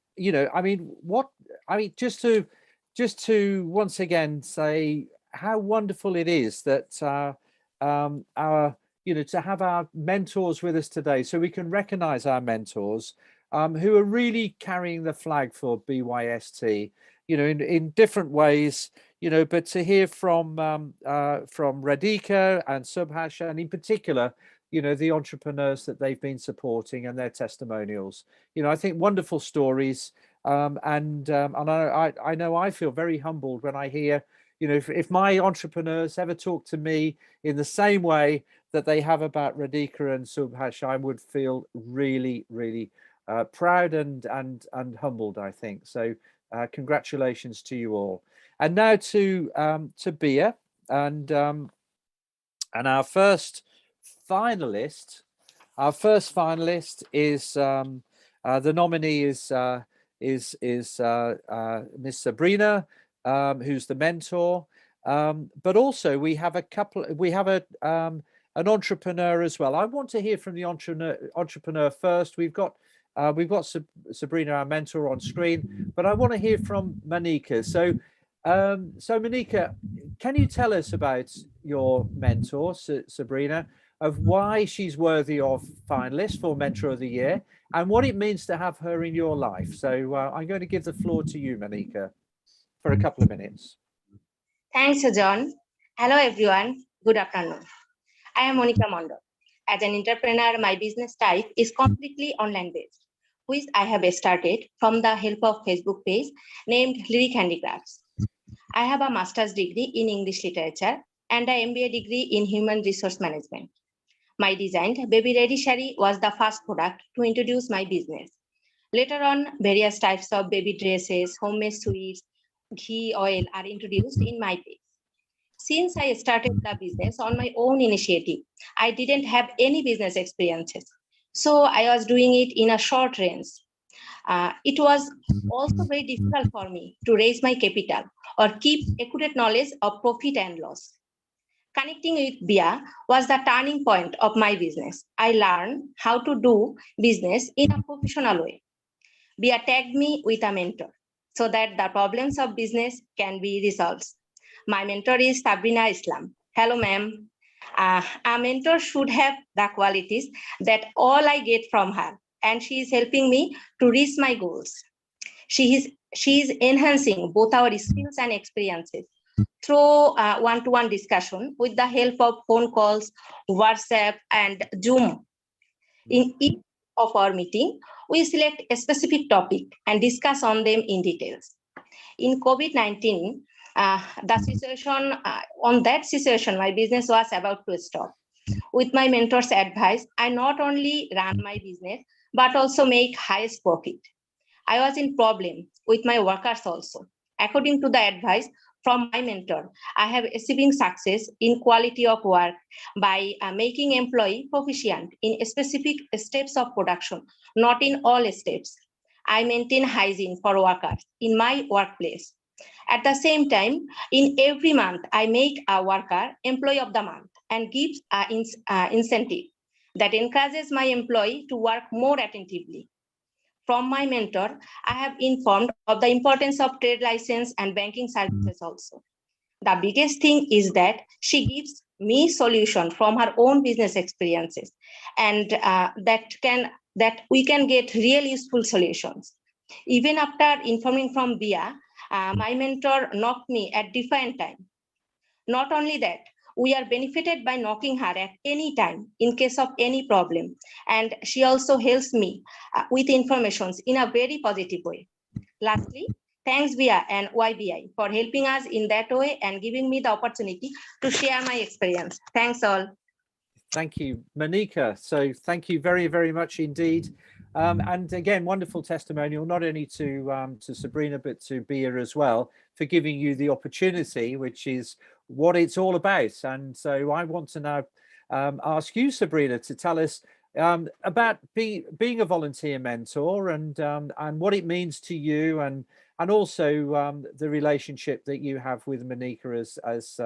just to once again say how wonderful it is that to have our mentors with us today, so we can recognize our mentors who are really carrying the flag for BYST, in different ways, but to hear from Radhika and Subhash, and in particular, the entrepreneurs that they've been supporting and their testimonials. I think wonderful stories. And I know I feel very humbled when I hear, if my entrepreneurs ever talk to me in the same way that they have about Radhika and Subhash, I would feel really, really proud and humbled, I think. So congratulations to you all. And now to Bia, and our first finalist. Our first finalist is the nominee is Miss Sabrina, who's the mentor. But also we have an entrepreneur as well. I want to hear from the entrepreneur first. We've got Sabrina, our mentor, on screen, but I want to hear from Monica. So Monica, can you tell us about your mentor, Sabrina? of why she's worthy of finalist for Mentor of the Year and what it means to have her in your life. So I'm going to give the floor to you, Monica, for a couple of minutes. Thanks, John. Hello, everyone. Good afternoon. I am Monica Mondo. As an entrepreneur, my business type is completely online based, which I have started from the help of Facebook page named Lyric Handicrafts. I have a master's degree in English literature and an MBA degree in human resource management. My designed Baby Ready Shari was the first product to introduce my business. Later on, various types of baby dresses, homemade sweets, ghee, oil are introduced in my page. Since I started the business on my own initiative, I didn't have any business experiences. So I was doing it in a short range. It was also very difficult for me to raise my capital or keep accurate knowledge of profit and loss. Connecting with Bia was the turning point of my business. I learned how to do business in a professional way. Bia tagged me with a mentor so that the problems of business can be resolved. My mentor is Sabrina Islam. Hello, ma'am. A mentor should have the qualities that all I get from her, and she is helping me to reach my goals. She is enhancing both our skills and experiences through one-to-one discussion with the help of phone calls, WhatsApp, and Zoom. In each of our meeting, we select a specific topic and discuss on them in details. In COVID-19, on that situation, my business was about to stop. With my mentor's advice, I not only ran my business, but also make highest profit. I was in problem with my workers also. According to the advice from my mentor, I have achieving success in quality of work by making employee proficient in specific steps of production, not in all steps. I maintain hygiene for workers in my workplace. At the same time, in every month, I make a worker employee of the month and gives an incentive that encourages my employee to work more attentively. From my mentor, I have informed of the importance of trade license and banking services also. The biggest thing is that she gives me solution from her own business experiences, and that we can get real useful solutions. Even after informing from Bia, my mentor knocked me at different time. Not only that, we are benefited by knocking her at any time in case of any problem. And she also helps me with information in a very positive way. Lastly, thanks Bia and YBI for helping us in that way and giving me the opportunity to share my experience. Thanks all. Thank you, Monica. So thank you very, very much indeed. And again, wonderful testimonial, not only to Sabrina, but to Bia as well, for giving you the opportunity, which is what it's all about. And so I want to now ask you, Sabrina, to tell us about being a volunteer mentor and what it means to you, and also the relationship that you have with Monica as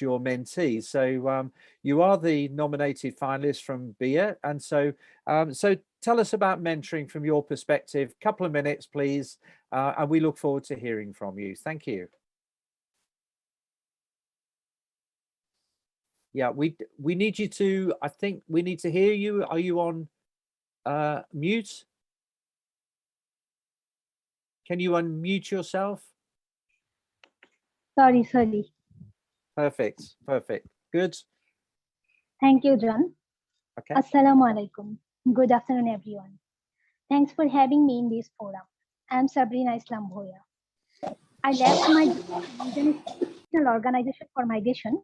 your mentee. So you are the nominated finalist from BIA, and so tell us about mentoring from your perspective. Couple of minutes, please, and we look forward to hearing from you. Thank you. Yeah, we need you to. I think we need to hear you. Are you on mute? Can you unmute yourself? Sorry. Perfect. Good. Thank you, John. Okay. Assalamu alaikum. Good afternoon, everyone. Thanks for having me in this forum. I'm Sabrina Islam Bhoya. I left my international organization for migration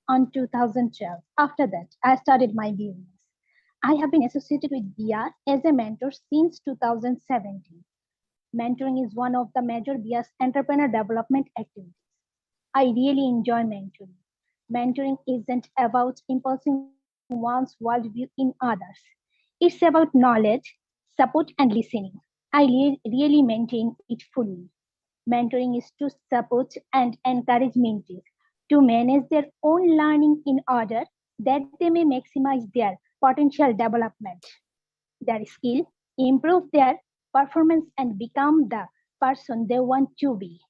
on 2012. After that, I started my business. I have been associated with BIA as a mentor since 2017. Mentoring is one of the major BIA's entrepreneur development activities. I really enjoy mentoring. Mentoring isn't about imposing one's worldview in others. It's about knowledge, support, and listening. I really maintain it fully. Mentoring is to support and encourage mentees to manage their own learning in order that they may maximize their potential development, their skill, improve their performance, and become the person they want to be.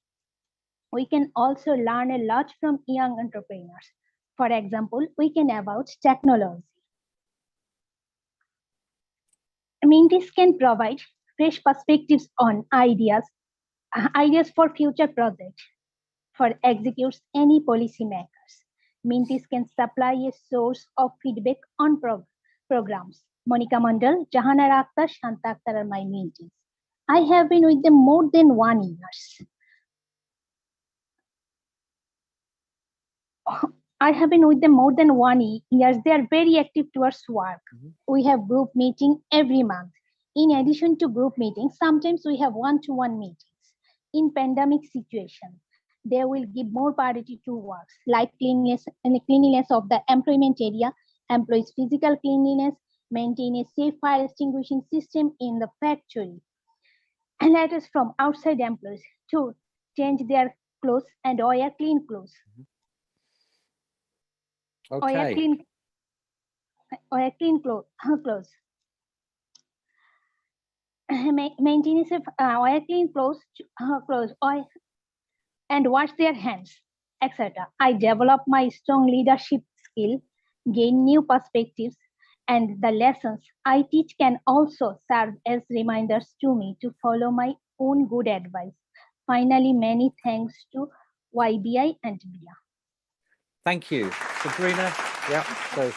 We can also learn a lot from young entrepreneurs For example, we can about technology. Mentees can provide fresh perspectives on ideas for future projects. For executes any policymakers, mentees can supply a source of feedback on programs. Monica Mandal, Jahana Akhtar, Shanta Akhtar are my mentees. I have been with them more than 1 year. I have been with them more than 1 year. They are very active towards work. We have group meeting every month. In addition to group meetings, sometimes we have one-to-one meetings. In pandemic situation, they will give more priority to works like cleanliness of the employment area, employees' physical cleanliness, maintain a safe fire extinguishing system in the factory, and letters from outside employees to change their clothes and wear clean clothes. Okay. Wear clean clothes. Maintenance of wear clean clothes, and wash their hands, etc. I develop my strong leadership skill, gain new perspectives, and the lessons I teach can also serve as reminders to me to follow my own good advice. Finally, many thanks to YBI and BIA. Thank you, Sabrina. Yeah. So,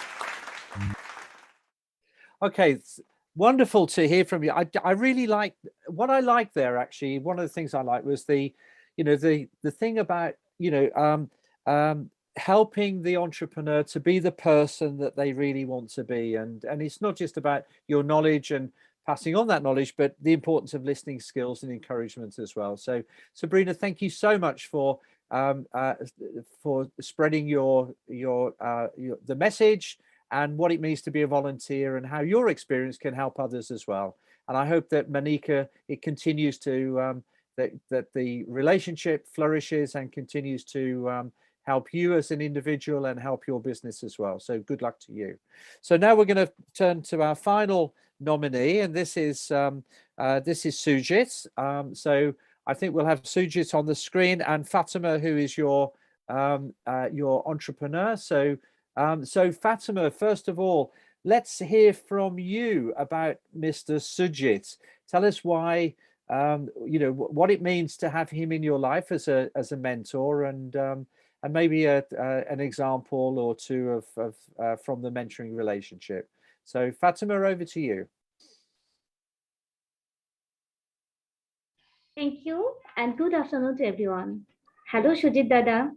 okay. It's wonderful to hear from you. I really like what I like there. Actually, one of the things I like was the thing about helping the entrepreneur to be the person that they really want to be, and it's not just about your knowledge and passing on that knowledge, but the importance of listening skills and encouragement as well. So Sabrina, thank you so much for spreading the message and what it means to be a volunteer and how your experience can help others as well. And I hope that Monica, it continues to that the relationship flourishes and continues to help you as an individual and help your business as well. So good luck to you. So now we're going to turn to our final nominee, and this is Sujit. So I think we'll have Sujit on the screen, and Fatima, who is your entrepreneur. So Fatima, first of all, let's hear from you about Mr. Sujit. Tell us why, what it means to have him in your life as a mentor, and maybe an example or two of from the mentoring relationship. So Fatima, over to you. Thank you, and good afternoon to everyone. Hello, Sujit Dada.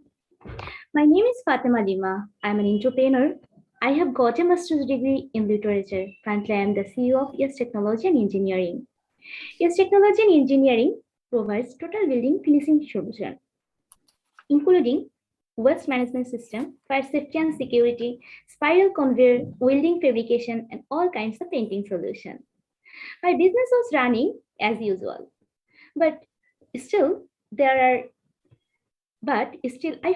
My name is Fatima Lima. I'm an entrepreneur. I have got a master's degree in literature. Currently, I am the CEO of YES Technology and Engineering. YES Technology and Engineering provides total building finishing solution, including waste management system, fire safety and security, spiral conveyor, welding fabrication, and all kinds of painting solutions. My business was running as usual, but still I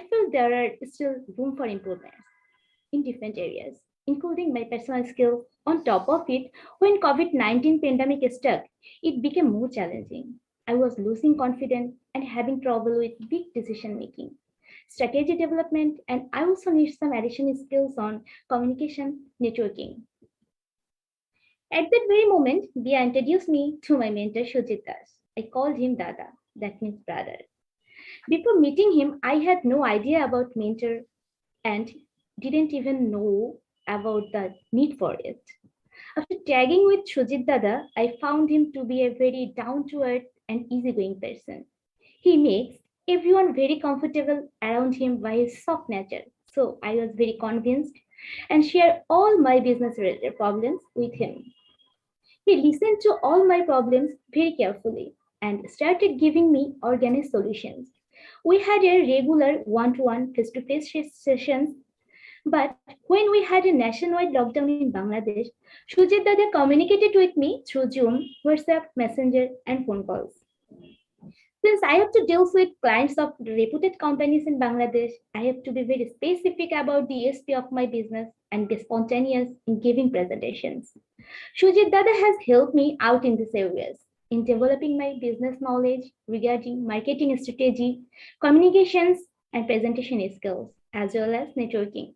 feel there are still room for improvements in different areas, including my personal skills. On top of it, when COVID-19 pandemic struck, it became more challenging. I was losing confidence and having trouble with big decision making, strategy development, and I also need some additional skills on communication, networking. At that very moment, Dia introduced me to my mentor Sujit Das. I called him Dada, that means brother. Before meeting him, I had no idea about mentor and didn't even know about the need for it. After tagging with Sujit Dada, I found him to be a very down-to-earth and easygoing person. He makes everyone very comfortable around him by his soft nature. So I was very convinced and shared all my business-related problems with him. He listened to all my problems very carefully and started giving me organic solutions. We had a regular one-to-one face-to-face sessions, but when we had a nationwide lockdown in Bangladesh, Sujit Dada communicated with me through Zoom, WhatsApp, Messenger, and phone calls. Since I have to deal with clients of reputed companies in Bangladesh, I have to be very specific about the USP of my business and be spontaneous in giving presentations. Sujit Dada has helped me out in these areas in developing my business knowledge regarding marketing strategy, communications, and presentation skills, as well as networking.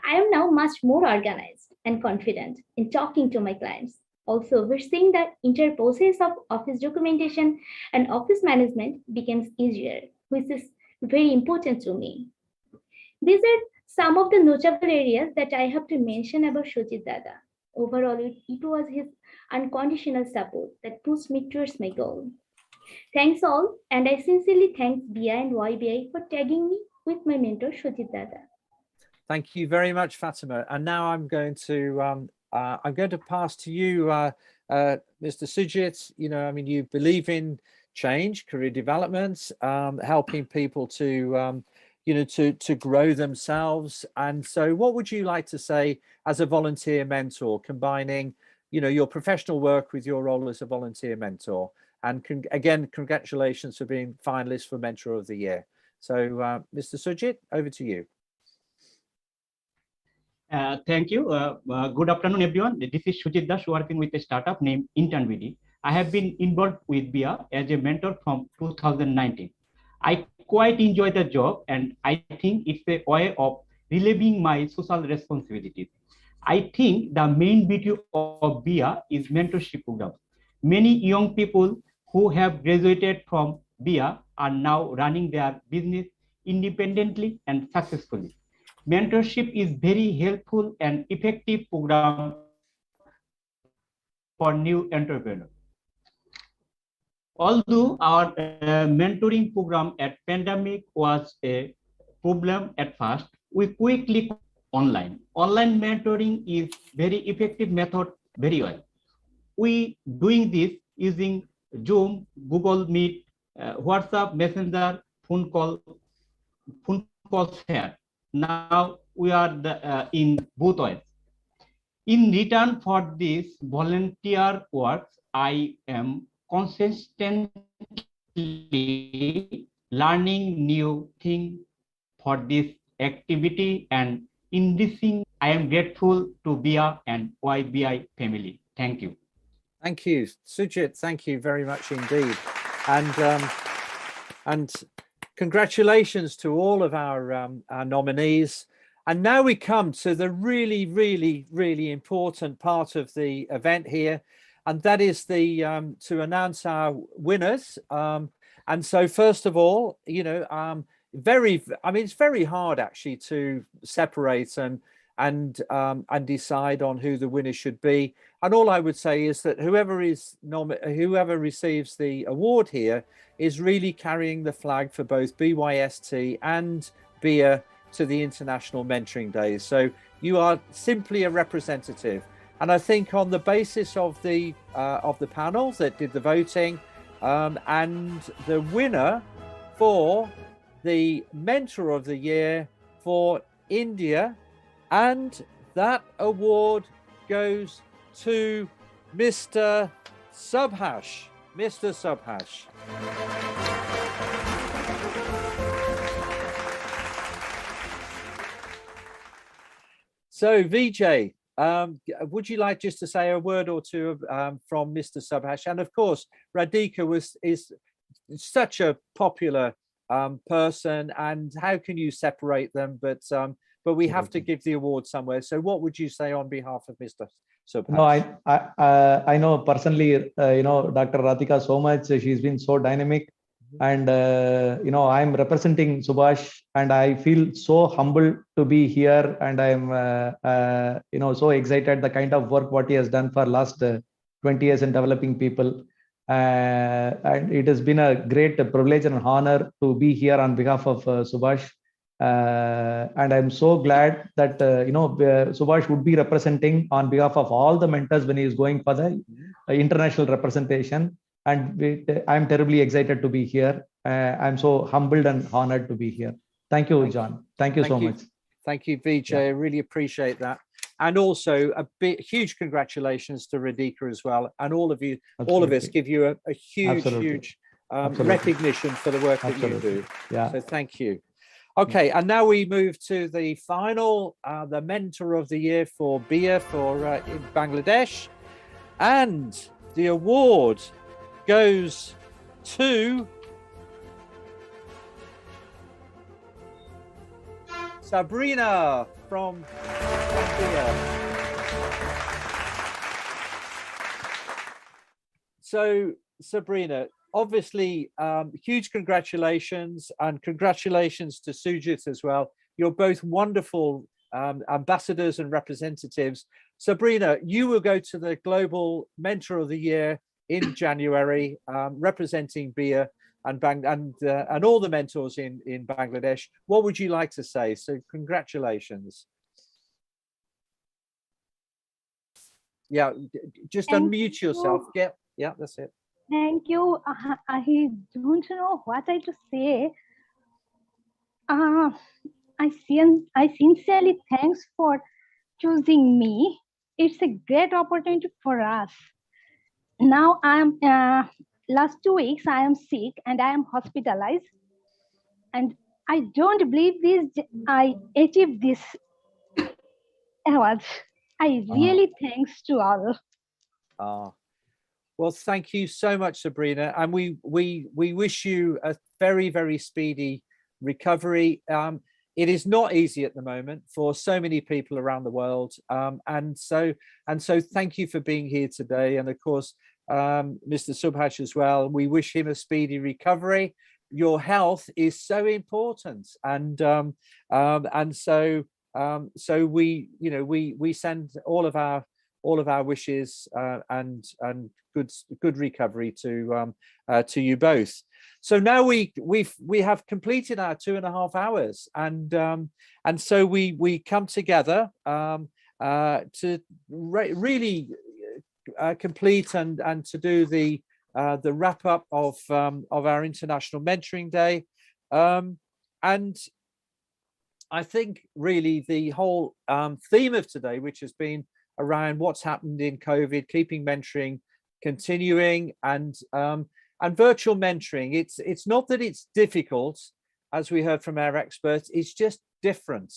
I am now much more organized and confident in talking to my clients. Also, we're seeing that interprocess of office documentation and office management becomes easier, which is very important to me. These are some of the notable areas that I have to mention about Sujit Dada. Overall, it was his unconditional support that pushed me towards my goal. Thanks all, and I sincerely thank BI and YBI for tagging me with my mentor Sujit Dada. Thank you very much, Fatima. And now I'm going to pass to you, Mr. Sujit. You know, I mean, you believe in change, career development, helping people to to grow themselves. And so what would you like to say as a volunteer mentor, combining, your professional work with your role as a volunteer mentor? And again, congratulations for being finalist for Mentor of the Year. So Mr. Sujit, over to you. Thank you. Good afternoon, everyone. This is Sujit Das, working with a startup named InternVD. I have been involved with BIA as a mentor from 2019. I quite enjoy the job, and I think it's a way of relieving my social responsibilities. I think the main beauty of BIA is mentorship program. Many young people who have graduated from BIA are now running their business independently and successfully. Mentorship is very helpful and effective program for new entrepreneurs. Although our mentoring program at pandemic was a problem at first, we quickly online. Online mentoring is very effective method very well. We doing this using Zoom, Google Meet, WhatsApp, Messenger, phone calls here. Now we are in both ways. In return for this volunteer work, I am consistently learning new things for this activity, and in this thing, I am grateful to BIA and YBI family. Thank you. Thank you, Sujit. Thank you very much indeed. And congratulations to all of our nominees. And now we come to the really, really, really important part of the event here, and that is the to announce our winners. And so, first of all, it's very hard actually to separate and decide on who the winner should be. And all I would say is that whoever receives the award here is really carrying the flag for both BYST and BIA to the International Mentoring Days. So you are simply a representative. And I think on the basis of the panel that did the voting, and the winner for the Mentor of the Year for India, and that award goes to Mr. Subhash. Mr. Subhash. So Vijay, would you like just to say a word or two from Mr. Subhash? And of course, Radhika is such a popular person, and how can you separate them? But we have to give the award somewhere. So what would you say on behalf of Mr. Subhash? No, I know personally, Dr. Radhika so much. She's been so dynamic, and I'm representing Subhash, and I feel so humbled to be here, and I'm so excited the kind of work what he has done for last 20 years in developing people. And it has been a great privilege and honor to be here on behalf of Subhash. And I'm so glad that Subhash would be representing on behalf of all the mentors when he is going for the international representation. And I'm terribly excited to be here. I'm so humbled and honored to be here. Thank you, John. Thank you so much. Thank you, Vijay. Yeah. I really appreciate that. And also huge congratulations to Radhika as well. And all of you, all of us give you a huge recognition for the work that you do. Yeah. So thank you. Okay, and now we move to the final, the Mentor of the Year for BIA in Bangladesh. And the award goes to Sabrina from India. So, Sabrina, obviously, huge congratulations, and congratulations to Sujit as well. You're both wonderful ambassadors and representatives. Sabrina, you will go to the Global Mentor of the Year in January, representing BIA and all the mentors in Bangladesh. What would you like to say? So, congratulations. Yeah, just unmute yourself. Yeah, that's it. Thank you. I don't know what I to say. I sincerely thanks for choosing me. It's a great opportunity for us. Now I'm last 2 weeks I am sick and I am hospitalized, and I don't believe this. I achieved this award. I really thanks to all. Well, thank you so much, Sabrina, and we wish you a very, very speedy recovery. It is not easy at the moment for so many people around the world, and so thank you for being here today. And of course, Mr. Subhash as well. We wish him a speedy recovery. Your health is so important, and so we send all of our wishes and good recovery to you both. So now we have completed our 2.5 hours, and so we come together to really complete and to do the wrap up of our International Mentoring Day, and I think really the whole theme of today, which has been around what's happened in COVID, keeping mentoring continuing, and virtual mentoring. It's not that it's difficult, as we heard from our experts. It's just different.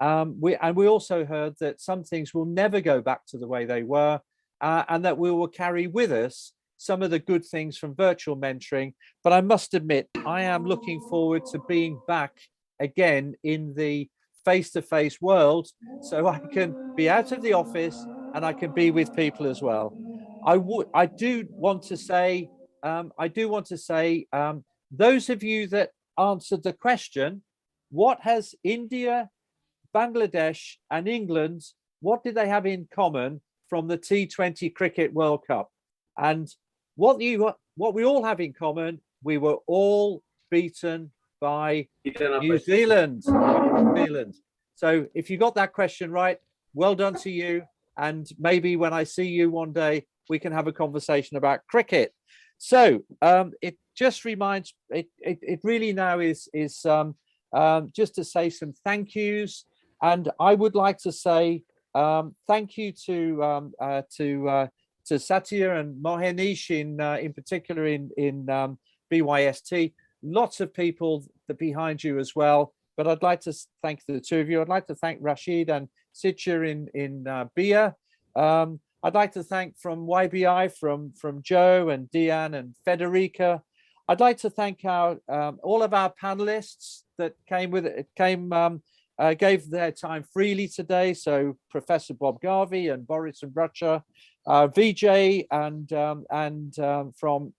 We also heard that some things will never go back to the way they were, and that we will carry with us some of the good things from virtual mentoring. But I must admit, I am looking forward to being back again in the face-to-face world, so I can be out of the office and I can be with people as well. I do want to say, those of you that answered the question, what has India, Bangladesh and England, what did they have in common from the T20 Cricket World Cup? And what we all have in common, we were all beaten by New Zealand. So if you got that question right, well done to you. And maybe when I see you one day, we can have a conversation about cricket. So it just reminds, it really now is just to say some thank yous. And I would like to say thank you to Satya and Mohanish in particular in BYST. Lots of people behind you as well. But I'd like to thank the two of you. I'd like to thank Rashid and Sitcha in BIA. I'd like to thank from YBI, from Joe and Diane and Federica. I'd like to thank our all of our panelists that gave their time freely today. So Professor Bob Garvey and Boris and Bracha, Vijay and from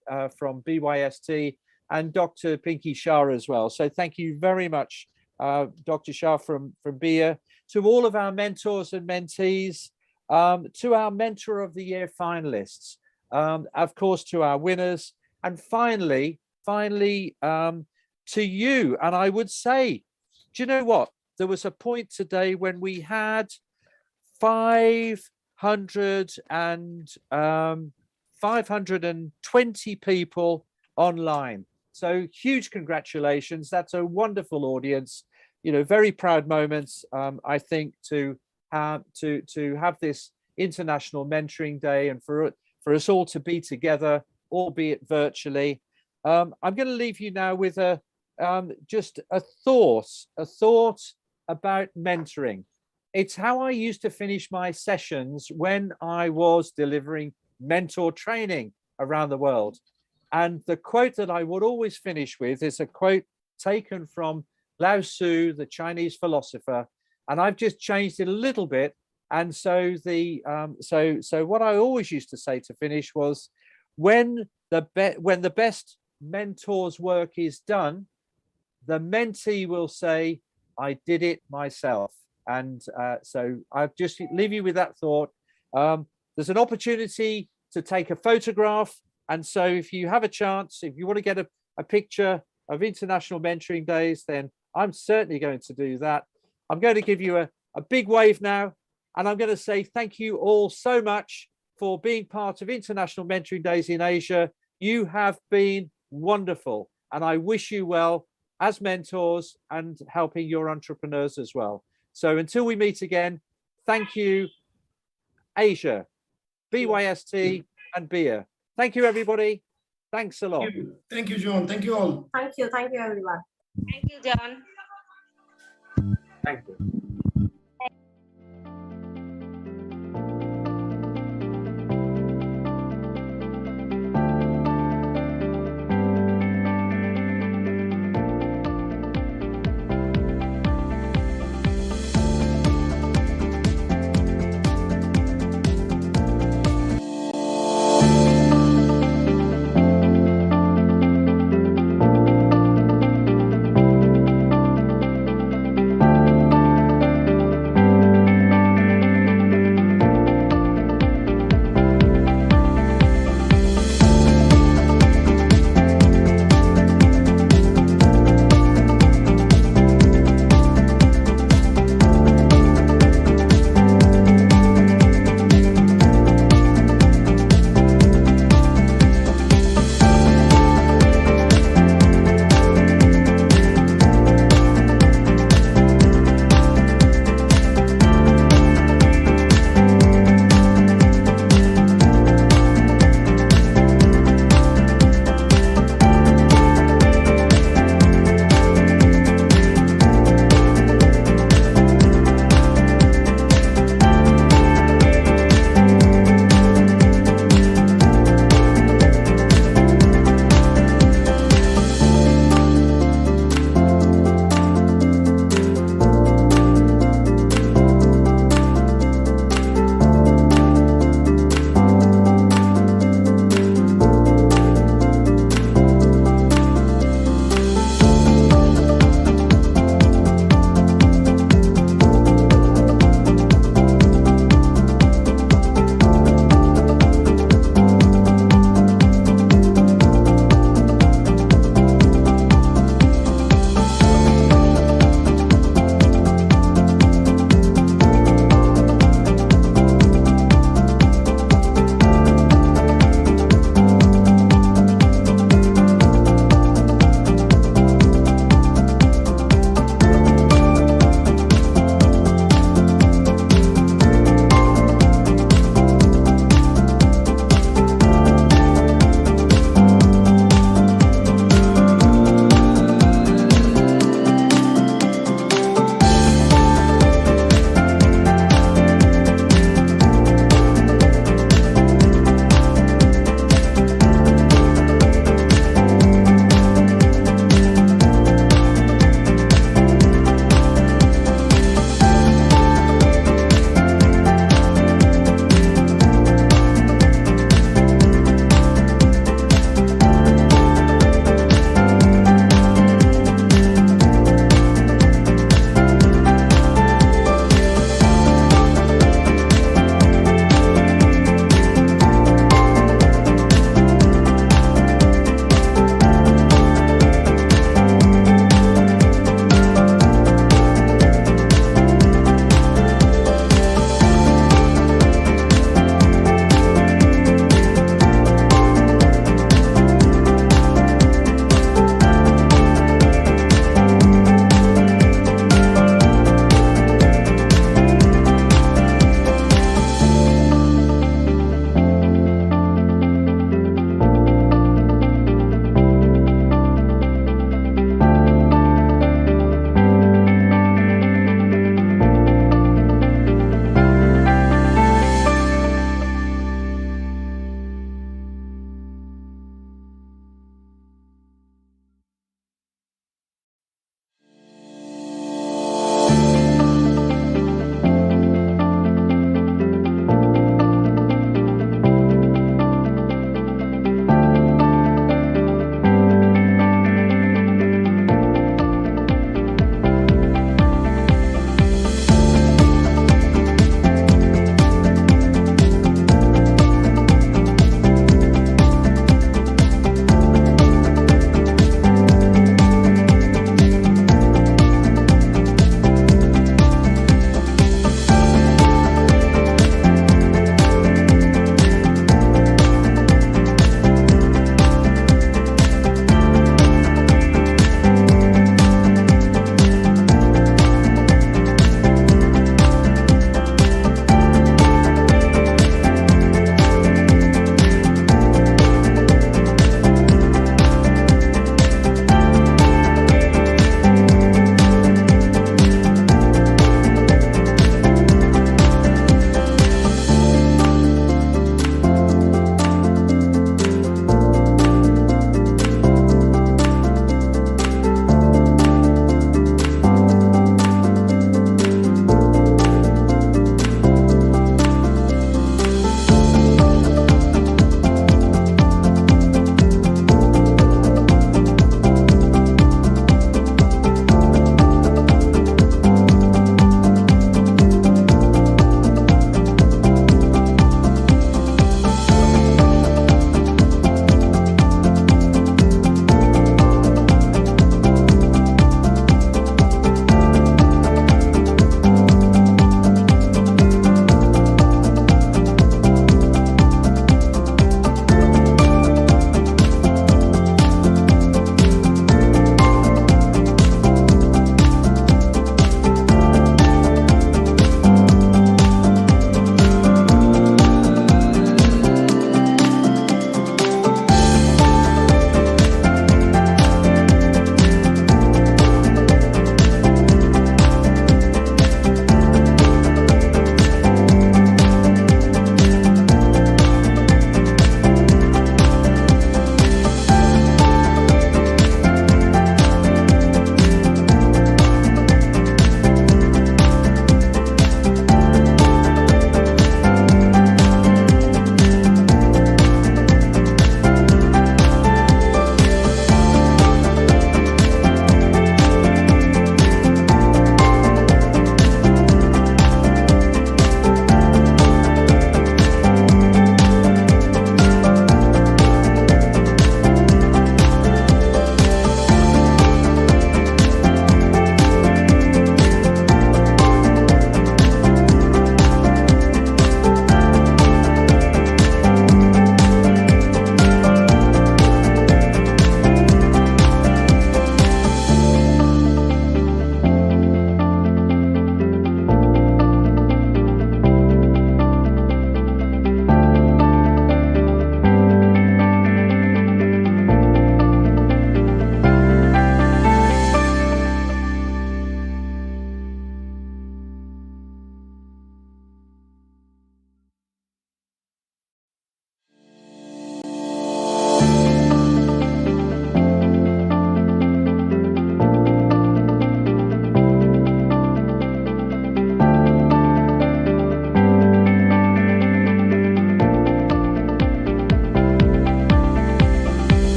BYST, and Dr. Pinky Shah as well. So thank you very much, Dr. Shah from BIA, to all of our mentors and mentees, to our Mentor of the Year finalists, of course, to our winners, and finally, to you. And I would say, do you know what? There was a point today when we had 520 people online. So huge congratulations. That's a wonderful audience. You know, very proud moments, I think, to have this International Mentoring Day, and for us all to be together, albeit virtually. I'm going to leave you now with just a thought about mentoring. It's how I used to finish my sessions when I was delivering mentor training around the world. And the quote that I would always finish with is a quote taken from Lao Tzu, the Chinese philosopher, and I've just changed it a little bit. And so the so what I always used to say to finish was, when the best mentor's work is done, the mentee will say, "I did it myself." And so I just leave you with that thought. There's an opportunity to take a photograph, and so if you have a chance, if you want to get a picture of International Mentoring Days, then I'm certainly going to do that. I'm going to give you a big wave now, and I'm going to say thank you all so much for being part of International Mentoring Days in Asia. You have been wonderful, and I wish you well as mentors and helping your entrepreneurs as well. So until we meet again, thank you, Asia, BYST, and BIA. Thank you, everybody. Thanks a lot. Thank you, John. Thank you all. Thank you, everyone. Thank you, John. Thank you.